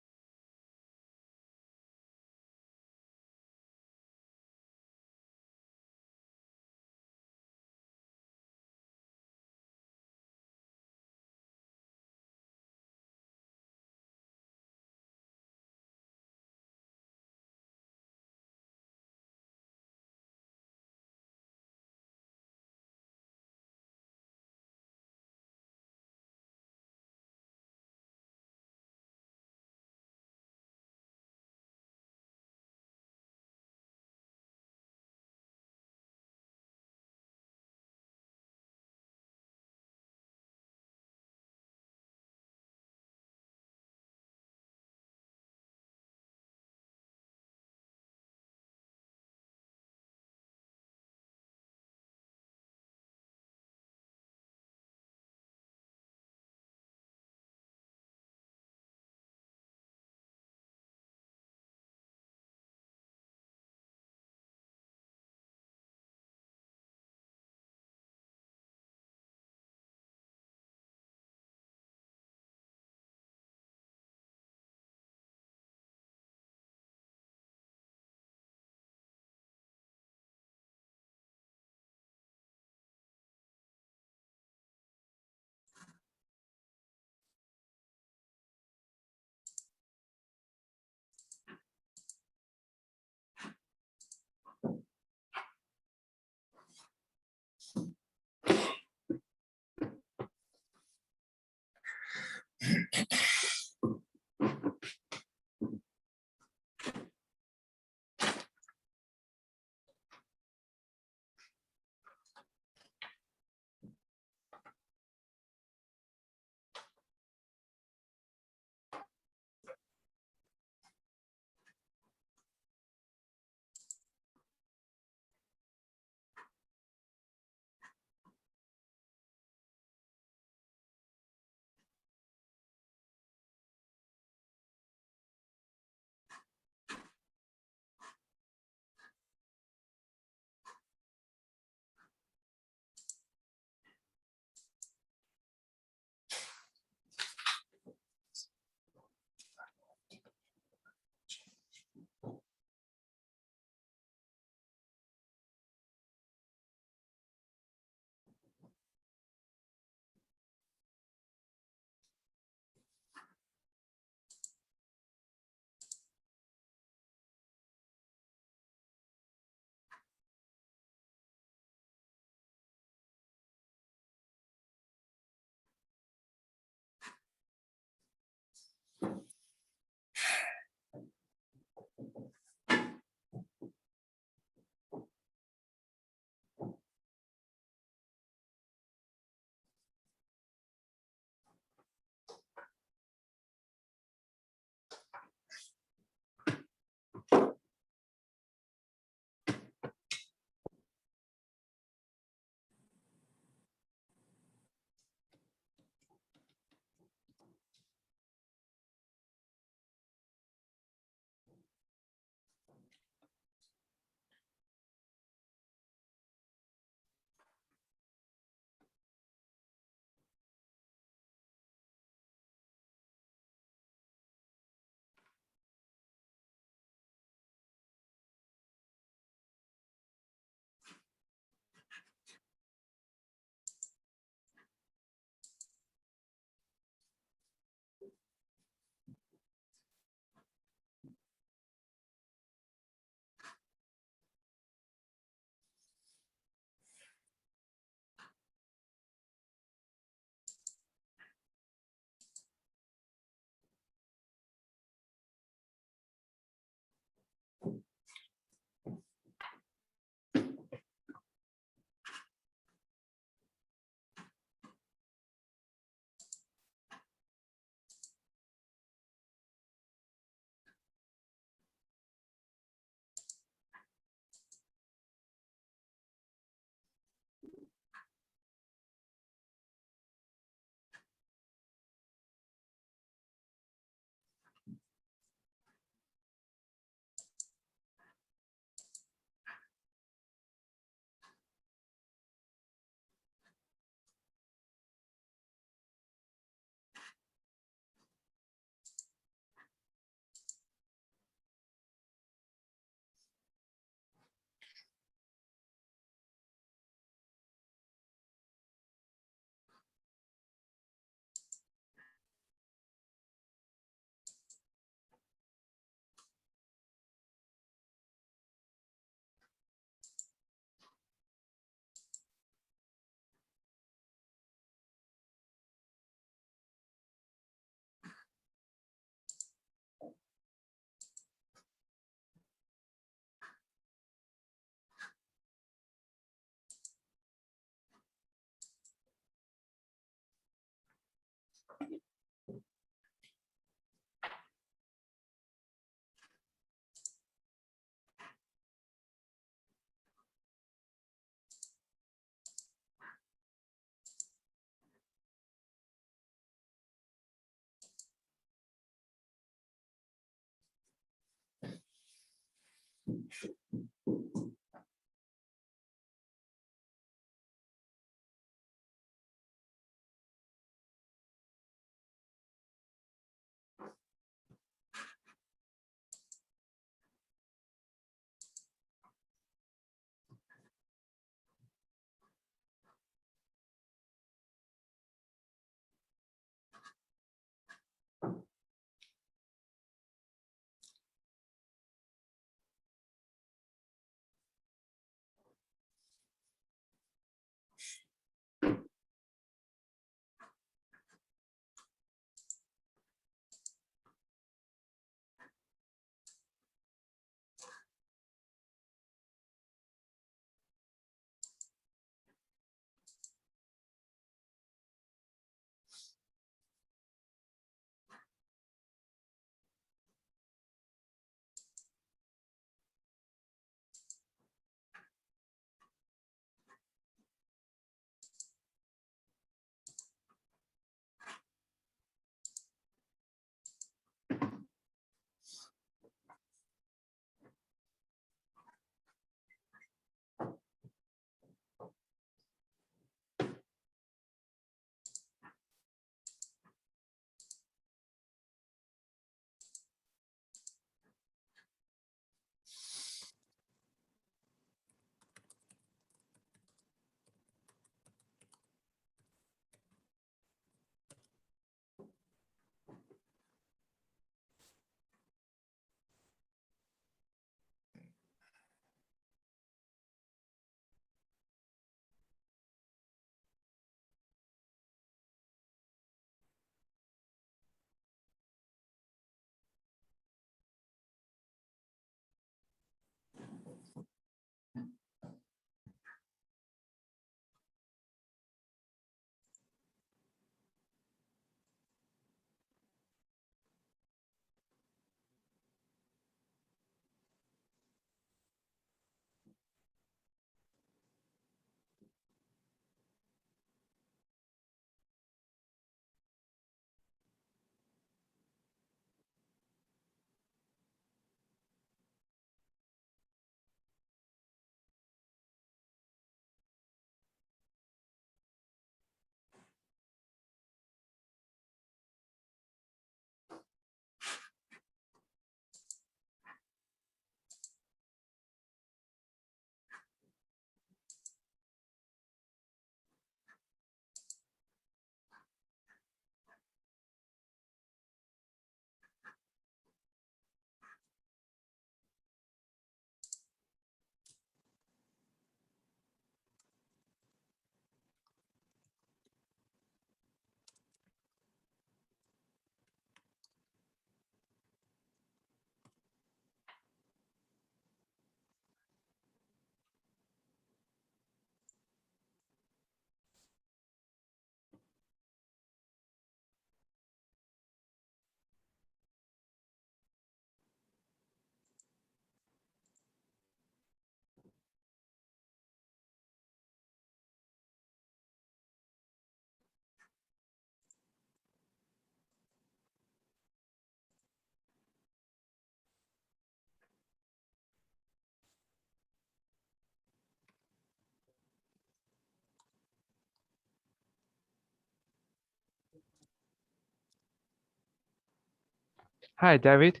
Speaker 21: Hi, David.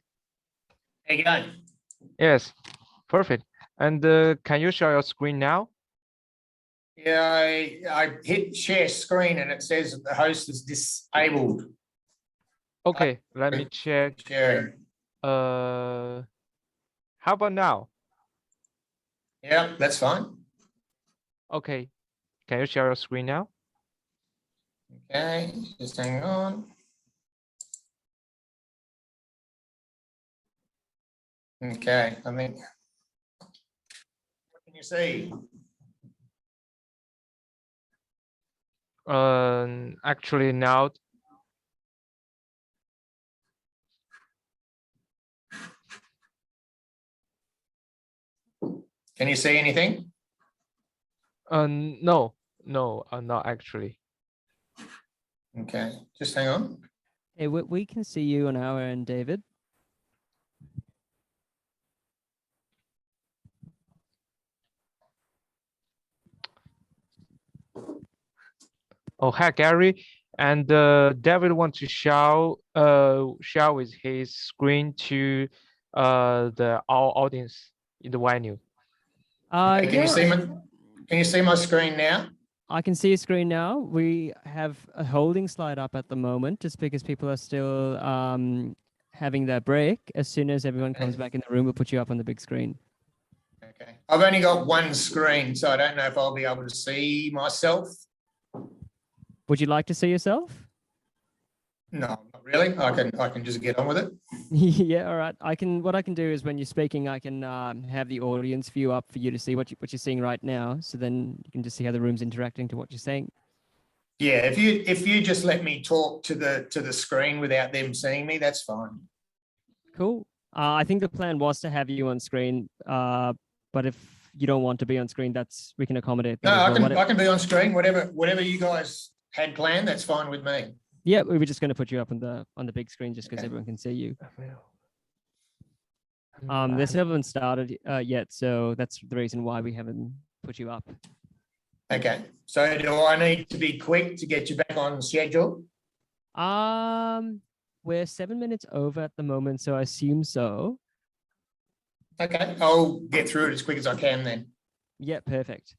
Speaker 20: How you going?
Speaker 21: Yes, perfect. And can you share your screen now?
Speaker 20: Yeah, I hit share screen and it says that the host is disabled.
Speaker 21: Okay, let me check.
Speaker 20: Sharing.
Speaker 21: How about now?
Speaker 20: Yeah, that's fine.
Speaker 21: Okay, can you share your screen now?
Speaker 20: Okay, just hang on. Okay, I think. What can you see?
Speaker 21: Actually now
Speaker 20: Can you see anything?
Speaker 21: No, not actually.
Speaker 20: Okay, just hang on.
Speaker 19: Hey, we can see you on our end, David.
Speaker 21: Oh, hi, Gary. And David wants to share with his screen to our audience in the venue.
Speaker 20: Can you see my screen now?
Speaker 19: I can see a screen now. We have a holding slide up at the moment, just because people are still having their break. As soon as everyone comes back in the room, we'll put you up on the big screen.
Speaker 20: Okay. I've only got one screen, so I don't know if I'll be able to see myself.
Speaker 19: Would you like to see yourself?
Speaker 20: No, not really. I can just get on with it.
Speaker 19: Yeah, all right. What I can do is when you're speaking, I can have the audience view up for you to see what you're seeing right now. So then you can just see how the room's interacting to what you're saying.
Speaker 20: Yeah, if you just let me talk to the screen without them seeing me, that's fine.
Speaker 19: Cool. I think the plan was to have you on screen, but if you don't want to be on screen, we can accommodate that.
Speaker 20: No,
Speaker 19: as well.
Speaker 20: I can be on screen. Whatever you guys had planned, that's fine with me.
Speaker 19: Yeah, we were just going to put you up on the big screen just because everyone can see you. This haven't started yet, so that's the reason why we haven't put you up.
Speaker 20: Okay. So do I need to be quick to get you back on schedule?
Speaker 19: We're 7 minutes over at the moment, so I assume so.
Speaker 20: Okay, I'll get through it as quick as I can then.
Speaker 19: Yeah, perfect.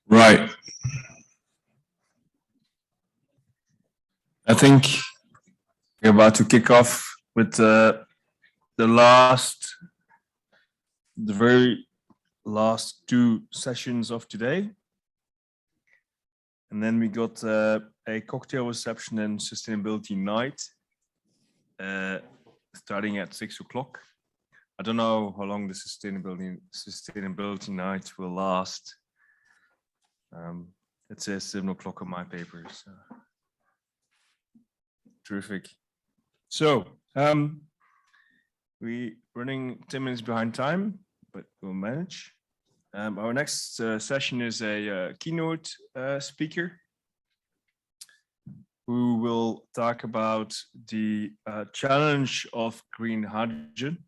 Speaker 12: Right.
Speaker 6: I think we're about to kick off with the very last two sessions of today. And then we got a cocktail reception and sustainability night starting at 6 o'clock. I don't know how long the sustainability night will last. It says 7 o'clock on my paper. So. Terrific. So we're running 10 minutes behind time, but we'll manage. Our next session is a keynote speaker who will talk about the challenge of green hydrogen.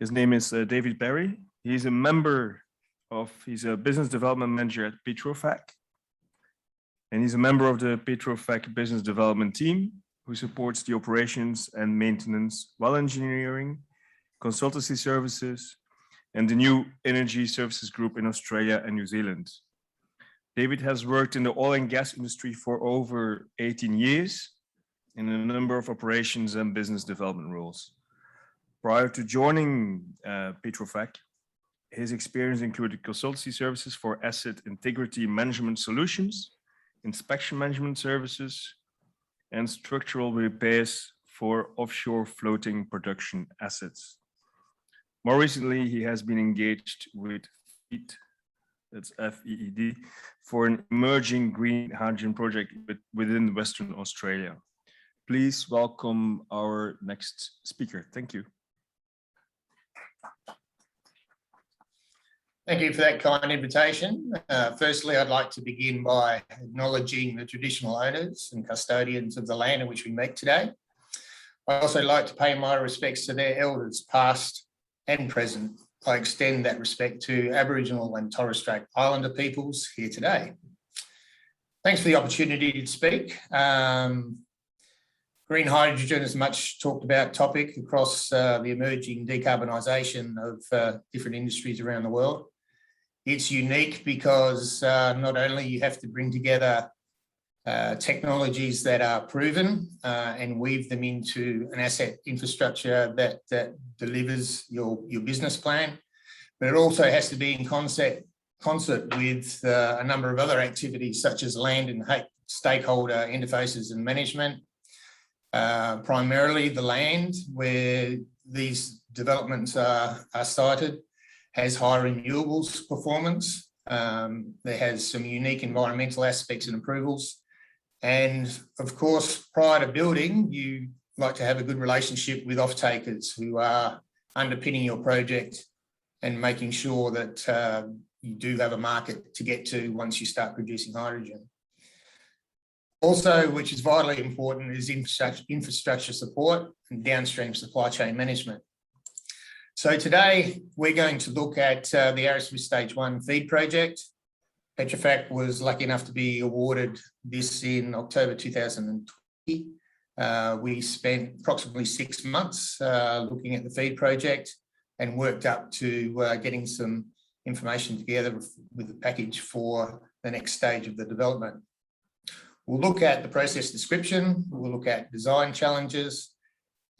Speaker 6: His name is David Berry. He's a business development manager at Petrofac. And he's a member of the Petrofac business development team who supports the operations and maintenance, well engineering, consultancy services, and the new energy services group in Australia and New Zealand. David has worked in the oil and gas industry for over 18 years in a number of operations and business development roles. Prior to joining Petrofac, his experience included consultancy services for asset integrity management solutions, inspection management services, and structural repairs for offshore floating production assets. More recently, he has been engaged with FEED, that's FEED, for an emerging green hydrogen project within Western Australia. Please welcome our next speaker. Thank you.
Speaker 20: Thank you for that kind invitation. Firstly, I'd like to begin by acknowledging the traditional owners and custodians of the land in which we meet today. I'd also like to pay my respects to their elders, past and present. I extend that respect to Aboriginal and Torres Strait Islander peoples here today. Thanks for the opportunity to speak. Green hydrogen is a much talked about topic across the emerging decarbonisation of different industries around the world. It's unique because not only you have to bring together technologies that are proven and weave them into an asset infrastructure that delivers your business plan, but it also has to be in concert with a number of other activities such as land and stakeholder interfaces and management. Primarily the land where these developments are sited has high renewables performance. There has some unique environmental aspects and approvals. And of course, prior to building, you like to have a good relationship with off-takers who are underpinning your project and making sure that you do have a market to get to once you start producing hydrogen. Also, which is vitally important, is infrastructure support and downstream supply chain management. So today we're going to look at the Ariston Stage 1 FEED project. Petrofac was lucky enough to be awarded this in October 2020. We spent approximately 6 months looking at the FEED project and worked up to getting some information together with the package for the next stage of the development. We'll look at the process description, we'll look at design challenges,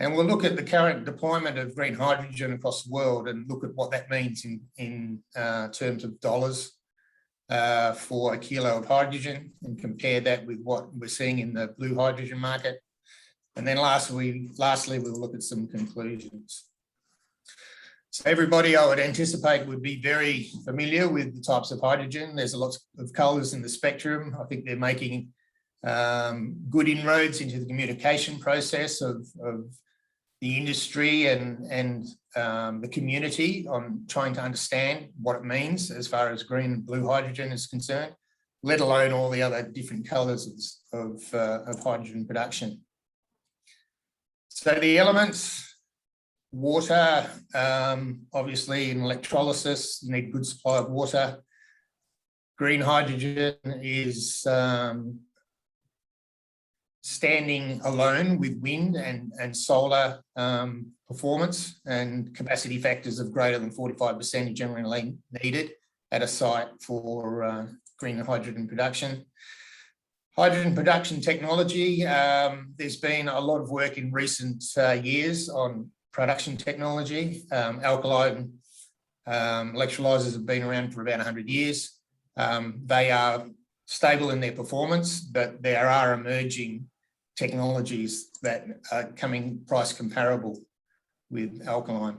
Speaker 20: and we'll look at the current deployment of green hydrogen across the world and look at what that means in terms of dollars for a kilo of hydrogen and compare that with what we're seeing in the blue hydrogen market. And then lastly, we'll look at some conclusions. So everybody, I would anticipate, would be very familiar with the types of hydrogen. There's a lot of colours in the spectrum. I think they're making good inroads into the communication process of the industry and the community on trying to understand what it means as far as green and blue hydrogen is concerned, let alone all the other different colours of hydrogen production. So the elements, water, obviously in electrolysis, you need good supply of water. Green hydrogen is standing alone with wind and solar performance, and capacity factors of greater than 45% are generally needed at a site for green hydrogen production. Hydrogen production technology. There's been a lot of work in recent years on production technology. Alkaline electrolyzers have been around for about 100 years. They are stable in their performance, but there are emerging technologies that are coming price comparable with alkaline.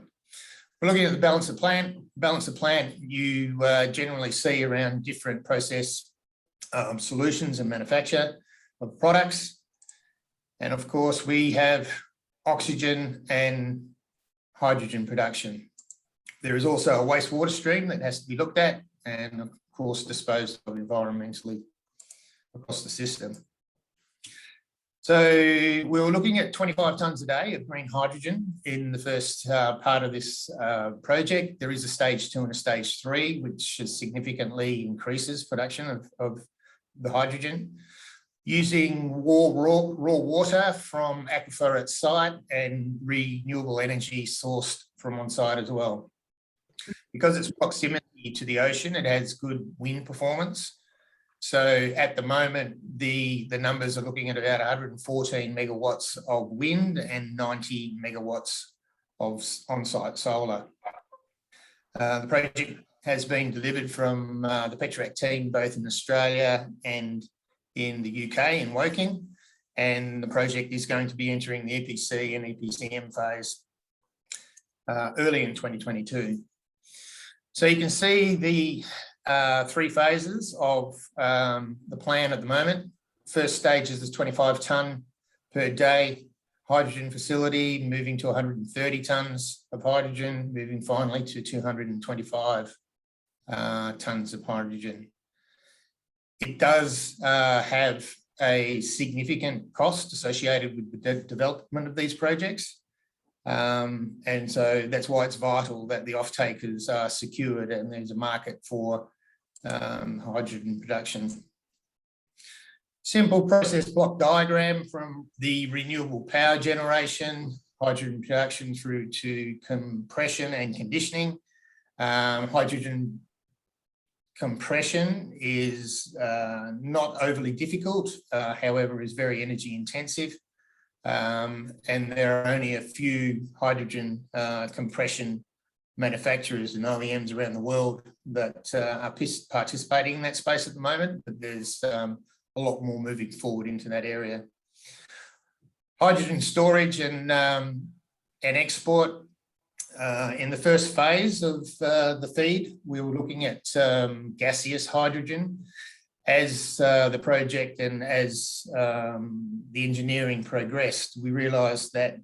Speaker 20: We're looking at the balance of plant. Balance of plant you generally see around different process solutions and manufacture of products. And of course, we have oxygen and hydrogen production. There is also a wastewater stream that has to be looked at and of course disposed of environmentally across the system. So we were looking at 25 tonnes a day of green hydrogen in the first part of this project. There is a stage 2 and a stage 3, which significantly increases production of the hydrogen using raw water from aquifer at site and renewable energy sourced from on site as well. Because it's proximity to the ocean, it has good wind performance. So at the moment, the numbers are looking at about 114 megawatts of wind and 90 megawatts of on-site solar. The project has been delivered from the Petrac team, both in Australia and in the UK in Woking, and the project is going to be entering the EPC and EPCM phase early in 2022. So you can see the 3 phases of the plan at the moment. First stage is the 25 tonne per day hydrogen facility, moving to 130 tonnes of hydrogen, moving finally to 225 tonnes of hydrogen. It does have a significant cost associated with the development of these projects. And so that's why it's vital that the off-takers are secured and there's a market for hydrogen production. Simple process block diagram from the renewable power generation, hydrogen production through to compression and conditioning. Hydrogen compression is not overly difficult, however, is very energy intensive. And there are only a few hydrogen compression manufacturers and OEMs around the world that are participating in that space at the moment, but there's a lot more moving forward into that area. Hydrogen storage and export. In the first phase of the FEED, we were looking at gaseous hydrogen. As the project and as the engineering progressed, we realised that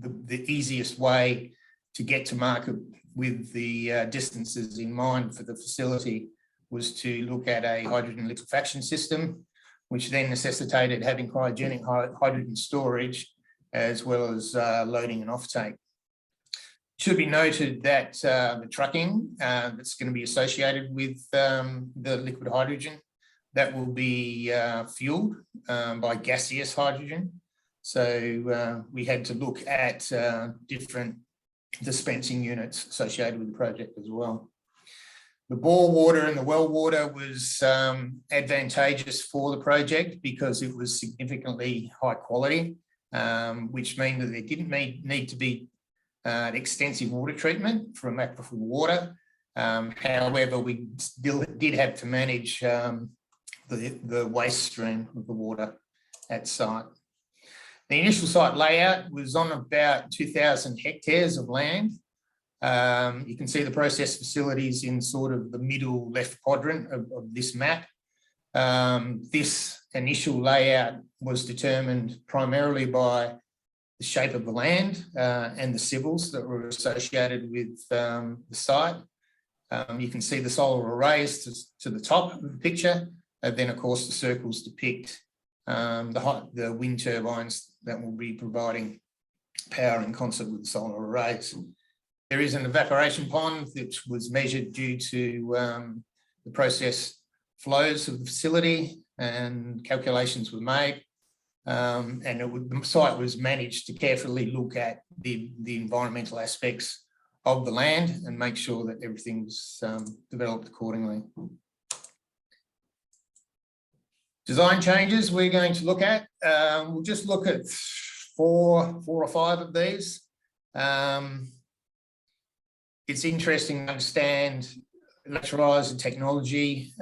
Speaker 20: the easiest way to get to market with the distances in mind for the facility was to look at a hydrogen liquefaction system, which then necessitated having cryogenic hydrogen storage as well as loading and offtake. It should be noted that the trucking that's going to be associated with the liquid hydrogen, that will be fueled by gaseous hydrogen. So we had to look at different dispensing units associated with the project as well. The bore water and the well water was advantageous for the project because it was significantly high quality, which means that there didn't need to be extensive water treatment from aquifer water. However, we still did have to manage the waste stream of the water at site. The initial site layout was on about 2,000 hectares of land. You can see the process facilities in sort of the middle left quadrant of this map. This initial layout was determined primarily by the shape of the land and the civils that were associated with the site. You can see the solar arrays to the top of the picture. And then, of course, the circles depict the wind turbines that will be providing power in concert with the solar arrays. There is an evaporation pond which was measured due to the process flows of the facility, and calculations were made. And the site was managed to carefully look at the environmental aspects of the land and make sure that everything was developed accordingly. Design changes we're going to look at. We'll just look at four or five of these. It's interesting to understand electrolyzer technology.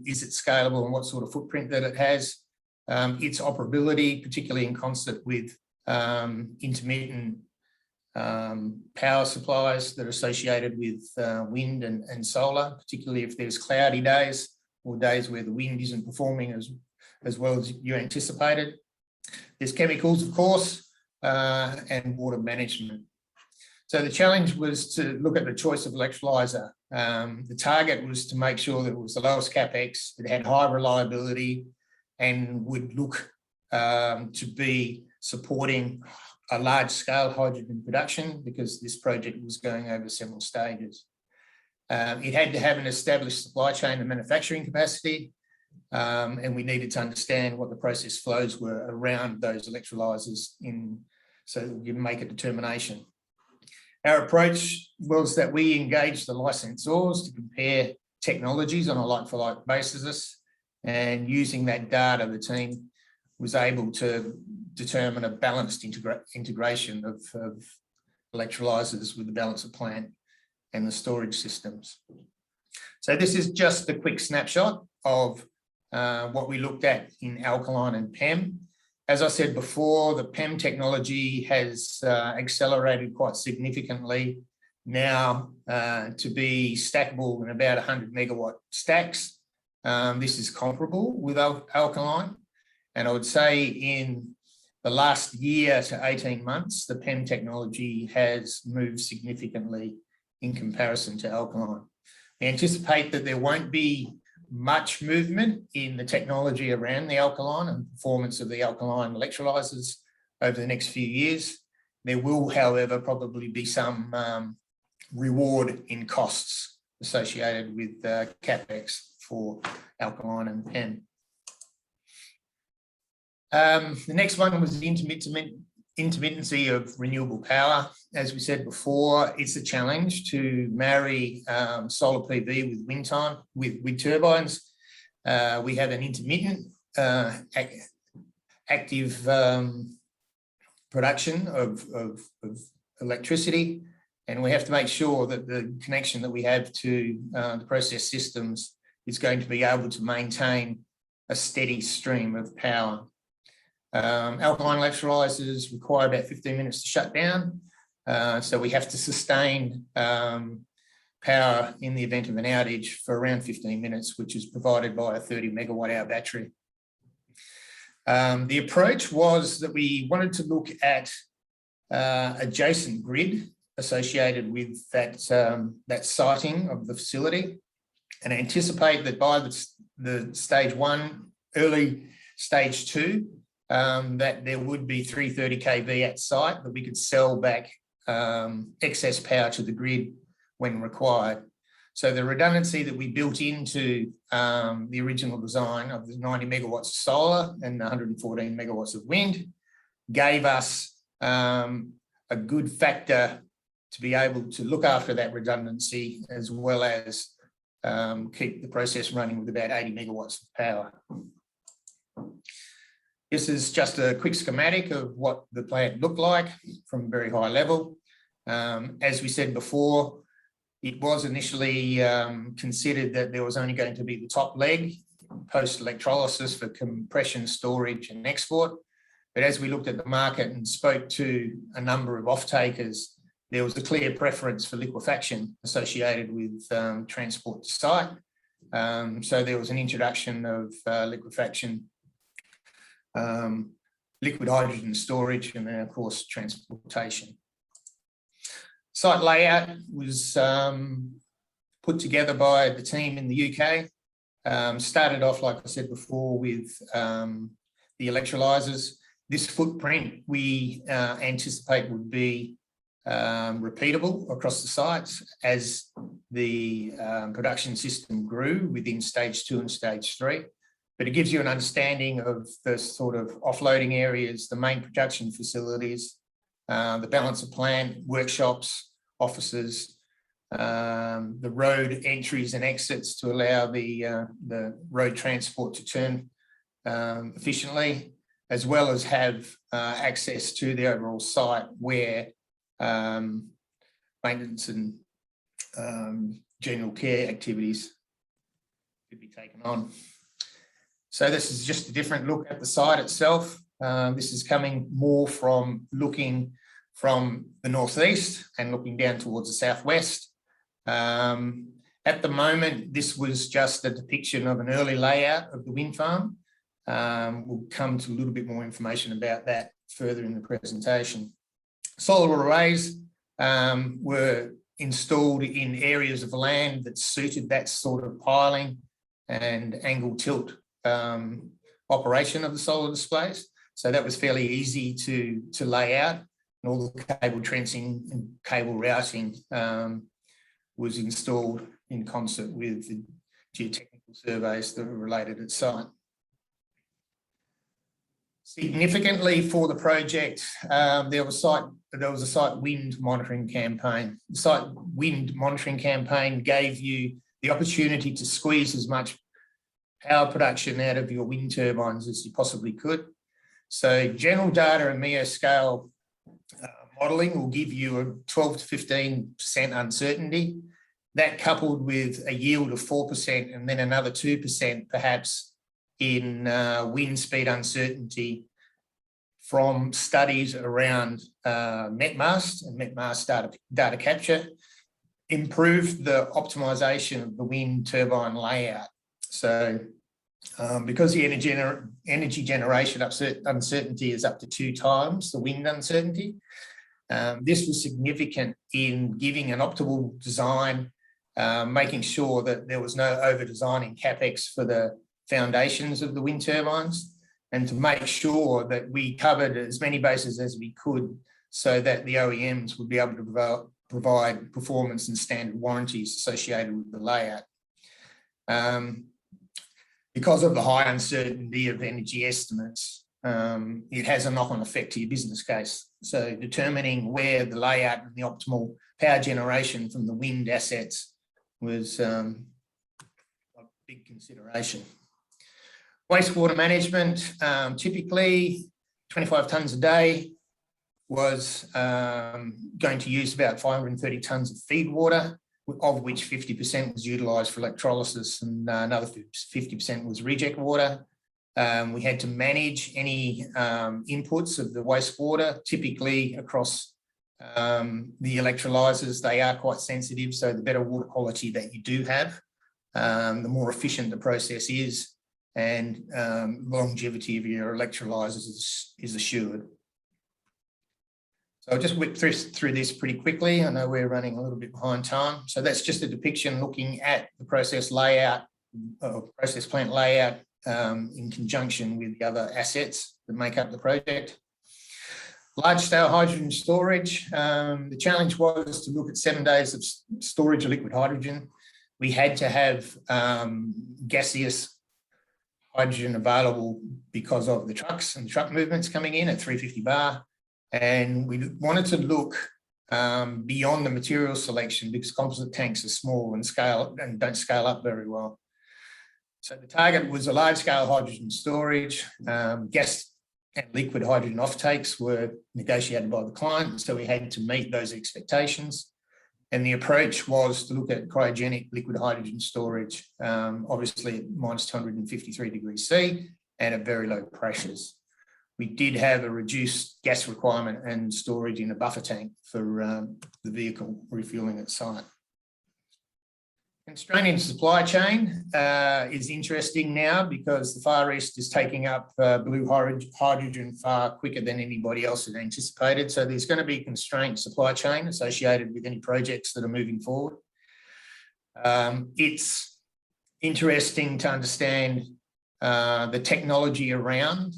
Speaker 20: Is it scalable and what sort of footprint that it has? Its operability, particularly in concert with intermittent power supplies that are associated with wind and solar, particularly if there's cloudy days or days where the wind isn't performing as well as you anticipated. There's chemicals, of course, and water management. So the challenge was to look at the choice of electrolyzer. The target was to make sure that it was the lowest capex, it had high reliability, and would look to be supporting a large-scale hydrogen production, because this project was going over several stages. It had to have an established supply chain and manufacturing capacity, and we needed to understand what the process flows were around those electrolyzers so that we can make a determination. Our approach was that we engaged the licensors to compare technologies on a like-for-like basis, and using that data, the team was able to determine a balanced integration of electrolyzers with the balance of plant and the storage systems. So this is just a quick snapshot of what we looked at in alkaline and PEM. As I said before, the PEM technology has accelerated quite significantly now to be stackable in about 100 megawatt stacks. This is comparable with alkaline. And I would say in the last year to 18 months, the PEM technology has moved significantly in comparison to alkaline. We anticipate that there won't be much movement in the technology around the alkaline and performance of the alkaline electrolyzers over the next few years. There will, however, probably be some reward in costs associated with CapEx for alkaline and PEM. The next one was the intermittency of renewable power. As we said before, it's a challenge to marry solar PV with wind turbines. We have an intermittent active production of electricity, and we have to make sure that the connection that we have to the process systems is going to be able to maintain a steady stream of power. Alkaline electrolyzers require about 15 minutes to shut down. So we have to sustain power in the event of an outage for around 15 minutes, which is provided by a 30 megawatt hour battery. The approach was that we wanted to look at adjacent grid associated with that siting of the facility, and anticipate that by the stage one, early stage two, that there would be 330 kV at site that we could sell back excess power to the grid when required. So the redundancy that we built into the original design of the 90 megawatts of solar and 114 megawatts of wind gave us a good factor to be able to look after that redundancy, as well as keep the process running with about 80 megawatts of power. This is just a quick schematic of what the plant looked like from a very high level. As we said before, it was initially considered that there was only going to be the top leg post-electrolysis for compression, storage and export. But as we looked at the market and spoke to a number of off-takers, there was a clear preference for liquefaction associated with transport to site. So there was an introduction of liquefaction, liquid hydrogen storage, and then of course transportation. Site layout was put together by the team in the UK. Started off, like I said before, with the electrolyzers. This footprint we anticipate would be repeatable across the sites as the production system grew within stage 2 and stage 3. But it gives you an understanding of the sort of offloading areas, the main production facilities, the balance of plant, workshops, offices, the road entries and exits to allow the road transport to turn efficiently, as well as have access to the overall site where maintenance and general care activities could be taken on. So this is just a different look at the site itself. This is coming more from looking from the northeast and looking down towards the southwest. At the moment, this was just a depiction of an early layout of the wind farm. We'll come to a little bit more information about that further in the presentation. Solar arrays were installed in areas of land that suited that sort of piling and angle tilt operation of the solar displays. So that was fairly easy to lay out, and all the cable trenching and cable routing was installed in concert with the geotechnical surveys that were related at site. Significantly for the project, there was a site wind monitoring campaign. The site wind monitoring campaign gave you the opportunity to squeeze as much power production out of your wind turbines as you possibly could. So general data and mesoscale modelling will give you a 12 to 15% uncertainty. That coupled with a yield of 4% and then another 2% perhaps in wind speed uncertainty from studies around metmast and metmast data capture improved the optimization of the wind turbine layout. So because the energy generation uncertainty is up to 2 times the wind uncertainty, this was significant in giving an optimal design, making sure that there was no over-designing CapEx for the foundations of the wind turbines, and to make sure that we covered as many bases as we could so that the OEMs would be able to provide performance and standard warranties associated with the layout. Because of the high uncertainty of energy estimates, it has a knock-on effect to your business case. So determining where the layout and the optimal power generation from the wind assets was a big consideration. Wastewater management, typically 25 tonnes a day, was going to use about 530 tonnes of feed water, of which 50% was utilised for electrolysis and another 50% was reject water. We had to manage any inputs of the wastewater, typically across the electrolyzers. They are quite sensitive, so the better water quality that you do have, the more efficient the process is, and longevity of your electrolyzers is assured. So I'll just whip through this pretty quickly. I know we're running a little bit behind time. So that's just a depiction looking at the process layout, process plant layout in conjunction with the other assets that make up the project. Large-scale hydrogen storage. The challenge was to look at 7 days of storage of liquid hydrogen. We had to have gaseous hydrogen available because of the trucks and truck movements coming in at 350 bar. And we wanted to look beyond the material selection because composite tanks are small and don't scale up very well. So the target was a large-scale hydrogen storage. Gas and liquid hydrogen offtakes were negotiated by the client, so we had to meet those expectations. And the approach was to look at cryogenic liquid hydrogen storage, obviously at minus 253 degrees C and at very low pressures. We did have a reduced gas requirement and storage in a buffer tank for the vehicle refueling at site. Constraining supply chain is interesting now because the Far East is taking up blue hydrogen far quicker than anybody else had anticipated. So there's going to be constrained supply chain associated with any projects that are moving forward. It's interesting to understand the technology around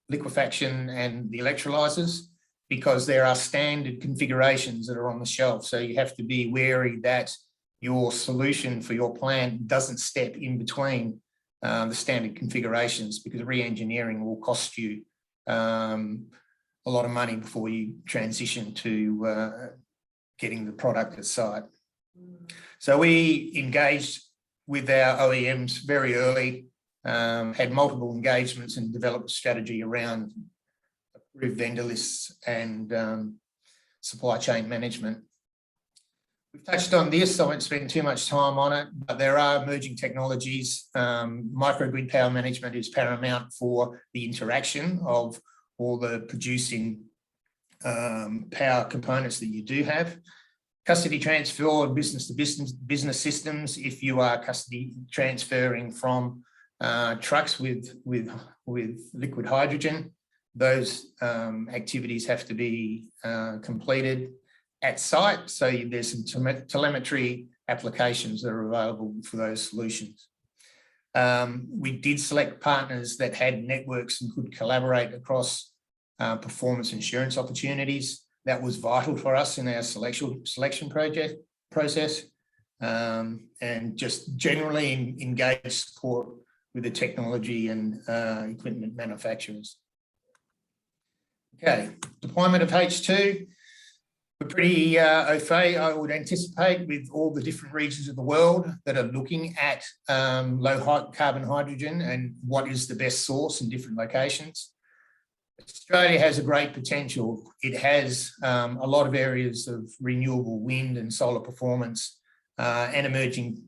Speaker 20: liquefaction and the electrolyzers, because there are standard configurations that are on the shelf. So you have to be wary that your solution for your plant doesn't step in between the standard configurations, because re-engineering will cost you a lot of money before you transition to getting the product at site. So we engaged with our OEMs very early had multiple engagements and developed a strategy around approved vendor lists and supply chain management. We've touched on this, so I won't spend too much time on it, but there are emerging technologies. Microgrid power management is paramount for the interaction of all the producing power components that you do have. Custody transfer and business to business systems, if you are custody transferring from trucks with liquid hydrogen, those activities have to be completed at site. So there's some telemetry applications that are available for those solutions. We did select partners that had networks and could collaborate across performance insurance opportunities. That was vital for us in our selection process, and just generally engage support with the technology and equipment manufacturers. Okay, deployment of H2. We're pretty au fait, I would anticipate, with all the different regions of the world that are looking at low carbon hydrogen and what is the best source in different locations. Australia has a great potential. It has a lot of areas of renewable wind and solar performance and emerging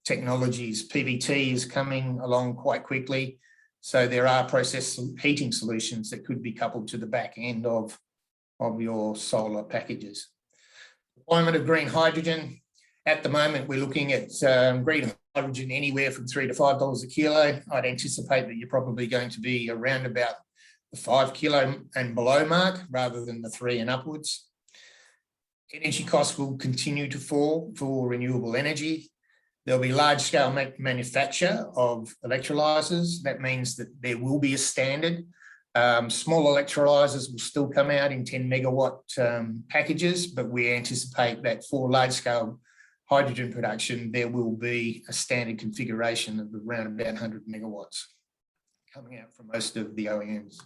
Speaker 20: technologies. PVT is coming along quite quickly. So there are process heating solutions that could be coupled to the back end of your solar packages. Deployment of green hydrogen. At the moment, we're looking at green hydrogen anywhere from $3 to $5 a kilo. I'd anticipate that you're probably going to be around about the 5 kilo and below mark rather than the 3 and upwards. Energy costs will continue to fall for renewable energy. There'll be large-scale manufacture of electrolyzers. That means that there will be a standard. Small electrolyzers will still come out in 10 megawatt packages, but we anticipate that for large-scale hydrogen production, there will be a standard configuration of around about 100 megawatts coming out from most of the OEMs.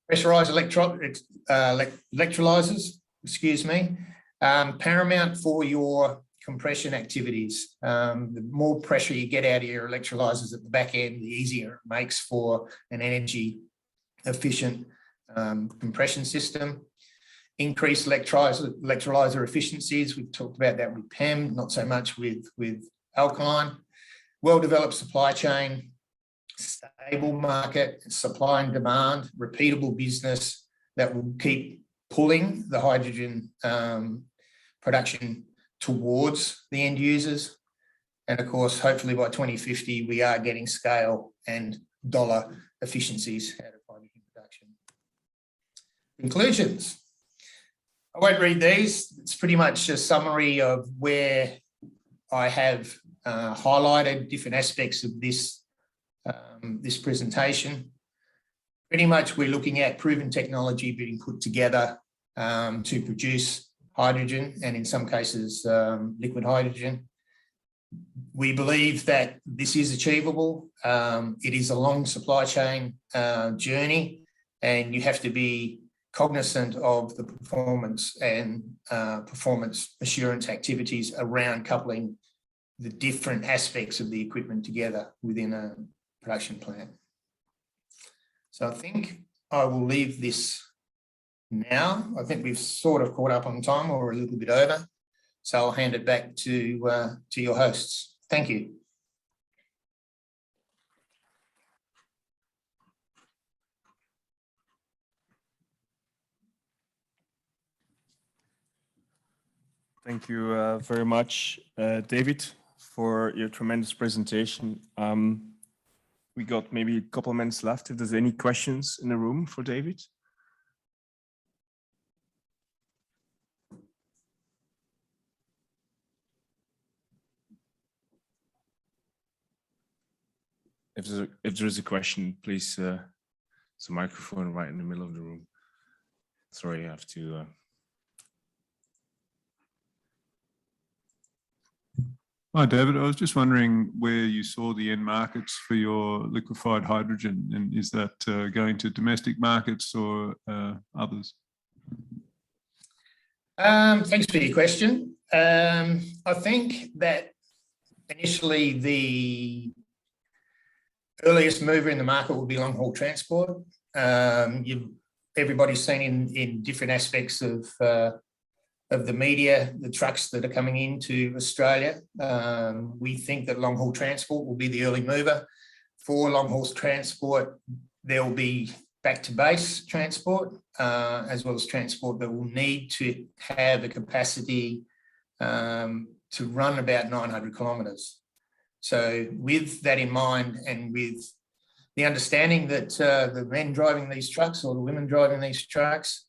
Speaker 20: Pressurized electrolyzers, excuse me, paramount for your compression activities. The more pressure you get out of your electrolyzers at the back end, the easier it makes for an energy efficient compression system. Increased electrolyzer efficiencies. We've talked about that with PEM, not so much with alkaline. Well-developed supply chain, stable market, supply and demand, repeatable business that will keep pulling the hydrogen production towards the end users. And of course, hopefully by 2050, we are getting scale and dollar efficiencies out of hydrogen production. Conclusions. I won't read these. It's pretty much a summary of where I have highlighted different aspects of this this presentation. Pretty much we're looking at proven technology being put together to produce hydrogen and in some cases liquid hydrogen. We believe that this is achievable. It is a long supply chain journey and you have to be cognizant of the performance and performance assurance activities around coupling the different aspects of the equipment together within a production plant. So I think I will leave this now. I think we've sort of caught up on time or a little bit over. So I'll hand it back to your hosts. Thank you.
Speaker 6: Thank you very much, David, for your tremendous presentation. We got maybe a couple of minutes left. If there's any questions in the room for David. If there is a question, please, there's a microphone right in the middle of the room. Sorry, I have to.
Speaker 5: Hi, David. I was just wondering where you saw the end markets for your liquefied hydrogen, and is that going to domestic markets or others?
Speaker 20: Thanks for your question. I think that initially earliest mover in the market will be long haul transport. Everybody's seen in different aspects of the media, the trucks that are coming into Australia. We think that long haul transport will be the early mover. For long haul transport, there will be back to base transport, as well as transport that will need to have a capacity to run about 900 kilometres. So with that in mind, and with the understanding that the men driving these trucks or the women driving these trucks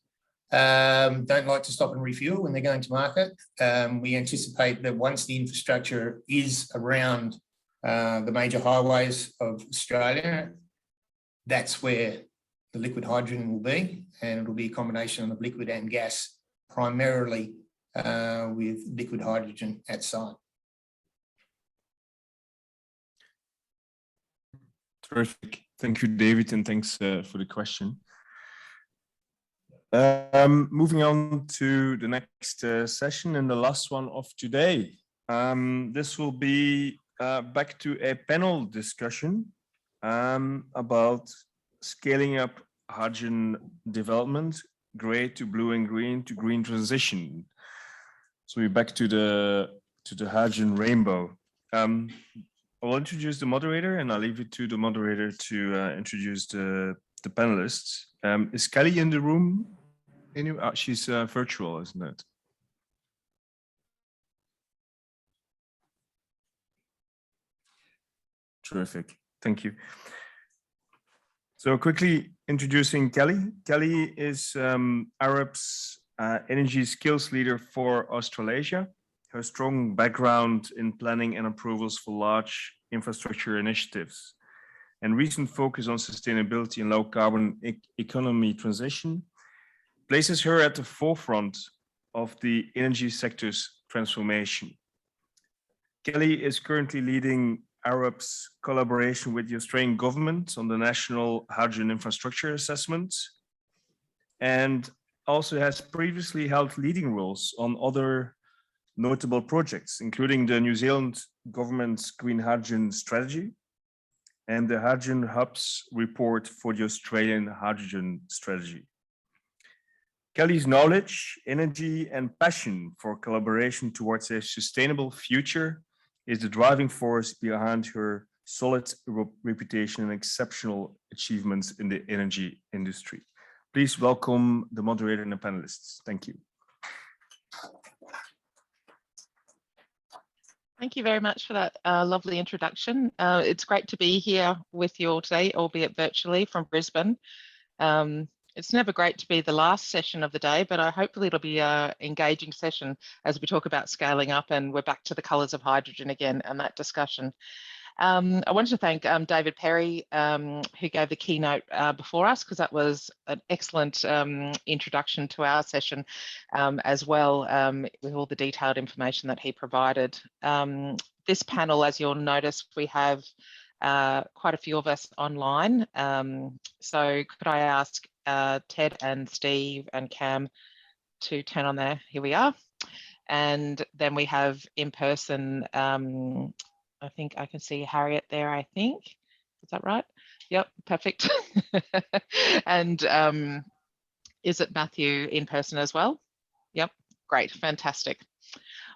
Speaker 20: don't like to stop and refuel when they're going to market, we anticipate that once the infrastructure is around the major highways of Australia, that's where the liquid hydrogen will be, and it'll be a combination of liquid and gas, primarily with liquid hydrogen at site.
Speaker 6: Terrific. Thank you, David, and thanks for the question. Moving on to the next session and the last one of today. This will be back to a panel discussion about scaling up hydrogen development, grey to blue and green to green transition. So we're back to the hydrogen rainbow. I will introduce the moderator, and I'll leave it to the moderator to introduce the panelists. Is Kelly in the room? She's virtual, isn't it? Terrific. Thank you. So quickly introducing Kelly. Kelly is Arab's energy skills leader for Australasia. Her strong background in planning and approvals for large infrastructure initiatives and recent focus on sustainability and low carbon economy transition places her at the forefront of the energy sector's transformation. Kelly is currently leading Arab's collaboration with the Australian government on the National Hydrogen Infrastructure Assessment, and also has previously held leading roles on other notable projects, including the New Zealand government's Green Hydrogen Strategy and the Hydrogen Hubs report for the Australian Hydrogen Strategy. Kelly's knowledge, energy, and passion for collaboration towards a sustainable future is the driving force behind her solid reputation and exceptional achievements in the energy industry. Please welcome the moderator and the panelists. Thank you.
Speaker 3: Thank you very much for that lovely introduction. It's great to be here with you all today, albeit virtually from Brisbane. It's never great to be the last session of the day, but hopefully it'll be an engaging session as we talk about scaling up, and we're back to the colours of hydrogen again and that discussion. I wanted to thank David Perry, who gave the keynote before us, because that was an excellent introduction to our session as well, with all the detailed information that he provided. This panel, as you'll notice, we have quite a few of us online. So could I ask Ted and Steve and Cam to turn on there? Here we are. And then we have in person, I think I can see Harriet there, I think. Is that right? Yep, perfect. And is it Matthew in person as well? Yep, great, fantastic.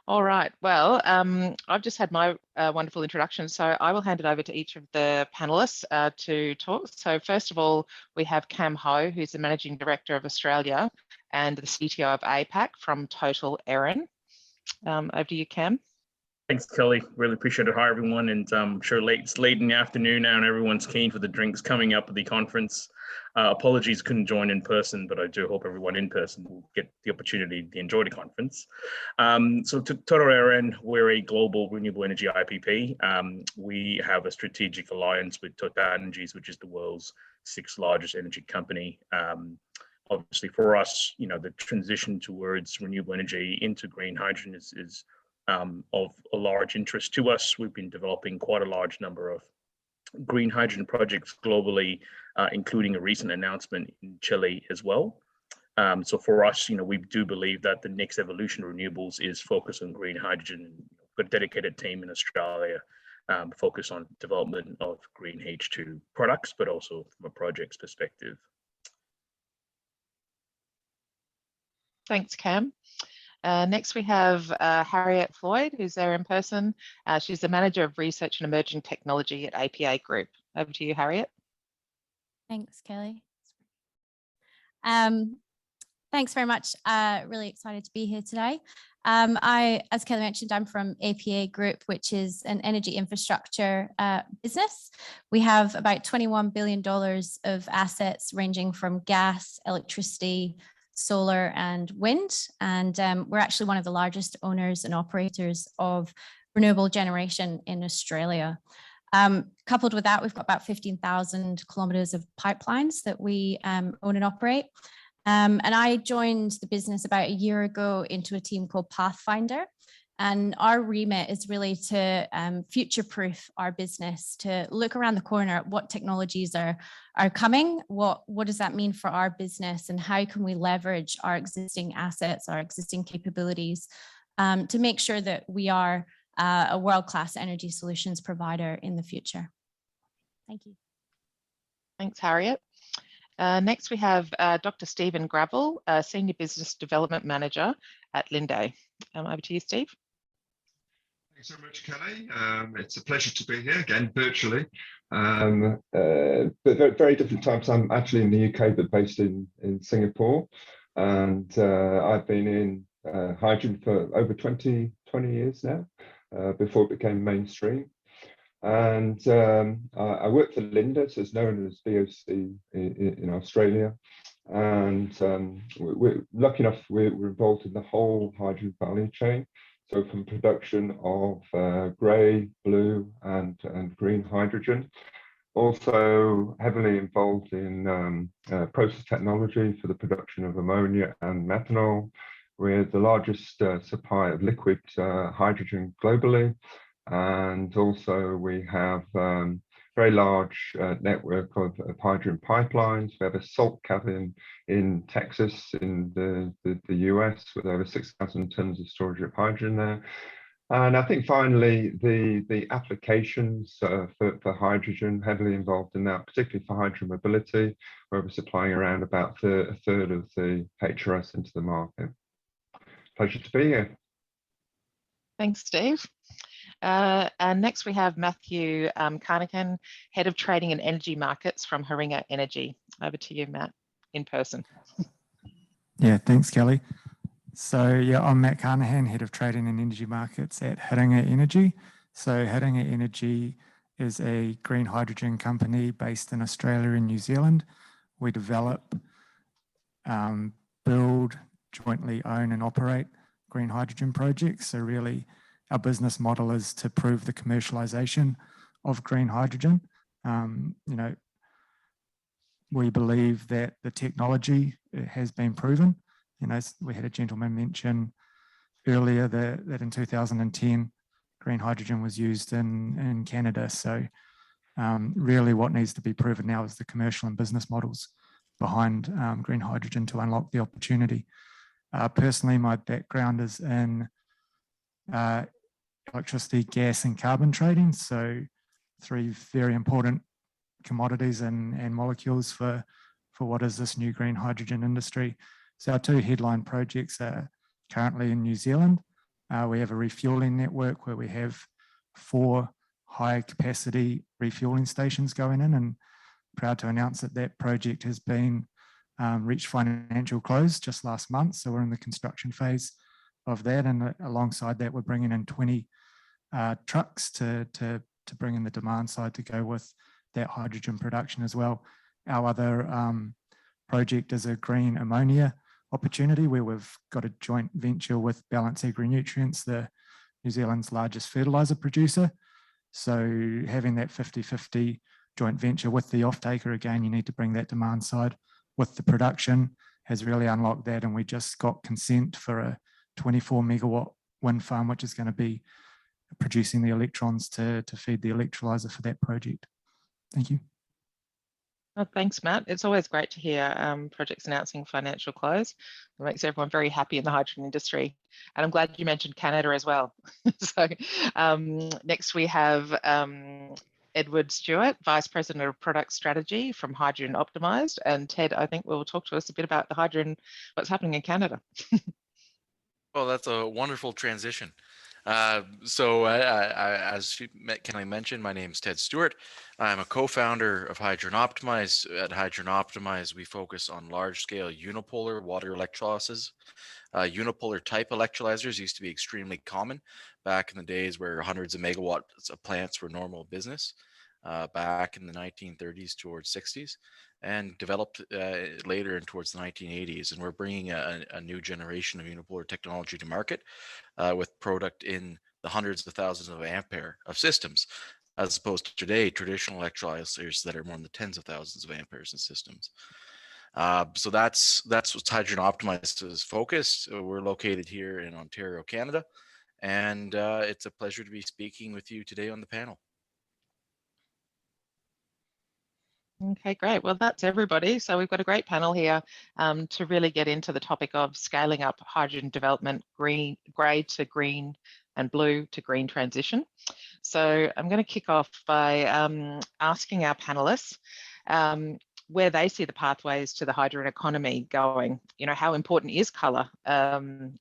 Speaker 3: All right, well, I've just had my wonderful introduction, so I will hand it over to each of the panelists to talk. So first of all, we have Cam Ho, who's the Managing Director of Australia and the CTO of APAC from Total Eren. Over to you, Cam.
Speaker 22: Thanks, Kelly. Really appreciate it. Hi, everyone. And I'm sure it's late in the afternoon now and everyone's keen for the drinks coming up at the conference. Apologies, couldn't join in person, but I do hope everyone in person will get the opportunity to enjoy the conference. So Total Eren, we're a global renewable energy IPP. We have a strategic alliance with TotalEnergies, which is the world's 6th largest energy company. Obviously for us, the transition towards renewable energy into green hydrogen is of a large interest to us. We've been developing quite a large number of green hydrogen projects globally, including a recent announcement in Chile as well. So for us, we do believe that the next evolution of renewables is focused on green hydrogen. We've got a dedicated team in Australia focus on development of green H2 products, but also from a project's perspective.
Speaker 3: Thanks, Cam. Next, we have Harriet Floyd, who's there in person. She's the Manager of Research and Emerging Technology at APA Group. Over to you, Harriet.
Speaker 2: Thanks, Kelly. Thanks very much. Really excited to be here today. As Kelly mentioned, I'm from APA Group, which is an energy infrastructure business. We have about $21 billion of assets ranging from gas, electricity, solar and wind. And we're actually one of the largest owners and operators of renewable generation in Australia. Coupled with that, we've got about 15,000 kilometers of pipelines that we own and operate. And I joined the business about a year ago into a team called Pathfinder. And our remit is really to future-proof our business, to look around the corner at what technologies are coming, what does that mean for our business, and how can we leverage our existing assets, our existing capabilities, to make sure that we are a world-class energy solutions provider in the future. Thank you.
Speaker 3: Thanks, Harriet. Next, we have Dr. Stephen Gravel, Senior Business Development Manager at Linde. Over to you, Steve.
Speaker 4: Thanks so much, Kelly. It's a pleasure to be here again, virtually. But very different times. I'm actually in the UK, but based in Singapore. And I've been in hydrogen for over 20 years now, before it became mainstream. And I work for Linde, so it's known as VOC in Australia. And we're lucky enough, we're involved in the whole hydrogen value chain. So from production of grey, blue and green hydrogen. Also heavily involved in process technology for the production of ammonia and methanol. We're the largest supplier of liquid hydrogen globally. And also we have very large network of hydrogen pipelines. We have a salt cavern in Texas, in the US, with over 6,000 tons of storage of hydrogen there. And I think finally, the applications for hydrogen, heavily involved in that, particularly for hydrogen mobility, where we're supplying around about a third of the HRS into the market. Pleasure to be here.
Speaker 3: Thanks, Steve. And next we have Matthew Carnahan, Head of Trading and Energy Markets from Haringa Energy. Over to you, Matt, in person.
Speaker 23: Yeah, thanks, Kelly. So yeah, I'm Matt Carnahan, Head of Trading and Energy Markets at Haringa Energy. So Haringa Energy is a green hydrogen company based in Australia and New Zealand. We develop, build, jointly own and operate green hydrogen projects. So really, our business model is to prove the commercialization of green hydrogen. We believe that the technology has been proven. We had a gentleman mention earlier that in 2010, green hydrogen was used in Canada. So really what needs to be proven now is the commercial and business models behind green hydrogen to unlock the opportunity. Personally, my background is in electricity, gas and carbon trading. So three very important commodities and molecules for what is this new green hydrogen industry. So our two headline projects are currently in New Zealand. We have a refueling network where we have 4 high capacity refueling stations going in, and proud to announce that that project has been reached financial close just last month. So we're in the construction phase of that, and alongside that, we're bringing in 20 trucks to bring in the demand side to go with that hydrogen production as well. Our other project is a green ammonia opportunity where we've got a joint venture with Balance Agri-Nutrients, the New Zealand's largest fertilizer producer. So having that 50-50 joint venture with the off-taker, again, you need to bring that demand side with the production, has really unlocked that. And we just got consent for a 24 megawatt wind farm, which is going to be producing the electrons to feed the electrolyzer for that project. Thank you.
Speaker 3: Oh, thanks, Matt. It's always great to hear projects announcing financial close. It makes everyone very happy in the hydrogen industry. And I'm glad you mentioned Canada as well. So next we have Edward Stewart, Vice President of Product Strategy from Hydrogen Optimised. And Ted, I think will talk to us a bit about the hydrogen, what's happening in Canada.
Speaker 1: Well, that's a wonderful transition. As Kelly mentioned, my name is Ted Stewart. I'm a co-founder of Hydrogen Optimize. At Hydrogen Optimize, we focus on large-scale unipolar water electrolysis. Unipolar type electrolyzers used to be extremely common back in the days where hundreds of megawatts of plants were normal business, back in the 1930s towards 60s, and developed later and towards the 1980s. And we're bringing a new generation of unipolar technology to market with product in the hundreds of thousands of ampere of systems, as opposed to today traditional electrolyzers that are more in the tens of thousands of amperes in systems. So that's what Hydrogen Optimized is focused. We're located here in Ontario, Canada, and it's a pleasure to be speaking with you today on the panel.
Speaker 3: Okay, great. Well, that's everybody. So we've got a great panel here to really get into the topic of scaling up hydrogen development, grey to green and blue to green transition. So I'm going to kick off by asking our panelists where they see the pathways to the hydrogen economy going. You know, how important is colour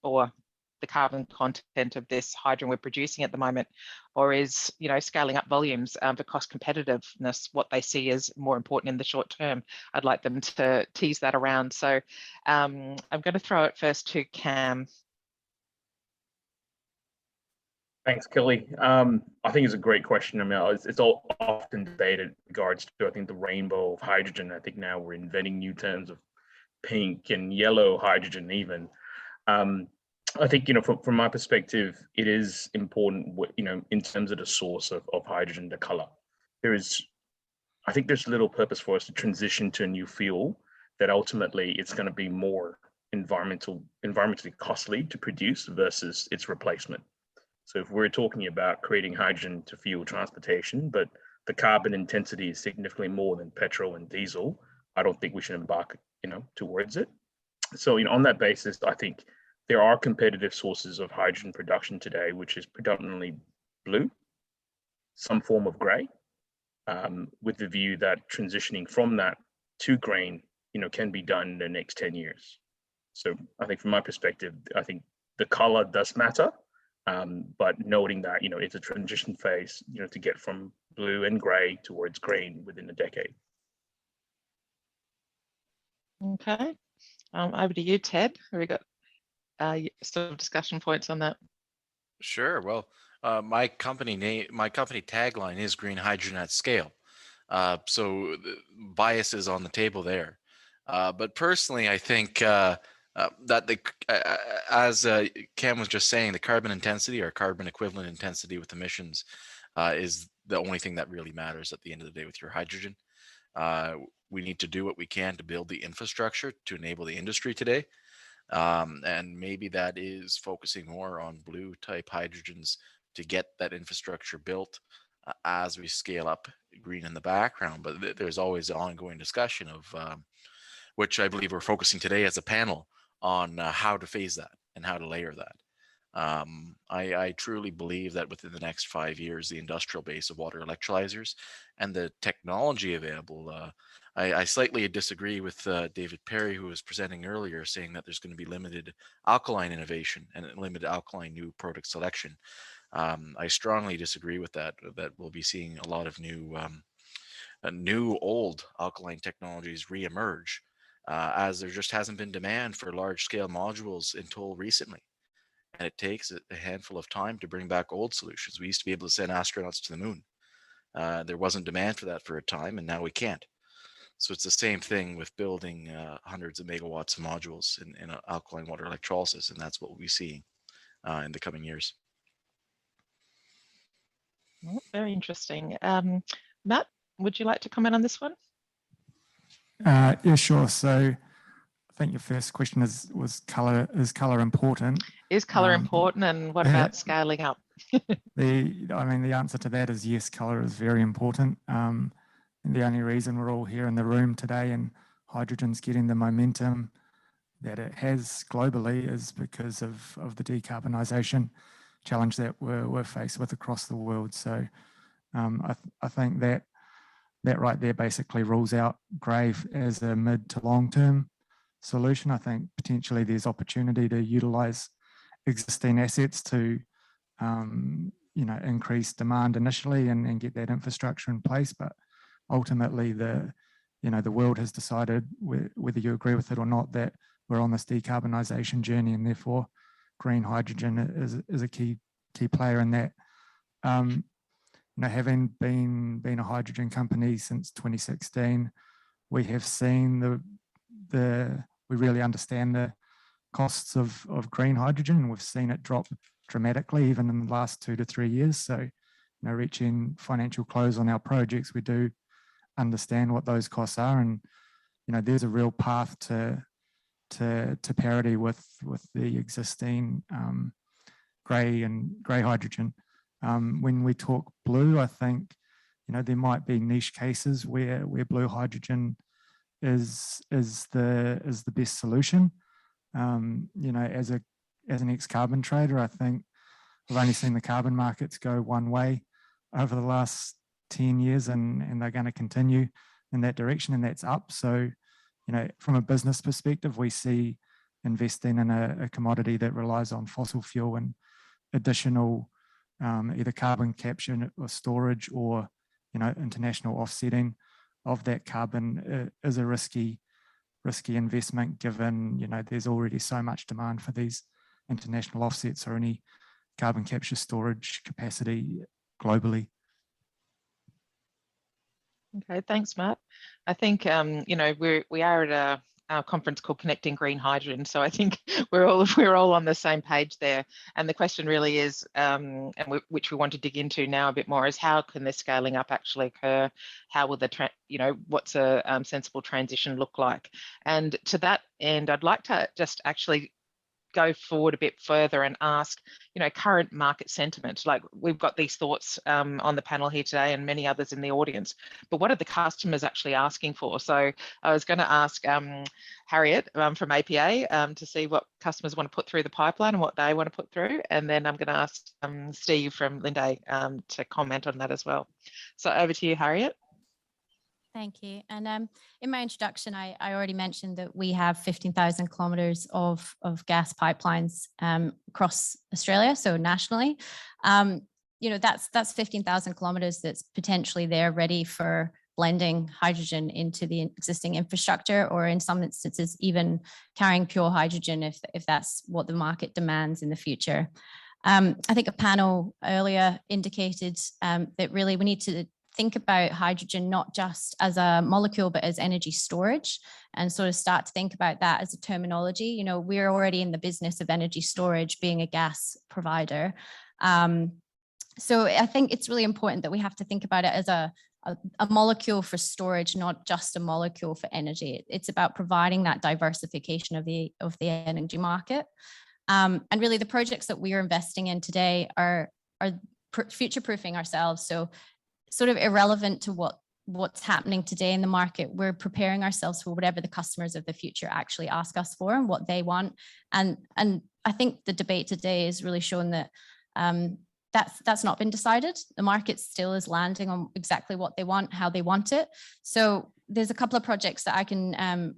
Speaker 3: or the carbon content of this hydrogen we're producing at the moment, or is, you know, scaling up volumes for cost competitiveness what they see as more important in the short term? I'd like them to tease that around. So I'm going to throw it first to Cam.
Speaker 22: Thanks, Kelly. I think it's a great question. I mean, it's all often debated in regards to, I think, the rainbow of hydrogen. I think now we're inventing new terms of pink and yellow hydrogen even. I think, you know, from my perspective, it is important, you know, in terms of the source of hydrogen, the color. I think there's little purpose for us to transition to a new fuel that ultimately it's going to be more environmentally costly to produce versus its replacement. So if we're talking about creating hydrogen to fuel transportation, but the carbon intensity is significantly more than petrol and diesel, I don't think we should embark, you know, towards it. So, you know, on that basis, I think there are competitive sources of hydrogen production today, which is predominantly blue, some form of grey, with the view that transitioning from that to green, you know, can be done in the next 10 years. So I think from my perspective, I think the color does matter, but noting that, you know, it's a transition phase, you know, to get from blue and grey towards green within a decade.
Speaker 3: Okay, over to you, Ted. Have we got some discussion points on that?
Speaker 1: Sure. Well, my company tagline is green hydrogen at scale. So bias is on the table there. But personally, I think that as Cam was just saying, the carbon intensity or carbon equivalent intensity with emissions is the only thing that really matters at the end of the day with your hydrogen. We need to do what we can to build the infrastructure to enable the industry today. And maybe that is focusing more on blue type hydrogens to get that infrastructure built as we scale up green in the background. But there's always an ongoing discussion of which I believe we're focusing today as a panel on how to phase that and how to layer that. I truly believe that within the next 5 years, the industrial base of water electrolyzers and the technology available, I slightly disagree with David Perry, who was presenting earlier, saying that there's going to be limited alkaline innovation and limited alkaline new product selection. I strongly disagree with that we'll be seeing a lot of new old alkaline technologies reemerge, as there just hasn't been demand for large scale modules until recently. And it takes a handful of time to bring back old solutions. We used to be able to send astronauts to the moon. There wasn't demand for that for a time, and now we can't. So it's the same thing with building hundreds of megawatts of modules in alkaline water electrolysis, and that's what we'll be seeing in the coming years.
Speaker 3: Very interesting. Matt, would you like to comment on this one?
Speaker 23: Yeah, sure. So I think your first question was colour. Is colour important?
Speaker 3: Is colour important, and what about scaling up?
Speaker 23: The answer to that is yes. Colour is very important. And the only reason we're all here in the room today and hydrogen's getting the momentum that it has globally is because of the decarbonisation challenge that we're faced with across the world. So I think that right there basically rules out grey as a mid to long term solution. I think potentially there's opportunity to utilise existing assets to increase demand initially and get that infrastructure in place, but ultimately the world has decided, whether you agree with it or not, that we're on this decarbonisation journey, and therefore green hydrogen is a key player in that. Having been a hydrogen company since 2016, we have seen we really understand the costs of green hydrogen, and we've seen it drop dramatically even in the last 2 to 3 years. So, reaching financial close on our projects, we do understand what those costs are, and there's a real path to parity with the existing grey hydrogen. When we talk blue, I think there might be niche cases where blue hydrogen is the best solution. As an ex-carbon trader, I think I've only seen the carbon markets go one way over the last 10 years, and they're going to continue in that direction, and that's up. So, from a business perspective, we see investing in a commodity that relies on fossil fuel and additional either carbon capture or storage or international offsetting of that carbon is a risky investment, given there's already so much demand for these international offsets or any carbon capture storage capacity globally.
Speaker 3: Okay, thanks, Matt. I think we are at a conference called Connecting Green Hydrogen, so I think we're all on the same page there. And the question really is, which we want to dig into now a bit more, is how can this scaling up actually occur? How will what's a sensible transition look like? And to that end, I'd like to just actually go forward a bit further and ask, current market sentiment. Like, we've got these thoughts on the panel here today and many others in the audience, but what are the customers actually asking for? So I was going to ask Harriet from APA to see what customers want to put through the pipeline and what they want to put through. And then I'm going to ask Steve from Linde to comment on that as well. So over to you, Harriet.
Speaker 2: Thank you. And in my introduction, I already mentioned that we have 15,000 kilometres of gas pipelines across Australia, so nationally. That's 15,000 kilometres that's potentially there ready for blending hydrogen into the existing infrastructure, or in some instances even carrying pure hydrogen if that's what the market demands in the future. I think a panel earlier indicated that really we need to think about hydrogen not just as a molecule, but as energy storage, and sort of start to think about that as a terminology. We're already in the business of energy storage, being a gas provider. So I think it's really important that we have to think about it as a molecule for storage, not just a molecule for energy. It's about providing that diversification of the energy market. And really the projects that we are investing in today are future-proofing ourselves. So sort of irrelevant to what's happening today in the market, we're preparing ourselves for whatever the customers of the future actually ask us for and what they want. And I think the debate today is really showing that that's not been decided. The market still is landing on exactly what they want, how they want it. So there's a couple of projects that I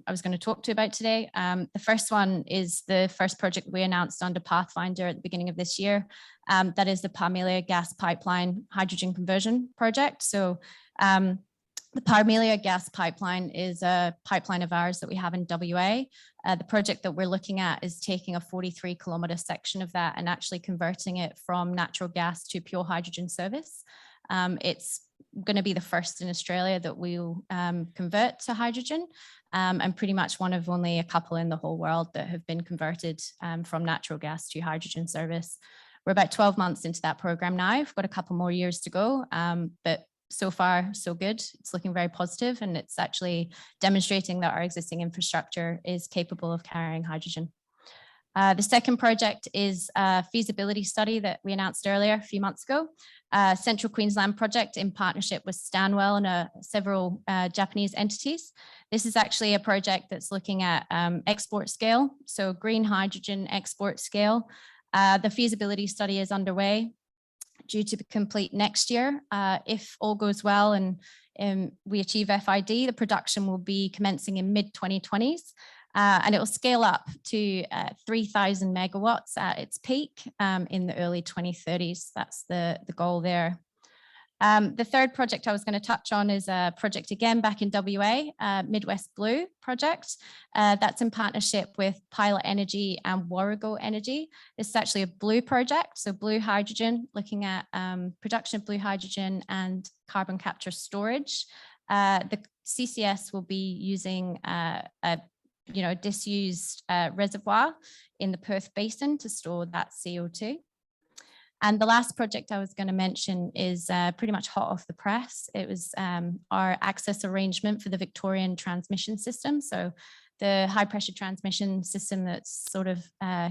Speaker 2: was going to talk to about today. The first one is the first project we announced under Pathfinder at the beginning of this year. That is the Parmelia gas pipeline hydrogen conversion project. So the Parmelia gas pipeline is a pipeline of ours that we have in WA. The project that we're looking at is taking a 43-kilometre section of that and actually converting it from natural gas to pure hydrogen service. It's going to be the first in Australia that we'll convert to hydrogen, and pretty much one of only a couple in the whole world that have been converted from natural gas to hydrogen service. We're about 12 months into that program now. We've got a couple more years to go, but so far, so good. It's looking very positive, and it's actually demonstrating that our existing infrastructure is capable of carrying hydrogen. The second project is a feasibility study that we announced earlier a few months ago, Central Queensland project in partnership with Stanwell and several Japanese entities. This is actually a project that's looking at export scale, so green hydrogen export scale. The feasibility study is underway, due to be complete next year. If all goes well and we achieve FID, the production will be commencing in mid-2020s. And it will scale up to 3,000 megawatts at its peak in the early 2030s. That's the goal there. The third project I was going to touch on is a project again back in WA, Midwest Blue project. That's in partnership with Pilot Energy and Warrego Energy. This is actually a blue project, so blue hydrogen, looking at production of blue hydrogen and carbon capture storage. The CCS will be using a disused reservoir in the Perth Basin to store that CO2. And the last project I was going to mention is pretty much hot off the press. It was our access arrangement for the Victorian transmission system. So the high pressure transmission system that sort of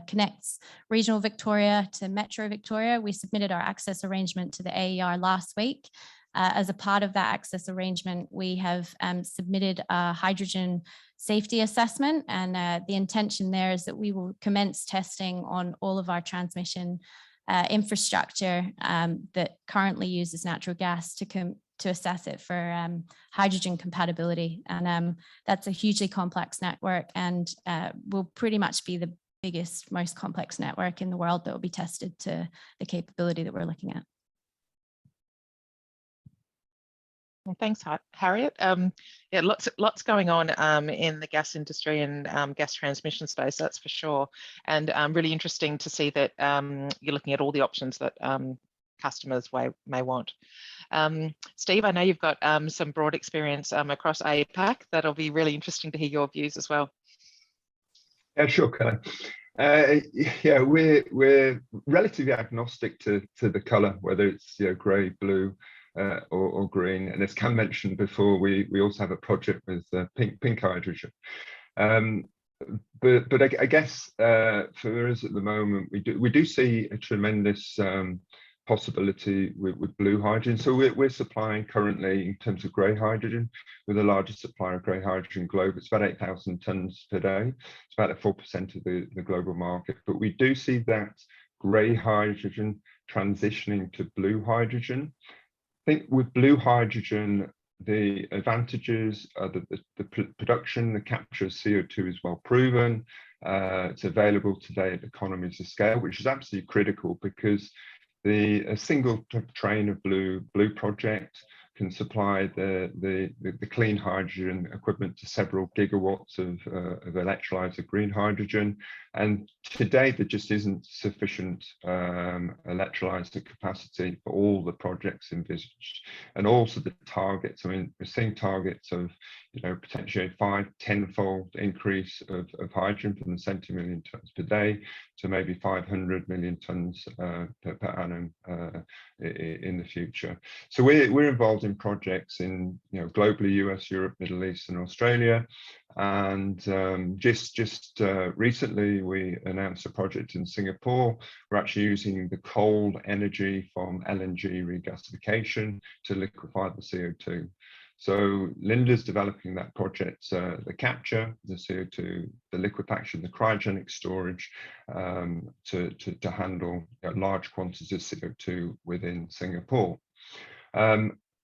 Speaker 2: connects regional Victoria to Metro Victoria. We submitted our access arrangement to the AER last week. As a part of that access arrangement, we have submitted a hydrogen safety assessment, and the intention there is that we will commence testing on all of our transmission infrastructure that currently uses natural gas to assess it for hydrogen compatibility. And that's a hugely complex network, and will pretty much be the biggest, most complex network in the world that will be tested to the capability that we're looking at.
Speaker 3: Well, thanks, Harriet. Yeah, lots going on in the gas industry and gas transmission space, that's for sure. And really interesting to see that you're looking at all the options that customers may want. Steve, I know you've got some broad experience across APAC. That'll be really interesting to hear your views as well.
Speaker 4: Yeah, sure, Kelly. Yeah, we're relatively agnostic to the colour, whether it's grey, blue, or green. And as Cam mentioned before, we also have a project with pink hydrogen. But I guess for us at the moment, we do see a tremendous possibility with blue hydrogen. So we're supplying currently, in terms of grey hydrogen, we're the largest supplier of grey hydrogen globally. It's about 8,000 tonnes per day. It's about 4% of the global market. But we do see that grey hydrogen transitioning to blue hydrogen. I think with blue hydrogen, the advantages are that the production, the capture of CO2 is well proven. It's available today at economies of scale, which is absolutely critical, because a single train of blue project can supply the clean hydrogen equivalent to several gigawatts of electrolyzer green hydrogen. And today there just isn't sufficient electrolyzer capacity for all the projects envisaged. And also the targets, I mean, we're seeing targets of potentially 5-10-fold increase of hydrogen from the 70 million tonnes per day to maybe 500 million tonnes per annum in the future. So we're involved in projects in globally, US, Europe, Middle East, and Australia. And just recently we announced a project in Singapore. We're actually using the cold energy from LNG regasification to liquefy the CO2. So Linda's developing that project, the capture, the CO2, the liquefaction, the cryogenic storage to handle large quantities of CO2 within Singapore.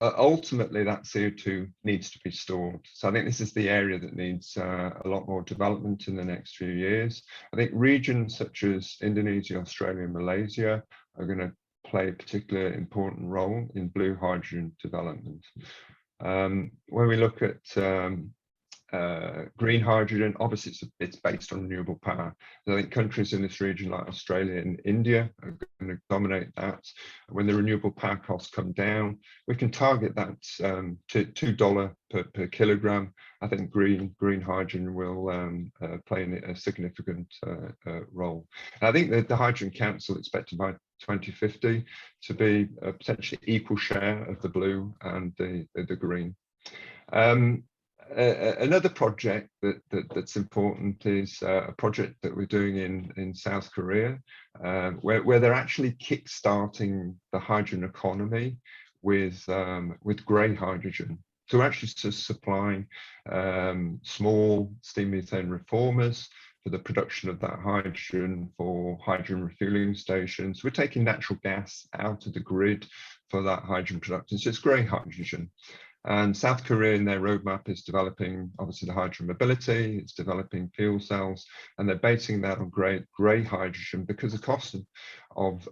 Speaker 4: Ultimately, that CO2 needs to be stored. So I think this is the area that needs a lot more development in the next few years. I think regions such as Indonesia, Australia, and Malaysia are going to play a particularly important role in blue hydrogen development. When we look at green hydrogen, obviously it's based on renewable power. I think countries in this region like Australia and India are going to dominate that. When the renewable power costs come down, we can target that to $2 per kilogram. I think green hydrogen will play a significant role. And I think that the Hydrogen Council expected by 2050 to be a potentially equal share of the blue and the green. Another project that's important is a project that we're doing in South Korea, where they're actually kick-starting the hydrogen economy with grey hydrogen. So we're actually supplying small steam methane reformers for the production of that hydrogen for hydrogen refueling stations. We're taking natural gas out of the grid for that hydrogen production. So it's grey hydrogen. And South Korea in their roadmap is developing, obviously, the hydrogen mobility, it's developing fuel cells, and they're basing that on grey hydrogen because the cost of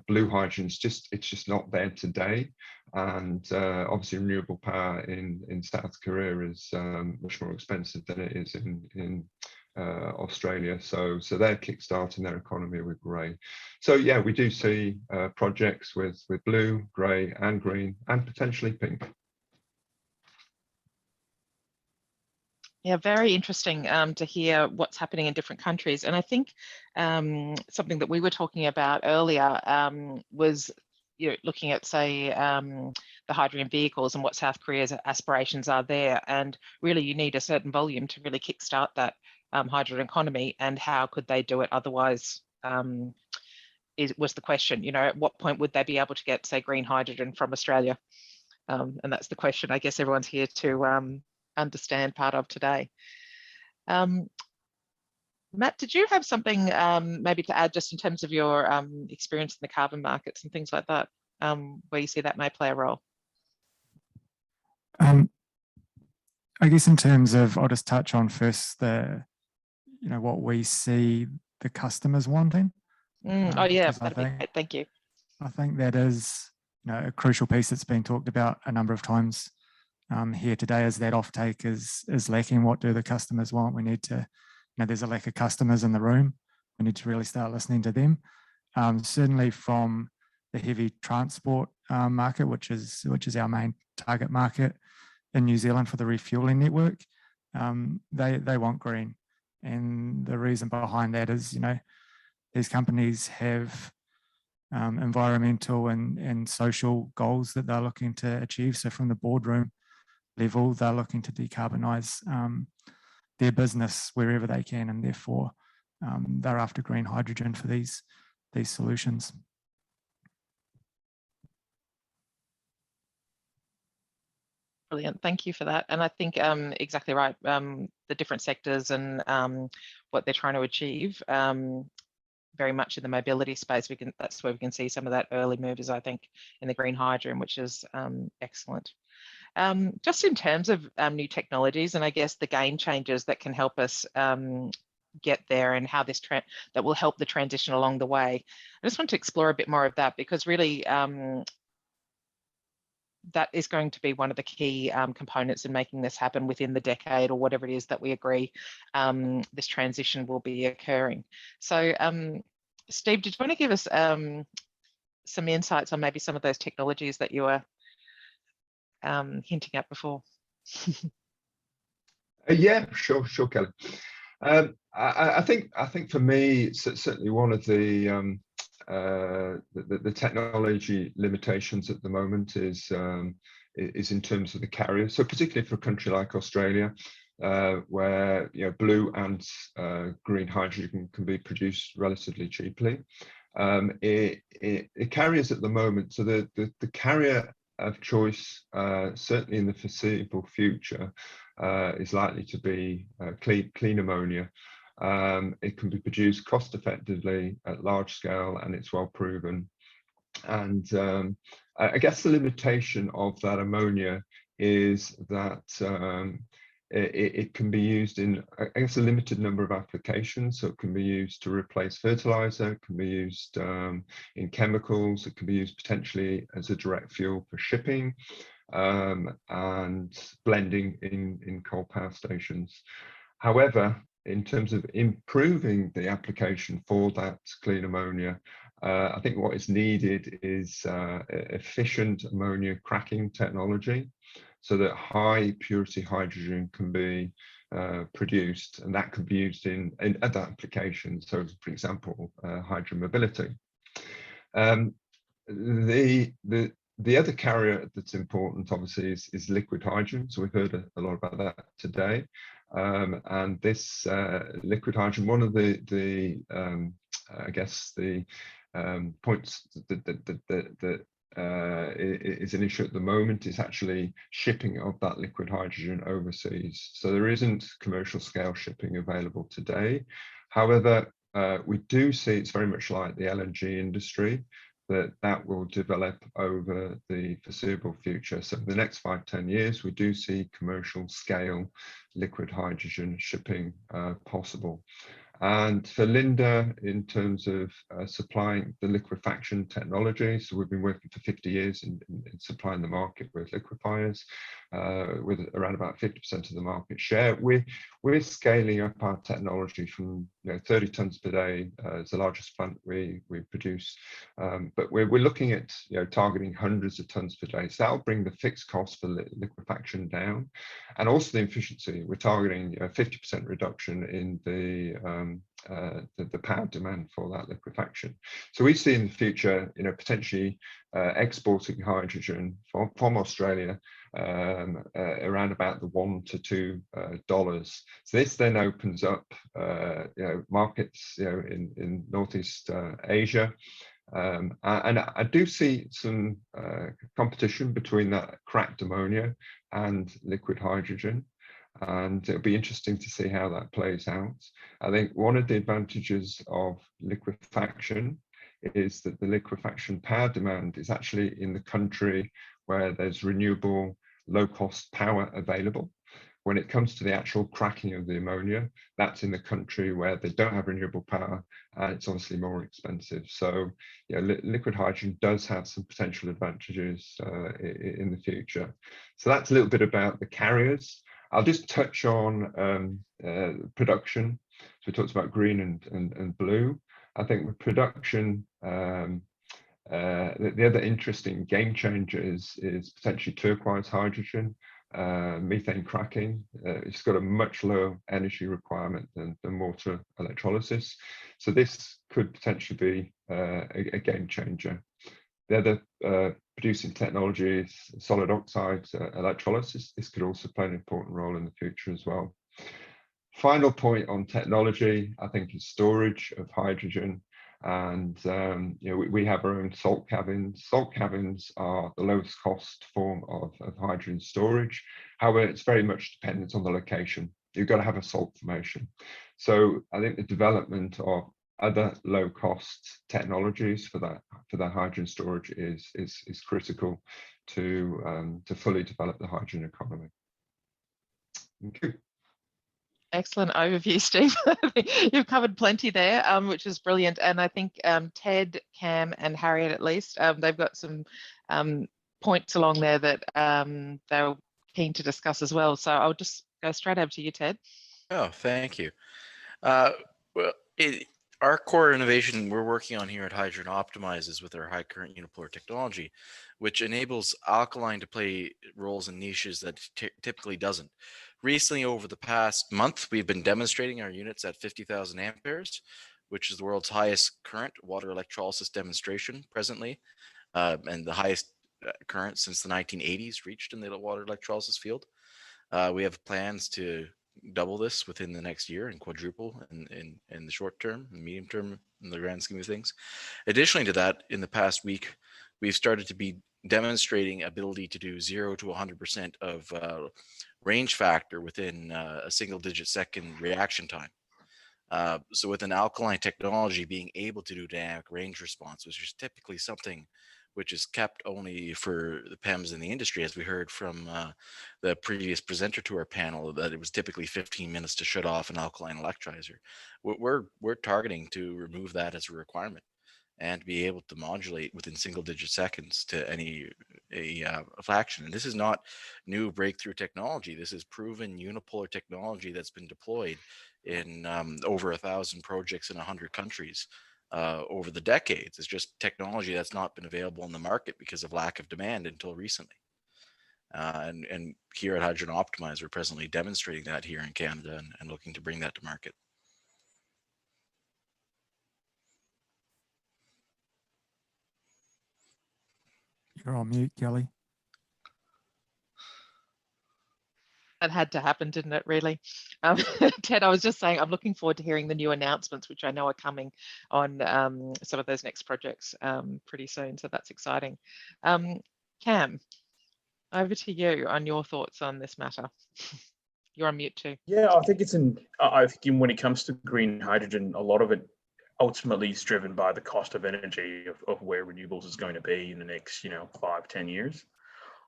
Speaker 4: blue hydrogen is just not there today. And obviously renewable power in South Korea is much more expensive than it is in Australia. So they're kickstarting their economy with grey. So yeah, we do see projects with blue, grey and green and potentially pink.
Speaker 3: Yeah, very interesting to hear what's happening in different countries. And I think something that we were talking about earlier was looking at, say, the hydrogen vehicles and what South Korea's aspirations are there. And really, you need a certain volume to really kickstart that hydrogen economy. And how could they do it otherwise? Was the question. At what point would they be able to get, say, green hydrogen from Australia? And that's the question I guess everyone's here to understand part of today. Matt, did you have something maybe to add just in terms of your experience in the carbon markets and things like that, where you see that may play a role?
Speaker 23: I guess in terms of, I'll just touch on first what we see the customers wanting.
Speaker 3: Oh yeah, that'd be great. Thank you.
Speaker 23: I think that is a crucial piece that's been talked about a number of times here today, is that offtake is lacking. What do the customers want? We need to, there's a lack of customers in the room. We need to really start listening to them. Certainly from the heavy transport market, which is our main target market in New Zealand for the refueling network, they want green. And the reason behind that is, these companies have environmental and social goals that they're looking to achieve. So from the boardroom level, they're looking to decarbonize their business wherever they can, and therefore they're after green hydrogen for these solutions.
Speaker 3: Brilliant, thank you for that. And I think exactly right, the different sectors and what they're trying to achieve, very much in the mobility space, that's where we can see some of that early movers, I think, in the green hydrogen, which is excellent. Just in terms of new technologies and I guess the game changers that can help us get there and how that will help the transition along the way. I just want to explore a bit more of that, because really that is going to be one of the key components in making this happen within the decade, or whatever it is that we agree this transition will be occurring. So Steve, did you want to give us some insights on maybe some of those technologies that you were hinting at before?
Speaker 4: Yeah, sure, Kelly. I think for me, certainly one of the technology limitations at the moment is in terms of the carrier. So particularly for a country like Australia, where blue and green hydrogen can be produced relatively cheaply. It carriers at the moment, so the carrier of choice, certainly in the foreseeable future, is likely to be clean ammonia. It can be produced cost effectively at large scale, and it's well proven. And I guess the limitation of that ammonia is that it can be used in, I guess, a limited number of applications. So it can be used to replace fertilizer, it can be used in chemicals, it can be used potentially as a direct fuel for shipping, and blending in coal power stations. However, in terms of improving the application for that clean ammonia, I think what is needed is efficient ammonia cracking technology, so that high purity hydrogen can be produced, and that could be used in other applications. So, for example, hydrogen mobility. The other carrier that's important, obviously, is liquid hydrogen. So we've heard a lot about that today. And this liquid hydrogen, one of the I guess the points that is an issue at the moment is actually shipping of that liquid hydrogen overseas. So there isn't commercial scale shipping available today. However, we do see it's very much like the LNG industry, that will develop over the foreseeable future. So for the next 5-10 years, we do see commercial scale liquid hydrogen shipping possible. And for Linde, in terms of supplying the liquefaction technology, so we've been working for 50 years in supplying the market with liquefiers, with around about 50% of the market share. We're scaling up our technology from 30 tons per day as the largest plant we produce, but we're looking at targeting hundreds of tons per day. So that'll bring the fixed cost for liquefaction down, and also the efficiency. We're targeting a 50% reduction in the power demand for that liquefaction. So we see in the future, potentially exporting hydrogen from Australia around about the $1 to $2. So this then opens up markets in Northeast Asia. And I do see some competition between that cracked ammonia and liquid hydrogen. And it'll be interesting to see how that plays out. I think one of the advantages of liquefaction is that the liquefaction power demand is actually in the country where there's renewable, low-cost power available. When it comes to the actual cracking of the ammonia, that's in the country where they don't have renewable power, and it's obviously more expensive. So, liquid hydrogen does have some potential advantages in the future. So that's a little bit about the carriers. I'll just touch on production. So we talked about green and blue. I think with production, the other interesting game changer is potentially turquoise hydrogen, methane cracking. It's got a much lower energy requirement than water electrolysis. So this could potentially be a game changer. The other producing technology is solid oxide electrolysis. This could also play an important role in the future as well. Final point on technology, I think, is storage of hydrogen. And we have our own salt caverns. Salt caverns are the lowest cost form of hydrogen storage. However, it's very much dependent on the location. You've got to have a salt formation. So I think the development of other low-cost technologies for that hydrogen storage is critical to fully develop the hydrogen economy. Thank you.
Speaker 3: Excellent overview, Steve. You've covered plenty there, which is brilliant. And I think Ted, Cam, and Harriet, at least, they've got some points along there that they're keen to discuss as well. So I'll just go straight over to you, Ted.
Speaker 1: Oh, thank you. Well, our core innovation we're working on here at Hydrogen Optimize is with our high current unipolar technology, which enables alkaline to play roles in niches that typically doesn't. Recently, over the past month, we've been demonstrating our units at 50,000 amperes, which is the world's highest current water electrolysis demonstration presently, and the highest current since the 1980s reached in the water electrolysis field. We have plans to double this within the next year and quadruple in the short term and medium term in the grand scheme of things. Additionally to that, in the past week, we've started to be demonstrating ability to do 0 to 100% of range factor within a single-digit second reaction time. So with an alkaline technology being able to do dynamic range response, which is typically something which is kept only for the PEMs in the industry, as we heard from the previous presenter to our panel, that it was typically 15 minutes to shut off an alkaline electrolyzer. We're targeting to remove that as a requirement and be able to modulate within single-digit seconds to any fraction. And this is not new breakthrough technology. This is proven unipolar technology that's been deployed in over 1,000 projects in 100 countries over the decades. It's just technology that's not been available in the market because of lack of demand until recently. And here at Hydrogen Optimize, we're presently demonstrating that here in Canada and looking to bring that to market.
Speaker 23: You're on mute, Kelly.
Speaker 3: That had to happen, didn't it, really? Ted, I was just saying, I'm looking forward to hearing the new announcements, which I know are coming on some of those next projects pretty soon. So that's exciting. Cam, over to you on your thoughts on this matter. You're on mute too.
Speaker 22: Yeah, I think I think when it comes to green hydrogen, a lot of it ultimately is driven by the cost of energy of where renewables is going to be in the next, 5-10 years.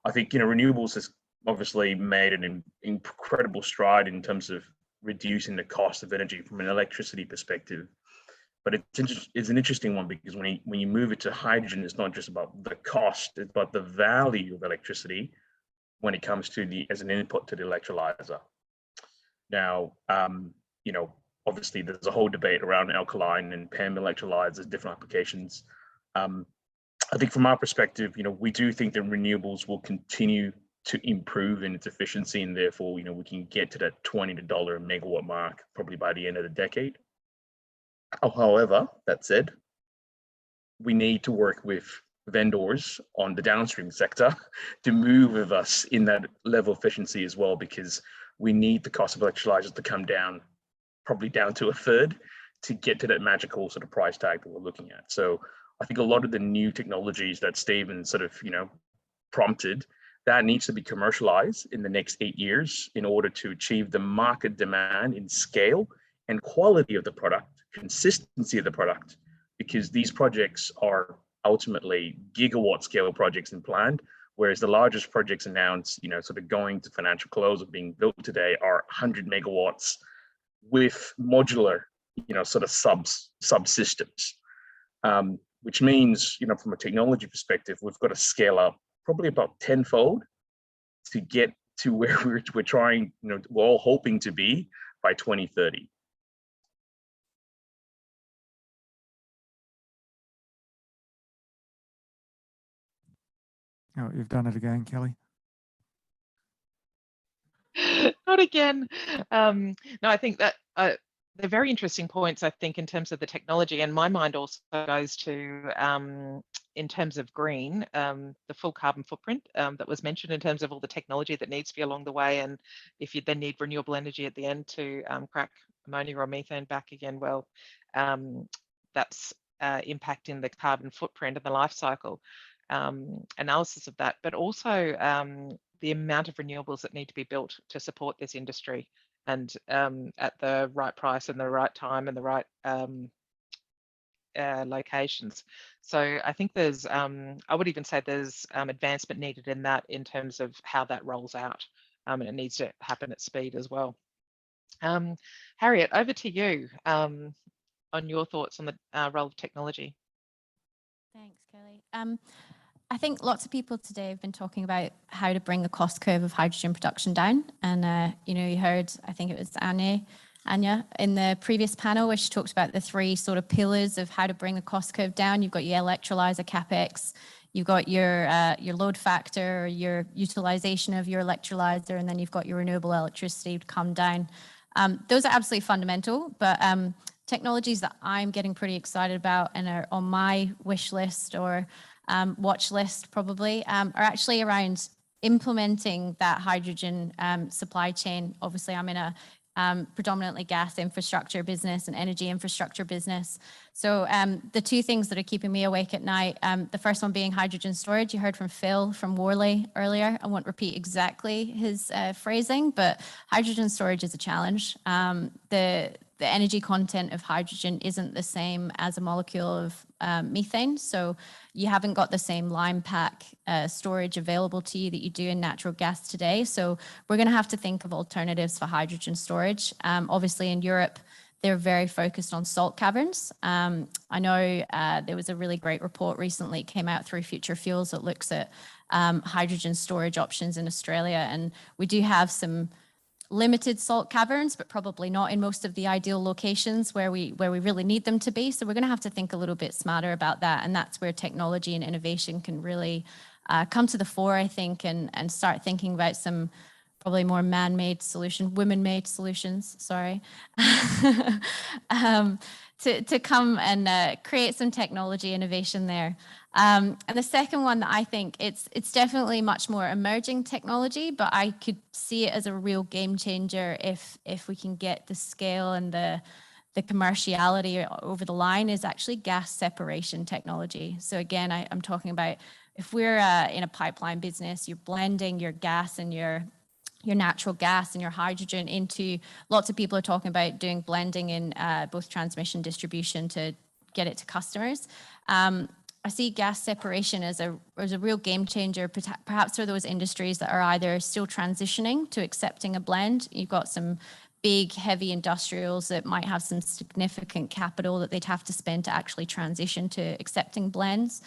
Speaker 22: I think, renewables has obviously made an incredible stride in terms of reducing the cost of energy from an electricity perspective. But it's an interesting one because when you move it to hydrogen, it's not just about the cost, it's about the value of electricity when it comes to as an input to the electrolyzer. Now, obviously there's a whole debate around alkaline and PEM electrolyzers, different applications. I think from our perspective, we do think that renewables will continue to improve in its efficiency, and therefore, we can get to that $20 a megawatt mark probably by the end of the decade. However, that said, we need to work with vendors on the downstream sector to move with us in that level of efficiency as well, because we need the cost of electrolyzers to come down, probably down to a third, to get to that magical sort of price tag that we're looking at. So I think a lot of the new technologies that Stephen sort of, prompted, that needs to be commercialized in the next 8 years in order to achieve the market demand in scale and quality of the product, consistency of the product, because these projects are ultimately gigawatt scale projects and planned, whereas the largest projects announced, sort of going to financial close of being built today are 100 megawatts with modular, sort of subsystems, which means, from a technology perspective, we've got to scale up probably about tenfold to get to where we're trying, we're all hoping to be by 2030.
Speaker 23: Oh, you've done it again, Kelly.
Speaker 3: Not again. No, I think that they're very interesting points, I think, in terms of the technology. And my mind also goes to, in terms of green, the full carbon footprint that was mentioned in terms of all the technology that needs to be along the way. And if you then need renewable energy at the end to crack ammonia or methane back again, well, that's impacting the carbon footprint and the life cycle analysis of that. But also the amount of renewables that need to be built to support this industry, and at the right price and the right time and the right locations. So I think there's, I would even say there's advancement needed in that in terms of how that rolls out, and it needs to happen at speed as well. Harriet, over to you on your thoughts on the role of technology.
Speaker 2: Thanks, Kelly. I think lots of people today have been talking about how to bring the cost curve of hydrogen production down. And, you heard, I think it was Anya in the previous panel, where she talked about the 3 sort of pillars of how to bring the cost curve down. You've got your electrolyzer capex, you've got your load factor, or your utilization of your electrolyzer, and then you've got your renewable electricity to come down. Those are absolutely fundamental, but technologies that I'm getting pretty excited about and are on my wish list or watch list probably are actually around implementing that hydrogen supply chain. Obviously, I'm in a predominantly gas infrastructure business and energy infrastructure business. So the 2 things that are keeping me awake at night, the first one being hydrogen storage. You heard from Phil from Worley earlier. I won't repeat exactly his phrasing, but hydrogen storage is a challenge. The energy content of hydrogen isn't the same as a molecule of methane. So you haven't got the same line pack storage available to you that you do in natural gas today. So we're going to have to think of alternatives for hydrogen storage. Obviously in Europe, they're very focused on salt caverns. I know there was a really great report recently came out through Future Fuels that looks at hydrogen storage options in Australia. And we do have some limited salt caverns, but probably not in most of the ideal locations where we really need them to be. So we're going to have to think a little bit smarter about that. And that's where technology and innovation can really come to the fore, I think, and start thinking about some probably more man-made solution, women-made solutions, sorry, to come and create some technology innovation there. And the second one that I think it's definitely much more emerging technology, but I could see it as a real game changer if we can get the scale and the commerciality over the line, is actually gas separation technology. So again, I'm talking about if we're in a pipeline business, you're blending your gas and your natural gas and your hydrogen into, lots of people are talking about doing blending in both transmission distribution to get it to customers. I see gas separation as a real game changer, perhaps for those industries that are either still transitioning to accepting a blend. You've got some big, heavy industrials that might have some significant capital that they'd have to spend to actually transition to accepting blends.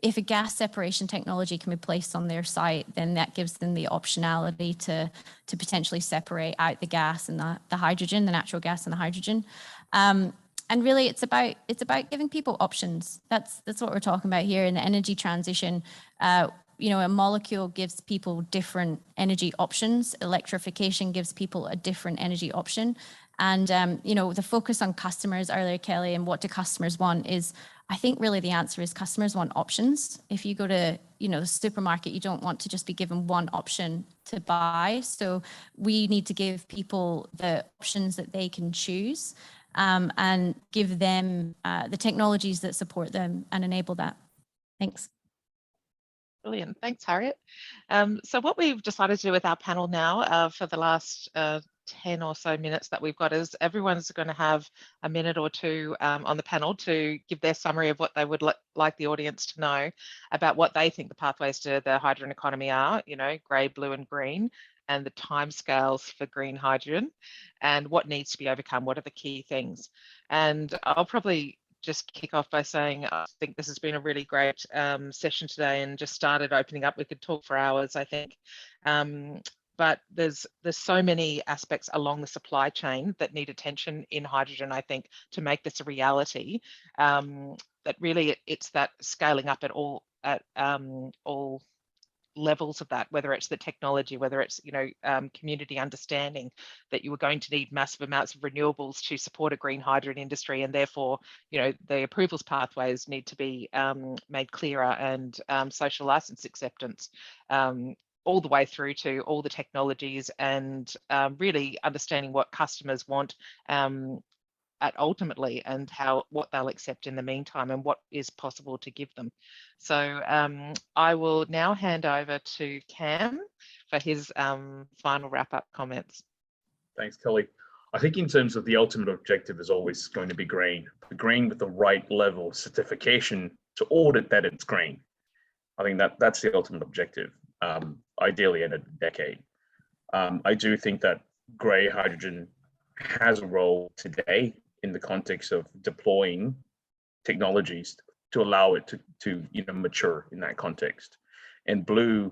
Speaker 2: If a gas separation technology can be placed on their site, then that gives them the optionality to potentially separate out the gas and the hydrogen, the natural gas and the hydrogen. And really, it's about giving people options. That's what we're talking about here in the energy transition. You know, a molecule gives people different energy options. Electrification gives people a different energy option. And, you know, the focus on customers earlier, Kelly, and what do customers want is, I think really the answer is customers want options. If you go to, you know, the supermarket, you don't want to just be given one option to buy. So we need to give people the options that they can choose, and give them the technologies that support them and enable that. Thanks.
Speaker 3: Brilliant. Thanks, Harriet. So what we've decided to do with our panel now for the last 10 or so minutes that we've got is everyone's going to have a minute or two on the panel to give their summary of what they would like the audience to know about what they think the pathways to the hydrogen economy are, you know, grey, blue and green, and the timescales for green hydrogen, and what needs to be overcome, what are the key things. And I'll probably just kick off by saying I think this has been a really great session today, and just started opening up. We could talk for hours, I think. But there's so many aspects along the supply chain that need attention in hydrogen, I think, to make this a reality. That really it's that scaling up at all levels of that, whether it's the technology, whether it's, you know, community understanding that you are going to need massive amounts of renewables to support a green hydrogen industry, and therefore, you know, the approvals pathways need to be made clearer, and social license acceptance, all the way through to all the technologies, and really understanding what customers want ultimately, and what they'll accept in the meantime, and what is possible to give them. So I will now hand over to Cam for his final wrap-up comments.
Speaker 22: Thanks, Kelly. I think in terms of the ultimate objective is always going to be green, but green with the right level of certification to audit that it's green. I think that's the ultimate objective, ideally in a decade. I do think that grey hydrogen has a role today in the context of deploying technologies to allow it to you know, mature in that context. And blue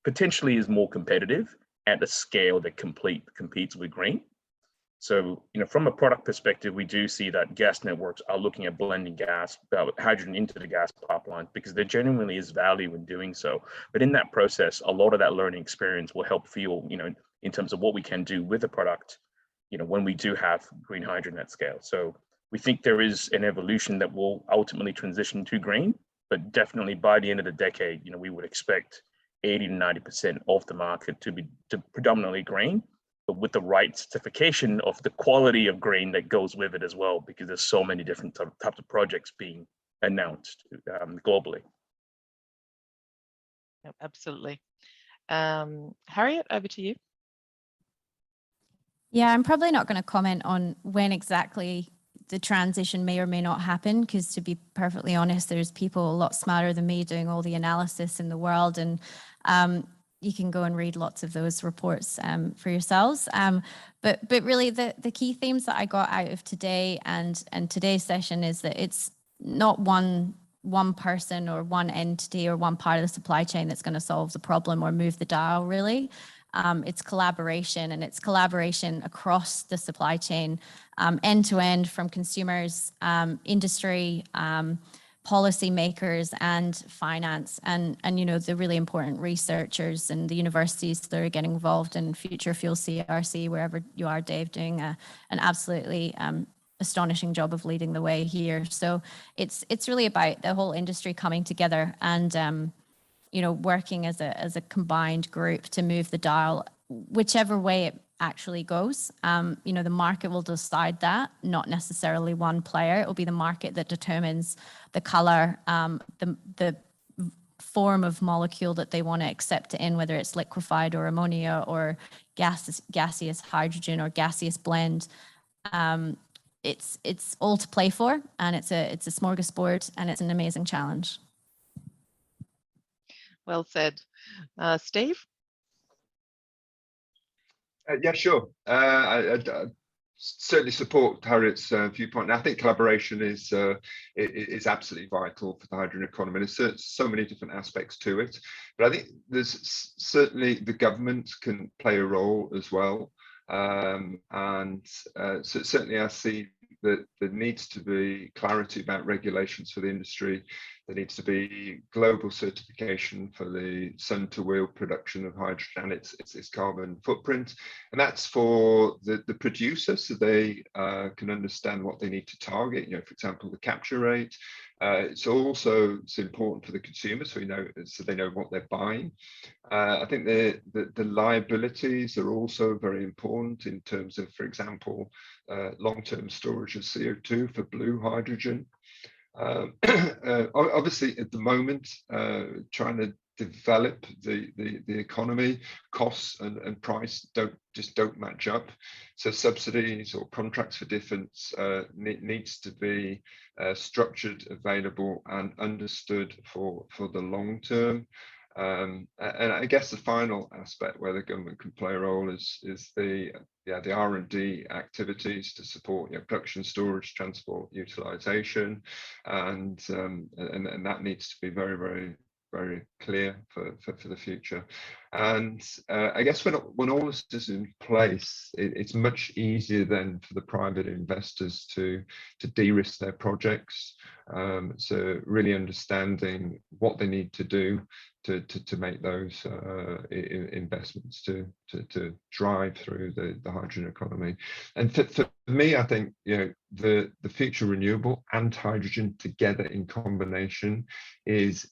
Speaker 22: potentially is more competitive at a scale that competes with green. So, you know, from a product perspective, we do see that gas networks are looking at blending hydrogen into the gas pipeline, because there genuinely is value in doing so. But in that process, a lot of that learning experience will help fuel, you know, in terms of what we can do with the product, you know, when we do have green hydrogen at scale. So we think there is an evolution that will ultimately transition to green, but definitely by the end of the decade, you know, we would expect 80 to 90% of the market to be predominantly green, but with the right certification of the quality of green that goes with it as well, because there's so many different types of projects being announced globally.
Speaker 3: Yep, absolutely. Harriet, over to you.
Speaker 2: Yeah, I'm probably not going to comment on when exactly the transition may or may not happen, because to be perfectly honest, there's people a lot smarter than me doing all the analysis in the world, and you can go and read lots of those reports for yourselves. But really the key themes that I got out of today and today's session is that it's not one person or one entity or one part of the supply chain that's going to solve the problem or move the dial, really. It's collaboration, and it's collaboration across the supply chain, end to end, from consumers, industry, policymakers, and finance, and you know, the really important researchers and the universities that are getting involved in Future Fuel CRC, wherever you are, Dave, doing an absolutely astonishing job of leading the way here. So it's really about the whole industry coming together and working as a combined group to move the dial whichever way it actually goes. The market will decide that, not necessarily one player. It will be the market that determines the color, the form of molecule that they want to accept it in, whether it's liquefied or ammonia or gaseous hydrogen or gaseous blend. It's all to play for, and it's a smorgasbord, and it's an amazing challenge.
Speaker 3: Well said. Steve?
Speaker 4: Yeah, sure. I certainly support Harriet's viewpoint. And I think collaboration is absolutely vital for the hydrogen economy. There's so many different aspects to it, but I think there's certainly the government can play a role as well. So certainly I see that there needs to be clarity about regulations for the industry. There needs to be global certification for the sun-to-wheel production of hydrogen and its carbon footprint. And that's for the producer, so they can understand what they need to target, for example, the capture rate. It's important for the consumer, so they know what they're buying. I think the liabilities are also very important in terms of, for example, long-term storage of CO2 for blue hydrogen. Obviously, at the moment, trying to develop the economy, costs and price don't match up. So subsidies or contracts for difference needs to be structured, available, and understood for the long term. And I guess the final aspect where the government can play a role is the R&D activities to support production, storage, transport, utilization, and that needs to be very, very, very clear for the future. And I guess when all this is in place, it's much easier then for the private investors to de-risk their projects. So really understanding what they need to do to make those investments to drive through the hydrogen economy. And for me, I think the future renewable and hydrogen together in combination is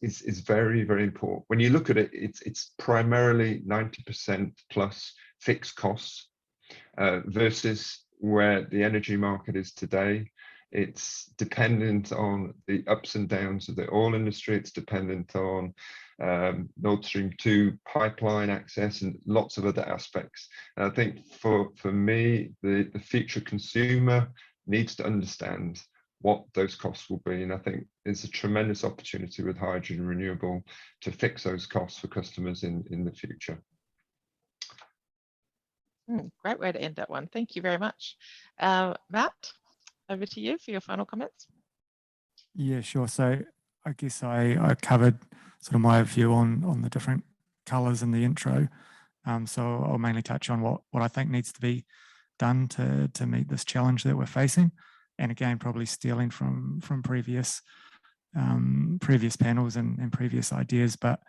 Speaker 4: very, very important. When you look at it, it's primarily 90% plus fixed costs versus where the energy market is today. It's dependent on the ups and downs of the oil industry. It's dependent on Nord Stream 2 pipeline access and lots of other aspects. And I think for me, the future consumer needs to understand what those costs will be. And I think there's a tremendous opportunity with hydrogen and renewable to fix those costs for customers in the future.
Speaker 3: Great way to end that one. Thank you very much. Matt, over to you for your final comments.
Speaker 23: Yeah, sure. So I guess I covered sort of my view on the different colours in the intro. So I'll mainly touch on what I think needs to be done to meet this challenge that we're facing. And again, probably stealing from previous panels and previous ideas. But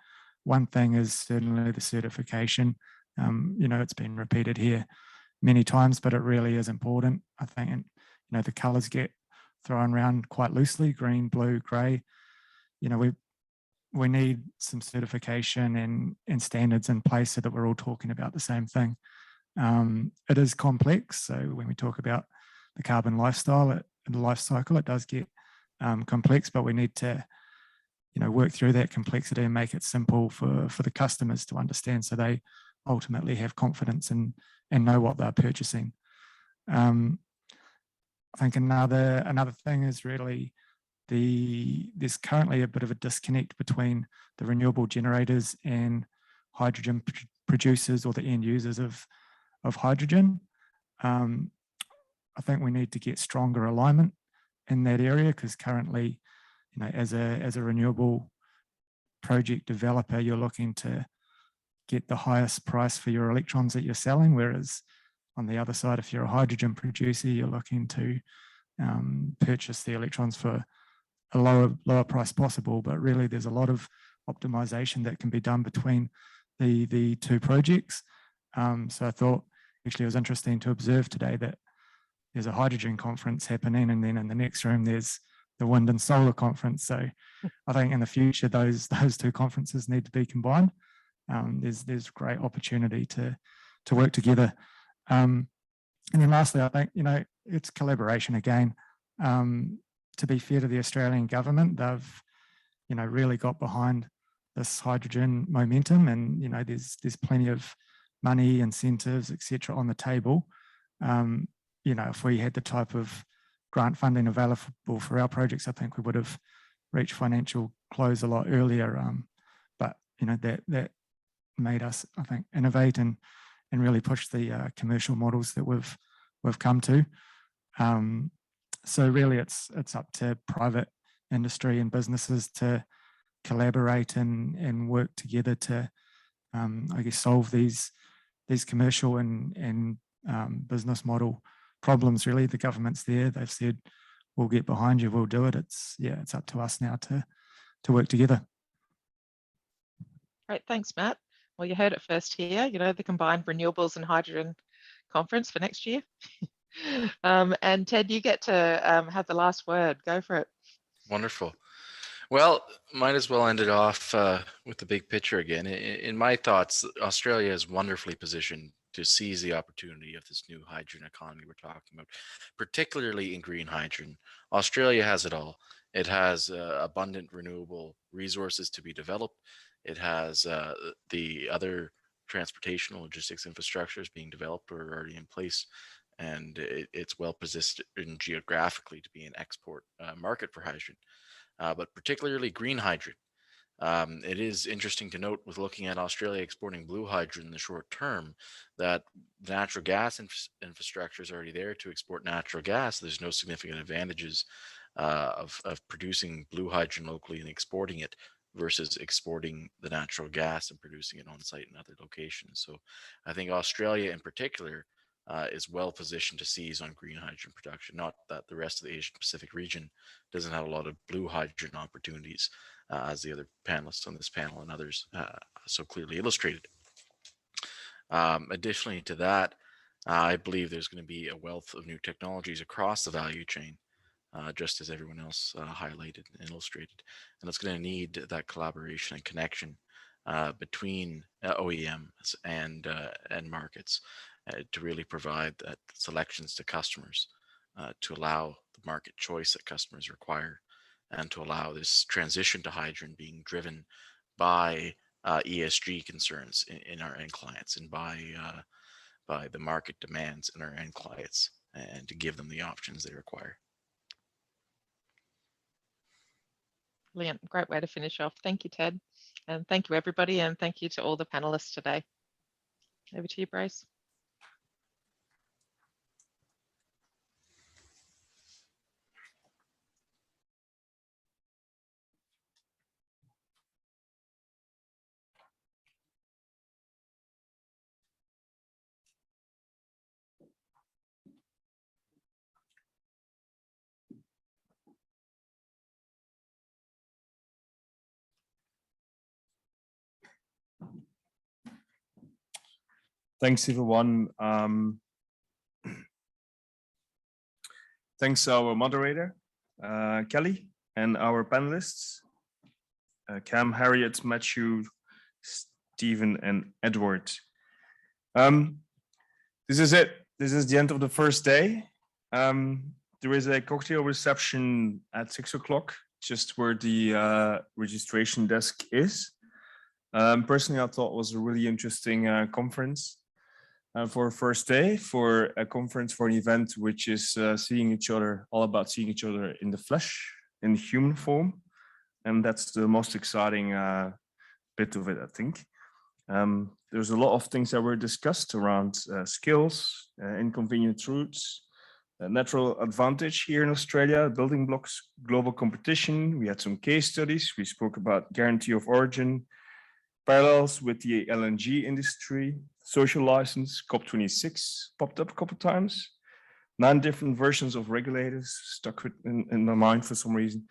Speaker 23: one thing is certainly the certification. It's been repeated here many times, but it really is important. I think, the colours get thrown around quite loosely: green, blue, grey. We need some certification and standards in place so that we're all talking about the same thing. It is complex. So when we talk about the carbon lifestyle and the life cycle, it does get complex, but we need to work through that complexity and make it simple for the customers to understand, so they ultimately have confidence and know what they're purchasing. I think another thing is really there's currently a bit of a disconnect between the renewable generators and hydrogen producers or the end users of hydrogen. I think we need to get stronger alignment in that area, because currently, as a renewable project developer, you're looking to get the highest price for your electrons that you're selling, whereas on the other side, if you're a hydrogen producer, you're looking to purchase the electrons for a lower price possible. But really, there's a lot of optimization that can be done between the two projects. So I thought actually it was interesting to observe today that there's a hydrogen conference happening, and then in the next room there's the wind and solar conference. So I think in the future those two conferences need to be combined. There's great opportunity to work together. And then lastly, I think, it's collaboration again. To be fair to the Australian government, they've, really got behind this hydrogen momentum, and, there's plenty of money, incentives, etc. on the table. If we had the type of grant funding available for our projects, I think we would have reached financial close a lot earlier. But, that made us, I think, innovate and really push the commercial models that we've come to. So really it's up to private industry and businesses to collaborate and work together to, I guess, solve these commercial and business model problems. Really, the government's there. They've said, we'll get behind you, we'll do it. It's up to us now to work together.
Speaker 3: Great, thanks, Matt. Well, you heard it first here, the Combined Renewables and Hydrogen Conference for next year. And Ted, you get to have the last word. Go for it.
Speaker 1: Wonderful. Well, might as well end it off with the big picture again. In my thoughts, Australia is wonderfully positioned to seize the opportunity of this new hydrogen economy we're talking about, particularly in green hydrogen. Australia has it all. It has abundant renewable resources to be developed. It has the other transportation logistics infrastructures being developed or already in place, and it's well positioned geographically to be an export market for hydrogen, but particularly green hydrogen. It is interesting to note, with looking at Australia exporting blue hydrogen in the short term, that natural gas infrastructure is already there to export natural gas. There's no significant advantages of producing blue hydrogen locally and exporting it versus exporting the natural gas and producing it on site in other locations. So I think Australia in particular is well positioned to seize on green hydrogen production. Not that the rest of the Asian Pacific region doesn't have a lot of blue hydrogen opportunities, as the other panelists on this panel and others so clearly illustrated. Additionally to that, I believe there's going to be a wealth of new technologies across the value chain, just as everyone else highlighted and illustrated. And it's going to need that collaboration and connection between OEMs and markets to really provide that selections to customers, to allow the market choice that customers require, and to allow this transition to hydrogen being driven by ESG concerns in our end clients, and by the market demands in our end clients, and to give them the options they require.
Speaker 3: Brilliant. Great way to finish off. Thank you, Ted. And thank you, everybody. And thank you to all the panelists today. Over to you, Brace.
Speaker 6: Thanks, everyone. Thanks to our moderator, Kelly, and our panelists, Cam, Harriet, Matthew, Stephen, and Edward. This is it. This is the end of the first day. There is a cocktail reception at 6 o'clock, just where the registration desk is. Personally, I thought it was a really interesting conference. For a first day, for a conference, for an event which is seeing each other, all about seeing each other in the flesh, in human form. And that's the most exciting bit of it, I think. There's a lot of things that were discussed around skills, inconvenient routes, natural advantage here in Australia, building blocks, global competition. We had some case studies. We spoke about guarantee of origin, parallels with the LNG industry, social license, COP26 popped up a couple of times. 9 different versions of regulators stuck in my mind for some reason.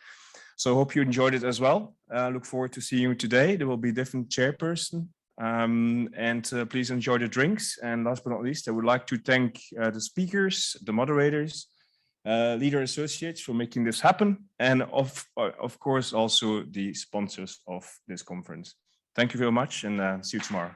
Speaker 6: So I hope you enjoyed it as well. Look forward to seeing you today. There will be different chairperson And please enjoy the drinks. And last but not least, I would like to thank the speakers, the moderators, leader associates for making this happen, and of course also the sponsors of this conference. Thank you very much, and see you tomorrow.